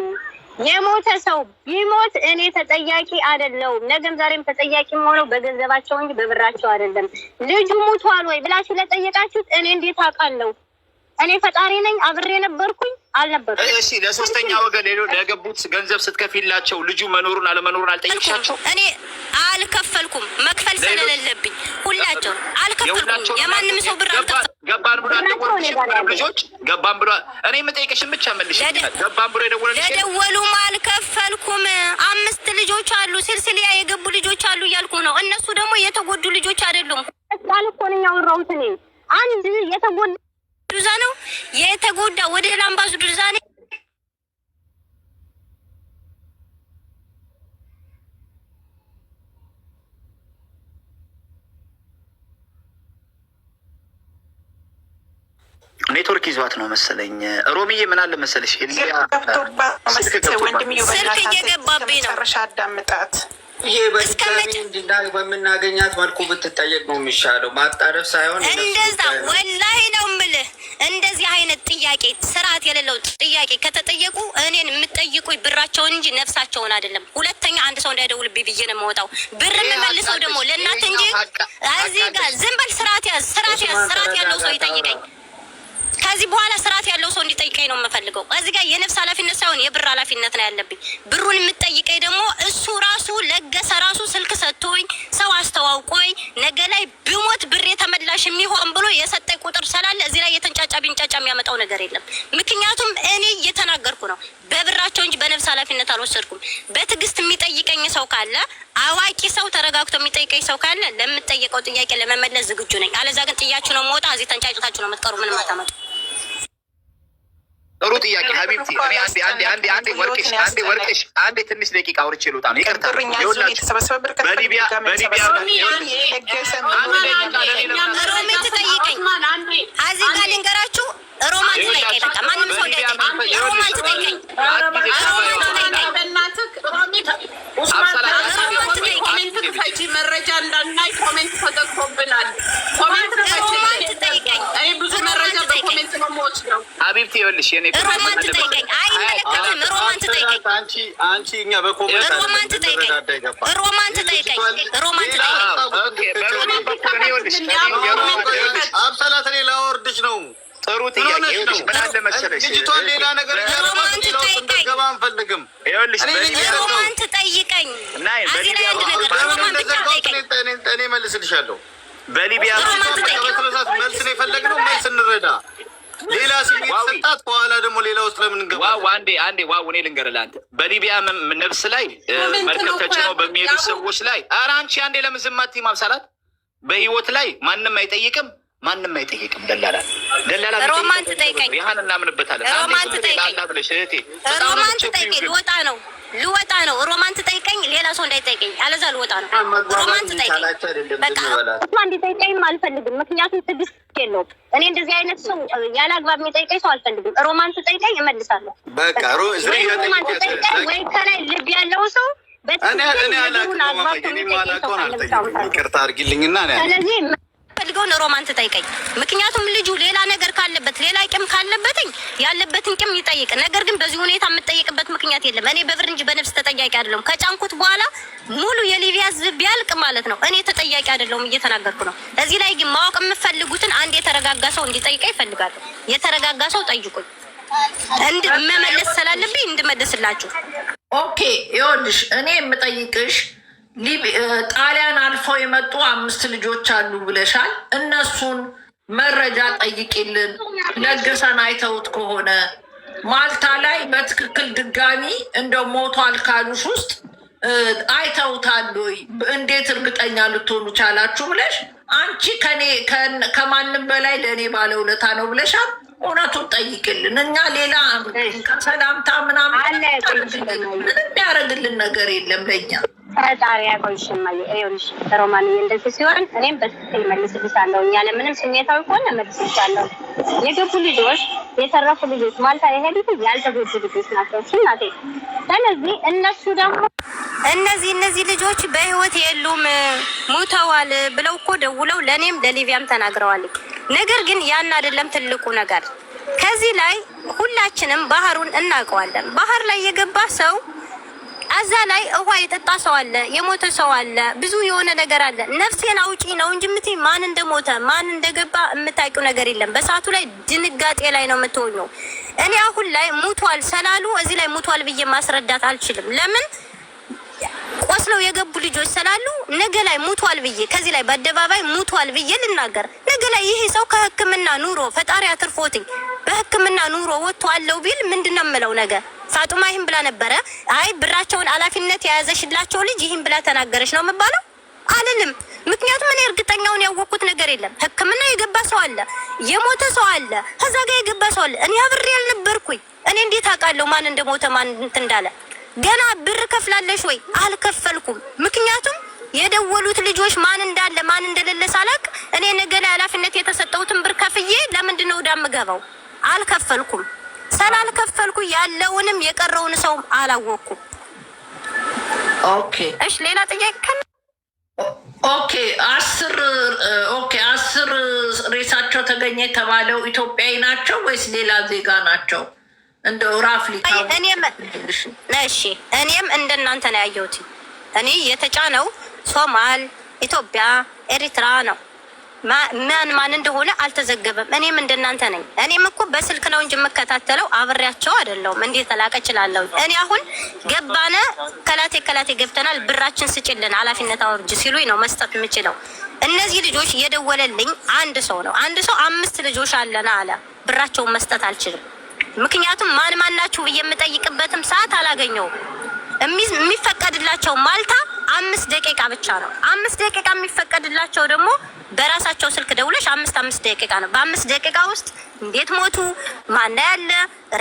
Speaker 12: የሞተ ሰው ቢሞት እኔ ተጠያቂ አይደለሁም። ነገም ዛሬም ተጠያቂ ሆነው በገንዘባቸው እንጂ በብራቸው አይደለም። ልጁ ሙቷል ወይ ብላችሁ ለጠየቃችሁት እኔ እንዴት አውቃለሁ? እኔ ፈጣሪ ነኝ። አብሬ ነበርኩኝ አልነበርኩም?
Speaker 8: እሺ ለሶስተኛ ወገን ለገቡት ገንዘብ ስትከፊላቸው ልጁ መኖሩን አለመኖሩን አልጠየቅሻቸው?
Speaker 12: እኔ አልከፈልኩም። መክፈል ስለሌለብኝ ሁላቸው አልከፈልኩም። የማንም ሰው ብር አልከፈልኩም።
Speaker 8: ገባን ብሎ አልደወሉልሽም? ልጆች ገባን ብሎ እኔ የምጠይቅሽን ብቻ መልሽ። ገባን ብሎ የደወሉልሽ?
Speaker 12: ለደወሉም አልከፈልኩም። 5 ልጆች አሉ፣ ሲልሲሊያ የገቡ ልጆች አሉ እያልኩ ነው። እነሱ ደግሞ የተጎዱ ልጆች አይደሉም።
Speaker 11: ታልኮን ያወራሁት እኔ አንድ የተጎዳ
Speaker 12: ዱዛ ነው የተጎዳ ወደ ላምባዙ ዱዛ ነው።
Speaker 8: ኔትወርክ ይዟት ነው መሰለኝ። ሮሚዬ ምን አለ መሰለሽ
Speaker 12: ስልክ እየገባብኝ ነው።
Speaker 6: ጨረሻ አዳምጣት። ይሄ በድጋሚ በምናገኛት መልኩ ብትጠየቅ ነው የሚሻለው፣ ማጣረፍ ሳይሆን
Speaker 12: እንደዛ። ወላሂ ነው የምልህ። እንደዚህ አይነት ጥያቄ ስርዓት የሌለው ጥያቄ ከተጠየቁ እኔን የምጠይቁኝ ብራቸውን እንጂ ነፍሳቸውን አይደለም። ሁለተኛ አንድ ሰው እንዳይደውልብኝ ብዬ ነው የምወጣው። ብር የምመልሰው ደግሞ ለእናት እንጂ እዚህ ጋር ዝም በል። ስርዓት ያዝ፣ ስርዓት ያዝ። ስርዓት ያለው ሰው ይጠይቀኝ። ከዚህ በኋላ ስርዓት ያለው ሰው እንዲጠይቀኝ ነው የምፈልገው። እዚህ ጋር የነፍስ ኃላፊነት ሳይሆን የብር ኃላፊነት ነው ያለብኝ። ብሩን የምጠይቀኝ ደግሞ እሱ ራሱ ለገሰ ራሱ ስልክ ሰጥቶኝ ሰው አስተዋውቆኝ ነገ ላይ ብሞት ብር የተመላሽ የሚሆን ብሎ የሰጠኝ ቁጥር ስላለ እዚህ ላይ የተንጫጫ ቢንጫጫ የሚያመጣው ነገር የለም። ምክንያቱም እኔ እየተናገርኩ ነው። በብራቸው እንጂ በነፍስ ኃላፊነት አልወሰድኩም። በትዕግስት የሚጠይቀኝ ሰው ካለ አዋቂ ሰው ተረጋግቶ የሚጠይቀኝ ሰው ካለ ለምጠየቀው ጥያቄ ለመመለስ ዝግጁ ነኝ። አለዛ ግን ጥያችሁ ነው የምወጣ። እዚህ ተንጫጭታችሁ ነው የምትቀሩ። ምንም አታመጡ።
Speaker 8: ጥሩ ጥያቄ ሀቢብቲ። እኔ አንዴ ትንሽ ደቂቃ አውርቼ ልውጣ ነው። ይቅርታ በሊቢያ
Speaker 12: ሮሜ ትጠይቀኝ። እዚህ ጋር ልንገራችሁ። ሮማን ትጠይቀኝ። በቃ ማንም ሰው እንዳይጠይቀኝ። ሮማን ትጠይቀኝ።
Speaker 9: መረጃ እንዳናይ ኮሜንት ተዘግቶብናል። ኮሜንት ትጠይቀኝ። እኔ ብዙ መረጃ በኮሜንት ነው የምወስደው።
Speaker 8: ሀቢብቲ ይኸውልሽ የኔ
Speaker 12: ሮማን ትጠይቀኝ። አይመለከትም። ሮማን ትጠይቀኝ።
Speaker 6: አንቺ እኛ በኮሜንት
Speaker 12: ሮማን ትጠይቀኝ። ሮማን ትጠይቀኝ። ሮማን ትጠይቀኝ።
Speaker 6: አብሰላት እኔ ላወርድሽ ነው።
Speaker 8: ጥሩ ጥያቄ ይኸውልሽ ምን አለ መሰለሽ
Speaker 6: ልጅቷን ሌላ ነገር ገባ አንፈልግም።
Speaker 8: ይኸውልሽ
Speaker 12: ሮማን ትጠይቀኝ።
Speaker 6: እኔ መልስልሻለሁ።
Speaker 8: በሊቢያ
Speaker 6: መልስ ነው የፈለግነው። መልስ እንረዳ። ሌላ ስሜት ሰጣት በኋላ ደግሞ ሌላ ውስጥ ለምን እንገባ?
Speaker 8: አንዴ እኔ ልንገርልህ አንተ በሊቢያ ነፍስ ላይ መርከብ ተጭነው በሚሄዱ ሰዎች ላይ ኧረ አንቺ አንዴ ለምን ዝም አትይም? አብሳላት በህይወት ላይ ማንም አይጠይቅም። ደላላ
Speaker 12: ሮማን ትጠይቀኝ።
Speaker 8: ይሄን እናምንበታለን።
Speaker 12: ሮማን ትጠይቀኝ። ልወጣ ነው። ሮማን ትጠይቀኝ። ሌላ ሰው እንዳይጠይቀኝ። አለዛ ልወጣ ነው። ሮማን ትጠይቀኝ። በቃ
Speaker 11: እንዲጠይቀኝ አልፈልግም። ምክንያቱም ትዕግስት የለውም። እኔ እንደዚህ አይነት ሰው ያለ አግባብ የሚጠይቀኝ ሰው አልፈልግም። ሮማን ትጠይቀኝ፣ እመልሳለሁ።
Speaker 6: በቃ
Speaker 11: ሮማን ትጠይቀኝ ወይ ከላይ ልብ ያለው ሰው
Speaker 6: ይቅርታ አድርጊልኝና
Speaker 11: ስለዚህ
Speaker 12: ፈልገውን ሮማን ትጠይቀኝ። ምክንያቱም ልጁ ሌላ ነገር ካለበት ሌላ ቂም ካለበትኝ ያለበትን ቂም ይጠይቅ። ነገር ግን በዚህ ሁኔታ የምጠይቅበት ምክንያት የለም። እኔ በብር እንጂ በነፍስ ተጠያቂ አይደለሁም። ከጫንኩት በኋላ ሙሉ የሊቢያ ሕዝብ ቢያልቅ ማለት ነው እኔ ተጠያቂ አይደለሁም። እየተናገርኩ ነው። እዚህ ላይ ግን ማወቅ የምፈልጉትን አንድ የተረጋጋ ሰው እንዲጠይቀኝ ይፈልጋሉ። የተረጋጋ ሰው ጠይቁኝ። መመለስ ስላለብኝ እንድመለስላችሁ።
Speaker 1: ኦኬ ይኸውልሽ እኔ የምጠይቅሽ ጣሊያን አልፈው የመጡ 5 ልጆች አሉ ብለሻል። እነሱን መረጃ ጠይቂልን። ለገሰን አይተውት ከሆነ ማልታ ላይ በትክክል ድጋሚ እንደው ሞቷል ካሉሽ ውስጥ አይተውታል ወይ? እንዴት እርግጠኛ ልትሆኑ ቻላችሁ ብለሽ አንቺ ከማንም በላይ ለእኔ ባለውለታ ነው ብለሻል። እውነቱን ጠይቅልን። እኛ ሌላ ሰላምታ ምናምን ምንም ያደረግልን ነገር የለም ለእኛ።
Speaker 11: ፈጣሪ ያቆይሽ እማዬ። ይኸውልሽ ሮማንዬ እንደዚህ ሲሆን እኔም በትክክል እመልስልሻለሁ። ያለምንም ስሜታዊ ከሆነ እመልስልሻለሁ። የገቡ ልጆች የተረፉ ልጆች ማልታ የሄዱት ያልተጎዱ ልጆች ናቸው እናቴ። ስለዚህ እነሱ ደግሞ
Speaker 12: እነዚህ ልጆች በህይወት የሉም ሞተዋል ብለው እኮ ደውለው ለኔም ለሊቪያም ተናግረዋል። ነገር ግን ያን አይደለም ትልቁ ነገር። ከዚህ ላይ ሁላችንም ባህሩን እናውቀዋለን። ባህር ላይ የገባ ሰው አዛ ላይ ውሃ የጠጣ ሰው አለ፣ የሞተ ሰው አለ፣ ብዙ የሆነ ነገር አለ። ነፍሴን አውጪ ነው እንጂ የምትይ ማን እንደሞተ ማን እንደገባ የምታውቂው ነገር የለም። በሰዓቱ ላይ ድንጋጤ ላይ ነው የምትሆኚው። እኔ አሁን ላይ ሙቷል ስላሉ እዚህ ላይ ሙቷል ብዬ ማስረዳት አልችልም። ለምን ቆስለው የገቡ ልጆች ስላሉ ነገ ላይ ሙቷል ብዬ ከዚህ ላይ በአደባባይ ሙቷል ብዬ ልናገር። ነገ ላይ ይሄ ሰው ከሕክምና ኑሮ ፈጣሪ አትርፎትኝ በሕክምና ኑሮ ወጥቷለው ቢል ምንድነው የምለው? ነገ ፋጡማ ይሄን ብላ ነበረ፣ አይ ብራቸውን ኃላፊነት የያዘሽላቸው ልጅ ይሄን ብላ ተናገረች ነው የምባለው? አልልም። ምክንያቱም እኔ እርግጠኛውን ያወቅኩት ነገር የለም። ሕክምና የገባ ሰው አለ፣ የሞተ ሰው አለ፣ ከዛ ጋር የገባ ሰው አለ። እኔ አብሬ ያልነበርኩኝ እኔ እንዴት አውቃለሁ ማን እንደሞተ ማን እንዳለ? ገና ብር ከፍላለሽ ወይ? አልከፈልኩም። ምክንያቱም የደወሉት ልጆች ማን እንዳለ ማን እንደሌለ ሳላቅ እኔ ነገ ላይ ኃላፊነት የተሰጠውትን ብር ከፍዬ ለምንድን ነው ወዳም ገባው? አልከፈልኩም። ስላልከፈልኩ ያለውንም የቀረውን ሰው አላወቅኩም።
Speaker 1: ኦኬ
Speaker 12: እሺ፣ ሌላ ጥያቄ?
Speaker 1: ኦኬ 10 ሬሳቸው ተገኘ የተባለው ኢትዮጵያዊ ናቸው ወይስ ሌላ ዜጋ ናቸው? እንደው ራፍሊ
Speaker 12: እኔም እንደናንተ ነው ያየሁት። እኔ የተጫነው ሶማል፣ ኢትዮጵያ፣ ኤሪትራ ነው። ማን እንደሆነ አልተዘገበም። እኔም እንደናንተ ነኝ። እኔም እኮ በስልክ ነው እንጂ የምከታተለው አብሬያቸው አይደለሁም። እንዴት ተላቀ እችላለሁ? እኔ አሁን ገባነ ከላቴ ገብተናል፣ ብራችን ስጭልን፣ ኃላፊነት አውርጅ ሲሉኝ ነው መስጠት የምችለው። እነዚህ ልጆች የደወለልኝ አንድ ሰው ነው። አንድ ሰው 5 ልጆች አለና አለ። ብራቸውን መስጠት አልችልም። ምክንያቱም ማን ናችሁ ብዬ የምጠይቅበትም ሰዓት አላገኘውም። የሚፈቀድላቸው ማልታ 5 ደቂቃ ብቻ ነው። 5 ደቂቃ የሚፈቀድላቸው ደግሞ በራሳቸው ስልክ ደውለሽ 5 ደቂቃ ነው። በ5 ደቂቃ ውስጥ እንዴት ሞቱ፣ ማን ያለ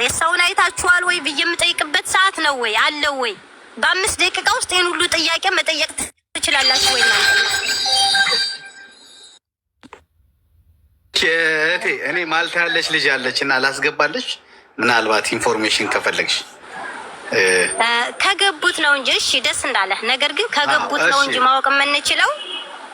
Speaker 12: ሬሳውን አይታችኋል ወይ ብዬ የምጠይቅበት ሰዓት ነው ወይ አለው ወይ? በ5 ደቂቃ ውስጥ ይህን ሁሉ ጥያቄ መጠየቅ ትችላላችሁ ወይ?
Speaker 5: እኔ ማልታ ያለች ልጅ ያለች እና ላስገባለች ምናልባት ኢንፎርሜሽን ከፈለግሽ
Speaker 12: ከገቡት ነው እንጂ እሺ፣ ደስ እንዳለ። ነገር ግን ከገቡት ነው እንጂ ማወቅ የምንችለው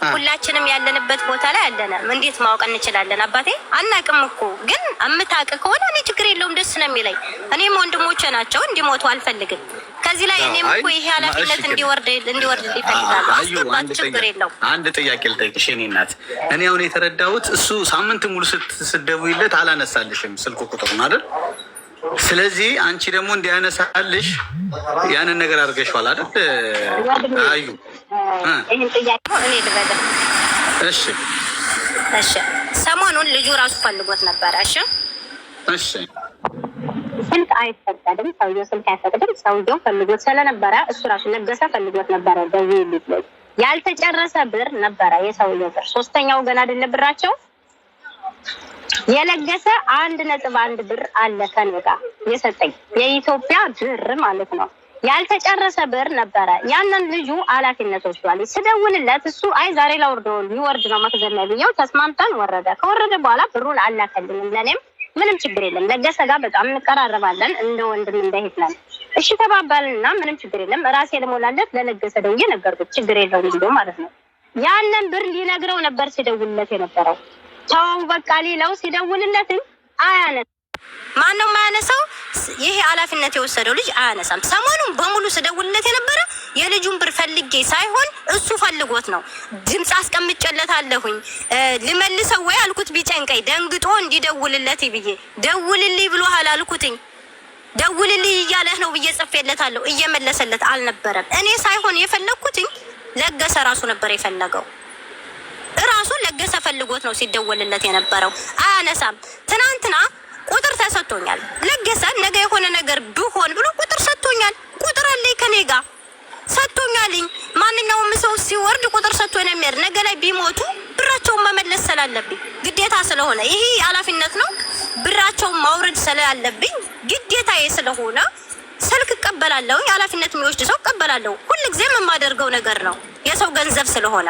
Speaker 12: ሁላችንም ያለንበት ቦታ ላይ አለና እንዴት ማወቅ እንችላለን? አባቴ አናቅም እኮ ግን አምታቅ ከሆነ እኔ ችግር የለውም፣ ደስ ነው የሚለኝ። እኔም ወንድሞቼ ናቸው እንዲሞቱ አልፈልግም። ከዚህ ላይ እኔም እኮ ይሄ ኃላፊነት እንዲወርድ ይፈልጋሉ። አስገባት፣ ችግር የለውም።
Speaker 5: አንድ ጥያቄ ልጠይቅሽ የኔ እናት። እኔ አሁን የተረዳሁት እሱ ሳምንት ሙሉ ስትደውይለት አላነሳልሽም ስልኩ ቁጥሩን አይደል? ስለዚህ አንቺ ደግሞ እንዲያነሳልሽ ያንን ነገር አድርገሽዋል አይደል? አዩ
Speaker 12: ይሄን ጥያቄ እኔ ልበደ።
Speaker 5: እሺ
Speaker 12: ሰሞኑን ልጁ ራሱ ፈልጎት ነበረ።
Speaker 5: እሺ
Speaker 12: ስልክ አይፈቀድም፣ ሰውየው ስልክ አይፈቅድም። ሰውየው ፈልጎት ስለነበረ እሱ ራሱ ነገሰ ፈልጎት ነበረ። በዚህ ልጅ ያልተጨረሰ ብር ነበረ የሰውየው ብር። 3ኛው ገና አይደለ ብራቸው የለገሰ 1.1 ብር አለ ከኔ ጋር የሰጠኝ የኢትዮጵያ ብር ማለት ነው። ያልተጨረሰ ብር ነበረ። ያንን ልጁ ኃላፊነት ወስዷል። ስደውልለት እሱ አይ ዛሬ ሊወርድ ነው መክዘን ላይ ብዬው ተስማምተን ወረደ። ከወረደ በኋላ ብሩን አላከልኝም። ለኔም ምንም ችግር የለም። ለገሰ ጋር በጣም እንቀራረባለን፣ እንደ ወንድም እንደሄድ ነን። እሺ ተባባልንና ምንም ችግር የለም። ራሴ ልሞላለት ለለገሰ ደውዬ ነገርኩት። ችግር የለውም ብሎ ማለት ነው። ያንን ብር ሊነግረው ነበር ሲደውልለት የነበረው። ተው በቃ ሌላው ሲደውልለትም አያነሳም። ማነው የማያነሳው? ይሄ ኃላፊነት የወሰደው ልጅ አያነሳም። ሰሞኑን በሙሉ ስደውልለት የነበረ የልጁን ብር ፈልጌ ሳይሆን እሱ ፈልጎት ነው። ድምፅ አስቀምጬለታለሁኝ ልመልሰው ወይ አልኩት። ቢጨንቀኝ ደንግጦ እንዲደውልለት ብዬ ደውልልኝ ብሎሃል አልኩትኝ። ደውልልኝ እያለህ ነው ብዬ ጽፌለታለሁ። እየመለሰለት አልነበረም። እኔ ሳይሆን የፈለግኩትኝ ለገሰ ራሱ ነበር የፈለገው። ራሱ ለገሰ ፈልጎት ነው ሲደወልለት የነበረው። አያነሳም። ትናንትና ቁጥር ተሰጥቶኛል። ለገሰ ነገ የሆነ ነገር ቢሆን ብሎ ቁጥር ሰጥቶኛል። ቁጥር አለኝ ከኔ ጋር ሰጥቶኛልኝ። ማንኛውም ሰው ሲወርድ ቁጥር ሰጥቶ ነው የሚሄድ። ነገ ላይ ቢሞቱ ብራቸውን መመለስ ስላለብኝ ግዴታ ስለሆነ ይሄ ኃላፊነት ነው። ብራቸውን ማውረድ ስላለብኝ ግዴታዬ ስለሆነ ስልክ እቀበላለሁ። ኃላፊነት የሚወስድ ሰው እቀበላለሁ። ሁልጊዜም የማደርገው ነገር ነው። የሰው ገንዘብ ስለሆነ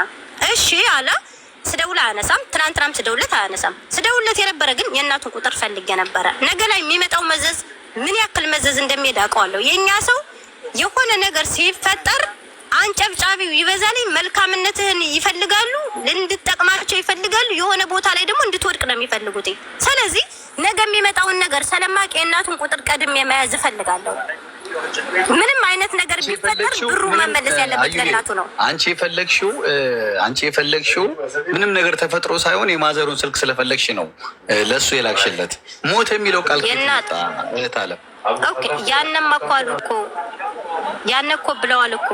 Speaker 12: እሺ አለ። ስደውል አያነሳም። ትናንትናም ስደውልለት አያነሳም። ስደውልለት የነበረ ግን የእናቱን ቁጥር ፈልጌ ነበረ። ነገ ላይ የሚመጣው መዘዝ ምን ያክል መዘዝ እንደሚሄድ አውቀዋለሁ። የኛ ሰው የሆነ ነገር ሲፈጠር አንጨብጫቢው ይበዛል። መልካምነትህን ይፈልጋሉ፣ እንድትጠቅማቸው ይፈልጋሉ። የሆነ ቦታ ላይ ደግሞ እንድትወድቅ ነው የሚፈልጉት። ስለዚህ ነገ የሚመጣውን ነገር ስለማቅ የእናቱን ቁጥር ቀድሜ መያዝ እፈልጋለሁ። ምንም አይነት ነገር ቢፈጠር ብሩ መመለስ ያለበት ለእናቱ ነው።
Speaker 5: አንቺ የፈለግሽው ምንም ነገር ተፈጥሮ ሳይሆን የማዘሩን ስልክ ስለፈለግሽ ነው ለሱ የላክሽለት። ሞት የሚለው ቃል ከመጣ እህት
Speaker 12: ኦኬ ያነማ እኮ አሉ እኮ ያነ እኮ ብለዋል እኮ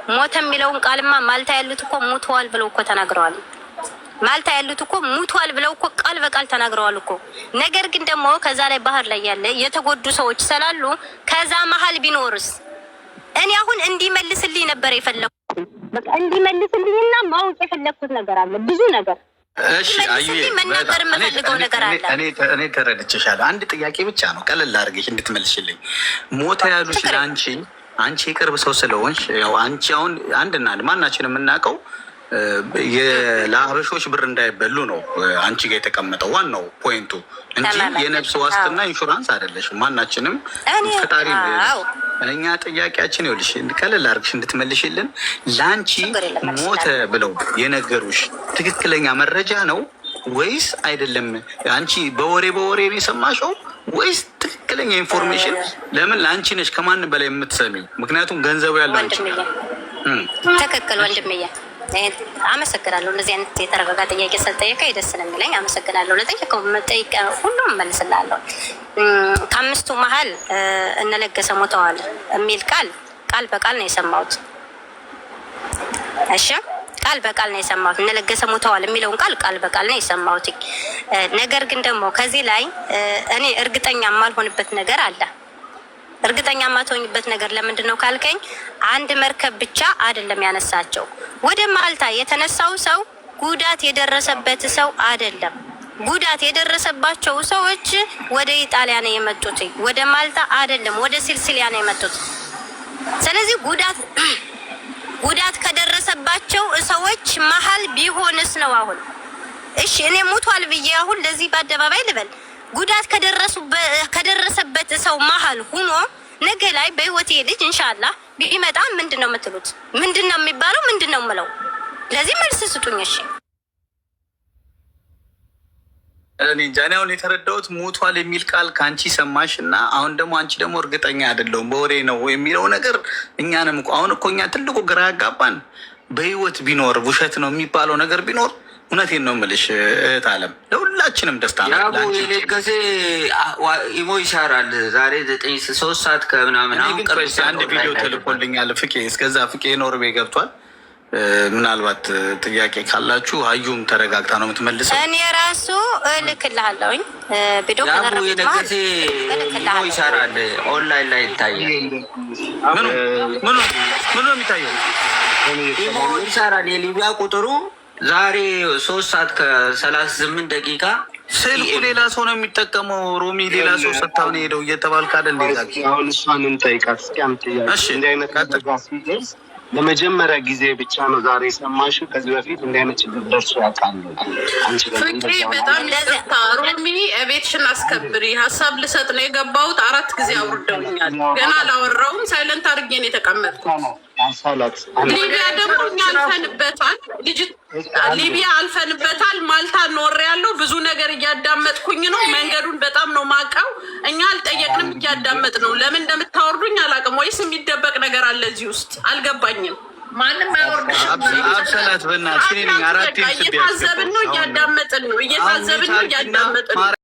Speaker 12: ሞት የሚለውን ቃልማ ማልታ ያሉት እኮ ሙተዋል ብለው እኮ ተናግረዋል። ማልታ ያሉት እኮ ሙተዋል ብለው እኮ ቃል በቃል ተናግረዋል እኮ። ነገር ግን ደግሞ ከዛ ላይ ባህር ላይ ያለ የተጎዱ ሰዎች ስላሉ ከዛ መሀል ቢኖርስ እኔ አሁን እንዲመልስልኝ ነበር የፈለኩት። በቃ እንዲመልስልኝና ማወቅ የፈለኩት ነገር አለ ብዙ ነገር።
Speaker 5: እሺ አዩዬ መናገር የምፈልገው ነገር አለ። እኔ ተረድቼሻለሁ። አንድ ጥያቄ ብቻ ነው ቀለል አድርገሽ እንድትመልሽልኝ። ሞተ ያሉሽ አንቺ የቅርብ ሰው ስለሆንሽ ያው አንቺ አሁን አንድና አንድ ማናችን የምናውቀው ለአበሾች ብር እንዳይበሉ ነው አንቺ ጋር የተቀመጠው ዋናው ፖይንቱ እንጂ የነፍስ ዋስትና ኢንሹራንስ አይደለሽም። ማናችንም ፈጣሪ ነው። እኛ ጥያቄያችን ይኸውልሽ ቀለል አድርገሽ እንድትመልሽልን ለአንቺ ሞተ ብለው የነገሩሽ ትክክለኛ መረጃ ነው ወይስ አይደለም? አንቺ በወሬ ነው የሰማሽው ወይስ ትክክለኛ ኢንፎርሜሽን? ለምን ለአንቺ ነሽ ከማንም በላይ የምትሰሚ? ምክንያቱም ገንዘቡ ያለው አንቺ።
Speaker 12: ትክክል ወንድምዬ፣ አመሰግናለሁ። እንደዚህ አይነት የተረጋጋ ጥያቄ ስለጠየቀኝ ደስ ነው የሚለኝ። አመሰግናለሁ። ለጠየቀው መጠይቅ ሁሉም መልስላለሁ። ከአምስቱ መሀል እነለገሰ ሞተዋል የሚል ቃል በቃል ነው የሰማሁት። እሺ ቃል በቃል ነው የሰማሁት። እነለገሰ ሞተዋል የሚለውን ቃል በቃል ነው የሰማሁት። ነገር ግን ደግሞ ከዚህ ላይ እኔ እርግጠኛ የማልሆንበት ነገር አለ። እርግጠኛ የማትሆኝበት ነገር ለምንድን ነው ካልከኝ፣ አንድ መርከብ ብቻ አይደለም ያነሳቸው። ወደ ማልታ የተነሳው ሰው ጉዳት የደረሰበት ሰው አይደለም። ጉዳት የደረሰባቸው ሰዎች ወደ ኢጣሊያ ነው የመጡት፣ ወደ ማልታ አይደለም፣ ወደ ሲልሲሊያ ነው የመጡት። ስለዚህ ጉዳት ከደረሰባቸው ሰዎች መሀል ቢሆንስ ነው አሁን። እሺ እኔ ሞቷል ብዬ አሁን ለዚህ በአደባባይ ልበል? ጉዳት ከደረሰበት ሰው መሀል ሁኖ ነገ ላይ በህይወቴ ልጅ ኢንሻአላህ ቢመጣ ምንድነው የምትሉት? ምንድነው የሚባለው? ምንድነው የምለው? ለዚህ መልስ ስጡኝ። እሺ
Speaker 5: እኔ እንጃ። አሁን የተረዳሁት ሞቷል የሚል ቃል ከአንቺ ሰማሽ እና አሁን ደግሞ አንቺ ደግሞ እርግጠኛ አይደለሁም በወሬ ነው የሚለው ነገር እኛንም አሁን እኮ እኛ ትልቁ ግራ ያጋባን በህይወት ቢኖር ውሸት ነው የሚባለው ነገር ቢኖር እውነቴን ነው የምልሽ እህት አለም ለሁላችንም ደስታ ነው።
Speaker 2: የለገሰ ኢሞ ይሻራል ዛሬ 3 ሰዓት ከምናምን
Speaker 5: አንድ ቪዲዮ ተልኮልኛል። ፍቄ እስከዛ ፍቄ ኖርዌይ ገብቷል። ምናልባት ጥያቄ ካላችሁ አዩም ተረጋግታ ነው የምትመልሰው።
Speaker 12: እኔ ራሱ እልክልሃለሁኝ ቪዲዮ
Speaker 2: የለገሰ ኢሞ ይሻራል ኦንላይን ላይ ይታያል።
Speaker 5: ምኑ የሚታየው
Speaker 2: ኢሞ ይሻራል። የሊቢያ ቁጥሩ ዛሬ 3 ሰዓት ከ38 ደቂቃ
Speaker 5: ስልኩ ሌላ ሰው ነው የሚጠቀመው። ሮሚ ሌላ ሰው ሰታው ነው ሄደው እየተባልክ አይደል?
Speaker 13: አሁን እሷን እንጠይቃት እስኪ። እንዲህ አይነት ነገር ሲደርስ ለመጀመሪያ ጊዜ ብቻ ነው ዛሬ የሰማሽው? ከዚህ በፊት እንዲህ አይነት ችግር ደርሶ ያውቃል?
Speaker 9: ፍቄ በጣም ለዘታ ሮሚ ቤትሽን አስከብሪ። ሀሳብ ልሰጥ ነው የገባሁት። 4 ጊዜ አውርደውኛል። ገና አላወራውም። ሳይለንት አድርጌ ነው የተቀመጥኩት። ሊቢያ ደግሞ እኛ አልፈንበታል። ሊቢያ አልፈንበታል። ማልታ ኖር ያለው ብዙ ነገር እያዳመጥኩኝ ነው። መንገዱን በጣም ነው ማቀው። እኛ አልጠየቅንም፣ እያዳመጥ ነው። ለምን እንደምታወርዱኝ አላውቅም። ወይስ የሚደበቅ ነገር አለ እዚህ ውስጥ? አልገባኝም። ማንም አይወርድሽም።
Speaker 5: አብሰላት በእናትሽ እየታዘብን ነው፣
Speaker 9: እያዳመጥን ነው። እየታዘብን ነው፣ እያዳመጥን ነው።